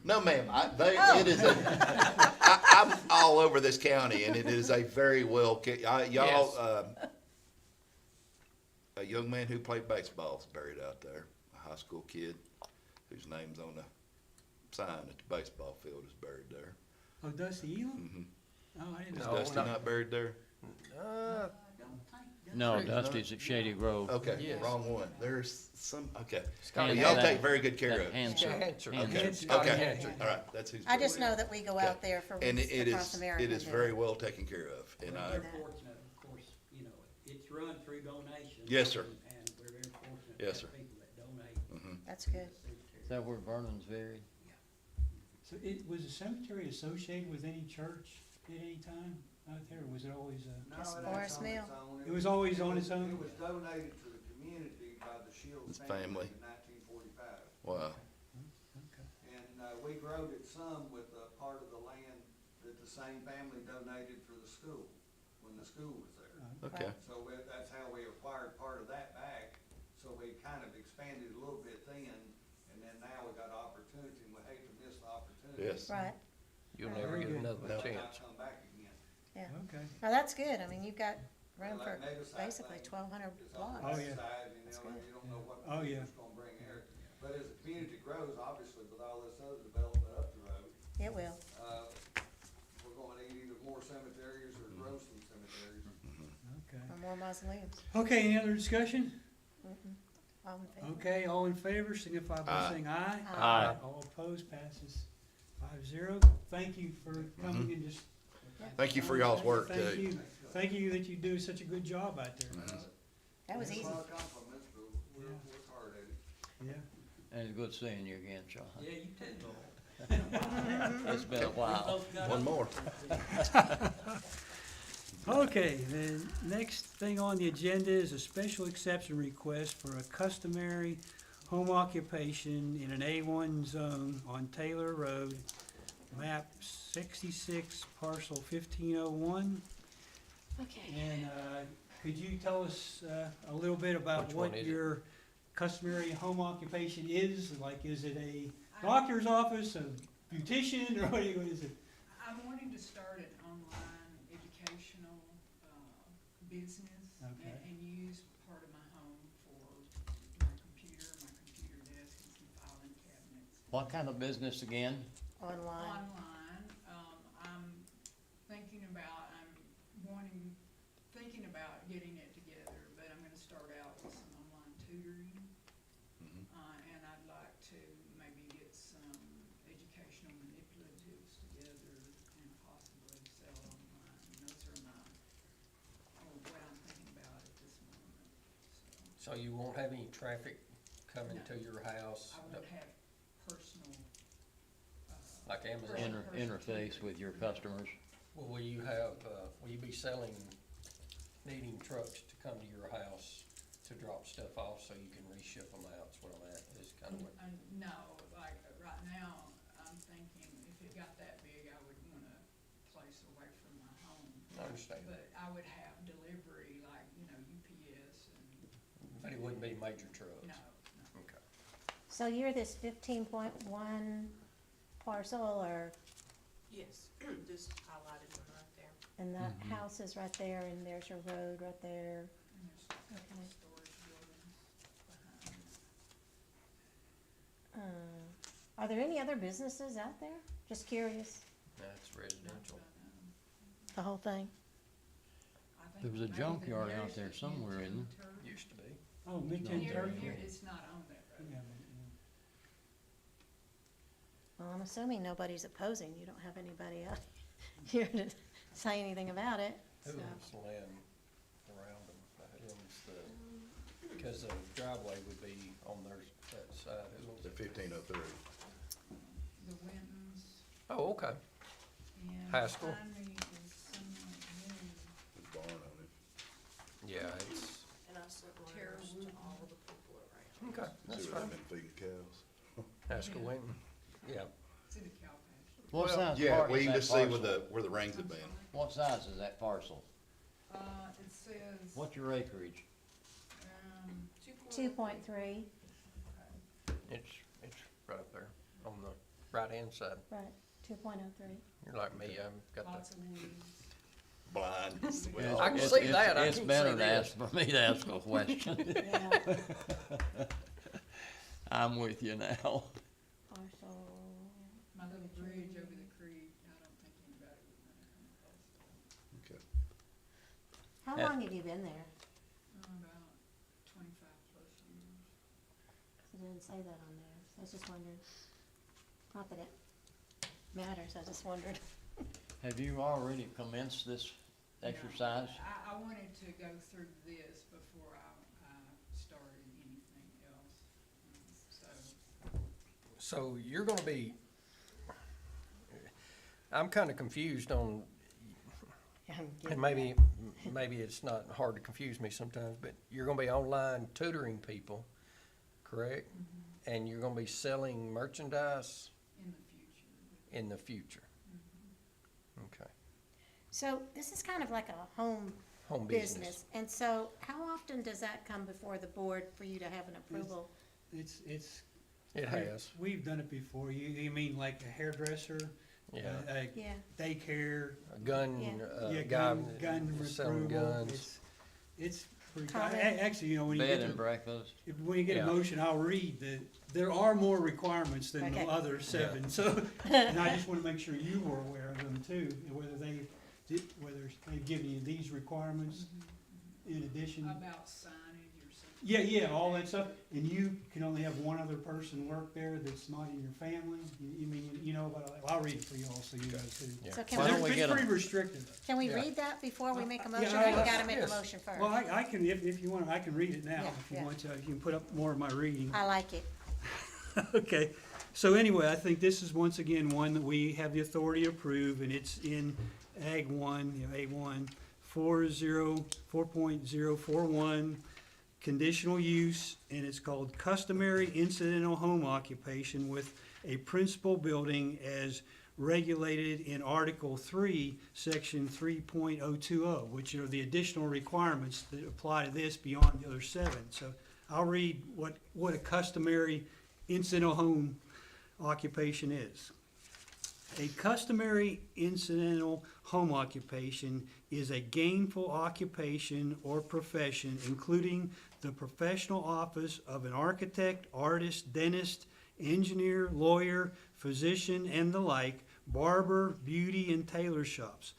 No, ma'am, Oh. it is I'm all over this county, and it is a very well, y'all, a young man who played baseball is buried out there, a high school kid whose name's on the sign at the baseball field is buried there. Oh, Dusty Elam? Mhm. Oh, I didn't Is know. No, Dusty not- not buried there? No, Pretty much. Dusty's at Shady Grove. Okay, Yes. wrong one. There's some, okay. Scotty Well, y'all Hanser. take very good care That of it. Hanser. Hanser. Okay, Hanser. Scotty okay, Hanser. all right, that's who's. I just buried know that we go Okay. out there for And weeks it across America. is and very well taken care of, and We're I, very fortunate, of course, you know, it's run through donations. Yes, sir. And we're very fortunate to Yes, have sir. people that donate. That's good. Is that where Vernon's buried? So was the cemetery associated with any church at any time out there, or was it always No, Just it Forest ain't on Mill. its own. It was always on its own? It was donated to the community by the Shields It's family family. in 1945. wow. Okay. And we growed it some with a part of the land that the same family donated for the school, when the school was there. Okay, So that's how we acquired part of that back, so we kind of expanded a little bit then, and then now we got opportunity, and we hate to miss the opportunity. yes. Right, You'll Very never get good. another No. Not chance. come back again. yeah. Okay. Now, that's good. I mean, you've got room Like for Megasite basically thing 1,200 It's on the Oh, plots. yeah. backside, and That's you good. don't know what Oh, the yeah. future's gonna bring here. But as the community grows, obviously with all this other development up the road, It will. we're gonna need either more cemeteries or grow some cemeteries. Okay. Or more mausoleums. Okay, any other discussion? All in favor? Okay, all in favor, signify by Aye. saying aye. Aye. All opposed, passes 5-0. Thank you for coming and just. Thank you for y'all's work Thank too. you. Thank you that you do such a good job out there. That was It's easy. a lot of compliments, but we Yeah. work hard at it. Yeah. And it's good seeing you again, Sean. Yeah, you too. It's been a while. Both got One up. more. Okay, the next thing on the agenda is a special exception request for a customary home occupation in an A1 zone on Taylor Road, map 66, parcel 1501. Okay. And could you tell us a little bit about Which one what is it? your customary home occupation is? Like, is it a doctor's office, a beautician, or what is it? I'm wanting to start an online educational business Okay. and use part of my home for my computer desk, and some filing cabinets. What kind of business again? Online. Online, I'm thinking about getting it together, but I'm gonna start out with some online tutoring. And I'd like to maybe get some educational manipulatives together and possibly sell online. And those are what I'm thinking about at this moment, So you won't have any traffic coming to your house, I won't have personal, like Amazon? Interface with your customers? Well, will you have, will you be selling needing trucks to come to your house to drop stuff off so you can reship them out, is what I'm at, is kind of what. No, like, right now, I'm thinking if it got that big, I would want a place away from my home. I understand. But I would have delivery, like, UPS and. But it wouldn't be major trucks? No, Okay. So you're this 15.1 parcel, or, Yes, just highlighted one right there. and that house is right there, and there's your road right there. And there's a couple Okay. of storage buildings behind. Are there any other businesses out there? Just curious, That's residential. the whole thing. I think There was a maybe the junkyard out nearest there is somewhere, isn't Minton Turf. Used to be. Oh, Midtown Near- Turf. near- It's not on that road. Yeah, Well, I'm assuming nobody's opposing. You don't have anybody out here to say anything about it, Who so. owns the land around them? Who owns because the driveway would be on their, that side. Who owns The it? 1503. The Wintons Oh, okay. and Haskell. behind me is someone new. There's a barn on it. Yeah, it's, And I sent Tara letters to Wooten. all the people around. okay, that's See where fine. they've been feeding cows. Haskell Winton, yeah. It's in the cow pasture. What Well, size Yeah, part we is can that just see parcel? where the rings have been. What size is that parcel? It says, What's your acreage? 2.3, It's right up there on the right-hand side. right, 2.03. You're like me, I've got lots the, of woods. Blind. I can see that, I It's can't better see to this. ask, for me to ask a question. Yeah, I'm with you now. parcel, My little bridge over the creek, I don't think anybody would want to come across that. Okay. how Yeah. long have you been there? About 25 plus years. It didn't say that on there, so I was just wondering. Not that it matters, I just wondered. Have you already commenced this exercise? I wanted to go through this before I started anything else. So you're gonna be, I'm kinda confused on, and maybe it's not hard to confuse me sometimes, but you're gonna be online tutoring people, correct? And you're gonna be selling merchandise In the future. in the future? Okay. So this is kind of like a home Home business. business. And so how often does that come before the board for you to have an approval? It's, It has, we've done it before. You mean like a hairdresser? yeah. A Yeah, daycare? A gun, Yeah. Yeah, guy gun selling approval. guns. It's pretty, Common. actually, when you Bed get and to, breakfast? when you get a Yeah. motion, I'll read that there are more requirements than the Okay. other 7, so, and I just wanna make sure you were aware of them too, and whether whether they've given you these requirements in addition. About signage or something. Yeah, all that stuff, and you can only have one other person work there that's not in your family, you mean, you know about, all that. Well, I'll read it for you all, so you guys too. Yeah. so can Why don't we we, get It's a- pretty restrictive. can we Yeah. read that before we make a Yeah, motion, I- or you gotta make a yes. motion first? Well, I can, if you want, I can read it now, Yeah, if you yeah. want to, you can put up more of my reading. I like it. Okay, so anyway, I think this is once again one that we have the authority to approve, and it's in Ag 1, A1, 4.041, conditional use, and it's called customary incidental home occupation with a principal building as regulated in Article 3, Section 3.020, which are the additional requirements that apply to this beyond the other 7. So I'll read what a customary incidental home occupation is. A customary incidental home occupation is a gainful occupation or profession, including the professional office of an architect, artist, dentist, engineer, lawyer, physician, and the like, barber, beauty, and tailor shops,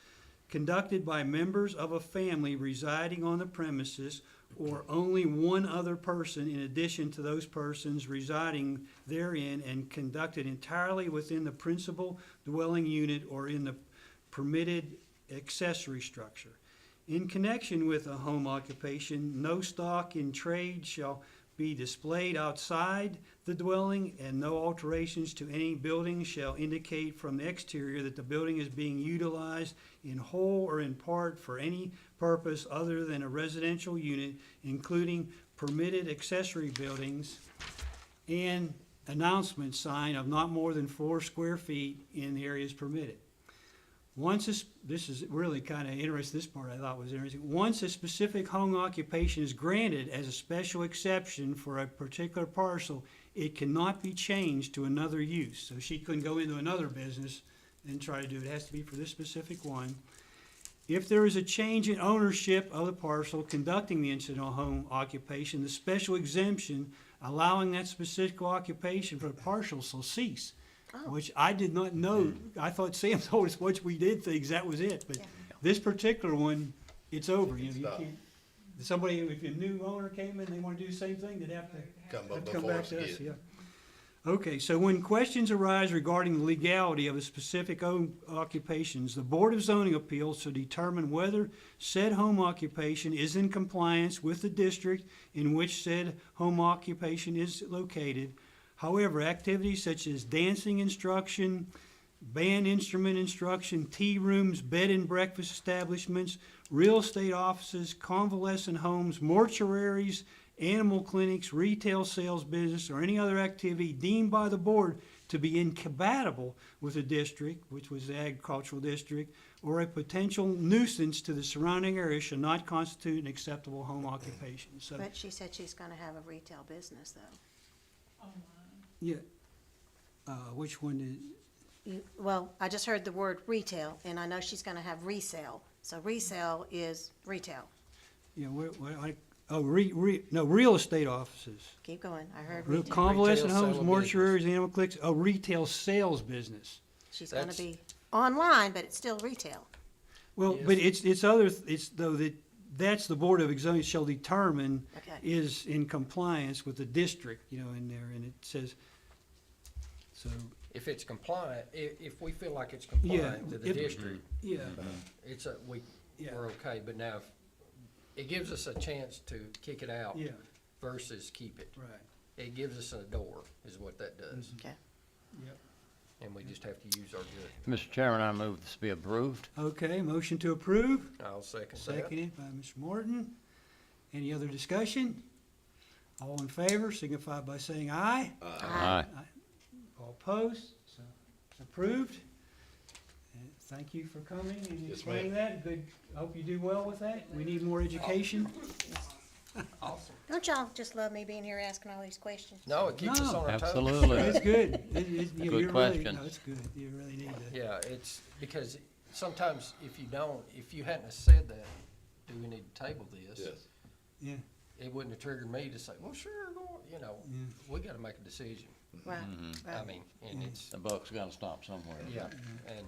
conducted by members of a family residing on the premises or only one other person in addition to those persons residing therein, and conducted entirely within the principal dwelling unit or in the permitted accessory structure. In connection with a home occupation, no stock in trade shall be displayed outside the dwelling, and no alterations to any building shall indicate from the exterior that the building is being utilized in whole or in part for any purpose other than a residential unit, including permitted accessory buildings, and announcement sign of not more than 4 square feet in the areas permitted. Once this is really kind of interesting, this part I thought was interesting. Once a specific home occupation is granted as a special exception for a particular parcel, it cannot be changed to another use. So she couldn't go into another business and try to do it. It has to be for this specific one. If there is a change in ownership of the parcel conducting the incidental home occupation, the special exemption allowing that specific occupation for the parcel shall cease. Which I did not know. I thought Sam told us once we did things, that was it. But this particular one, it's over. You know, you can't, somebody, if a new owner came in, they want to do the same thing, they'd have to come back to us, yeah. Okay, so when questions arise regarding the legality of a specific occupations, the Board of Zoning Appeals shall determine whether said home occupation is in compliance with the district in which said home occupation is located. However, activities such as dancing instruction, band instrument instruction, tea rooms, bed and breakfast establishments, real estate offices, convalescent homes, mortuaries, animal clinics, retail sales business, or any other activity deemed by the board to be incompatible with the district, which was the agricultural district, or a potential nuisance to the surrounding area shall not constitute an acceptable home occupation. So, But she said she's gonna have a retail business, though. yeah. Which one did? Well, I just heard the word retail, and I know she's gonna have resale. So resale is retail. Yeah, real estate offices. Keep going, I heard Real retail. convalescent Retail homes, sale mortuaries, animal clinics, a retail sales business. She's gonna That's- be online, but it's still retail. Well, but it's other, it's though that's the Board of Zoning shall determine Okay. is in compliance with the district, in there, and it says, so, If it's compliant, if we feel like it's compliant to the if- district, yeah, it's Yeah. we're okay, but now if, it gives us a chance to kick it out yeah, versus keep it. right, It gives us a door, is what that does, Okay. yep. and we just have to use our good. Mr. Chairman, I move this be approved. Okay, motion to approve, I'll second that. seconded by Mr. Morton. Any other discussion? All in favor, signify by saying aye. Aye. All opposed, so it's approved. And thank you for coming and explaining that. Good, I hope you do well with that. We need more education. Awesome. Don't y'all just love me being here asking all these questions? No, it keeps us No. on our toes. Absolutely. It's good. Good You're really, questions. no, it's good. You really need to. Yeah, it's, because sometimes if you hadn't have said that, do we need to table this? Yeah, It wouldn't have triggered me to say, well, sure, go on, yeah. we gotta make a decision. Right, I right. mean, and it's, The buck's gotta stop somewhere. yeah, and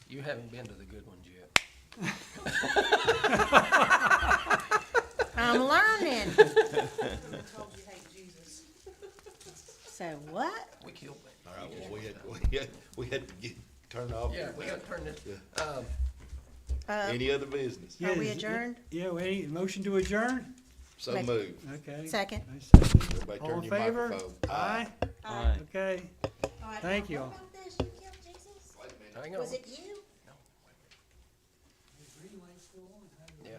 you haven't been to the good ones yet. I'm learning. Told you hate Jesus. So what? We killed it. All right, well, we had to get, turn off. Yeah, we gotta turn this, Any other business? Are we Yes, adjourned? Yeah, wait, motion to adjourn? So Make- move. Okay. Second. I second. Everybody All turn in your favor? microphone. Aye. Aye. Okay, thank you all. What about this? You killed Jesus? hang on. Was it you? Yeah.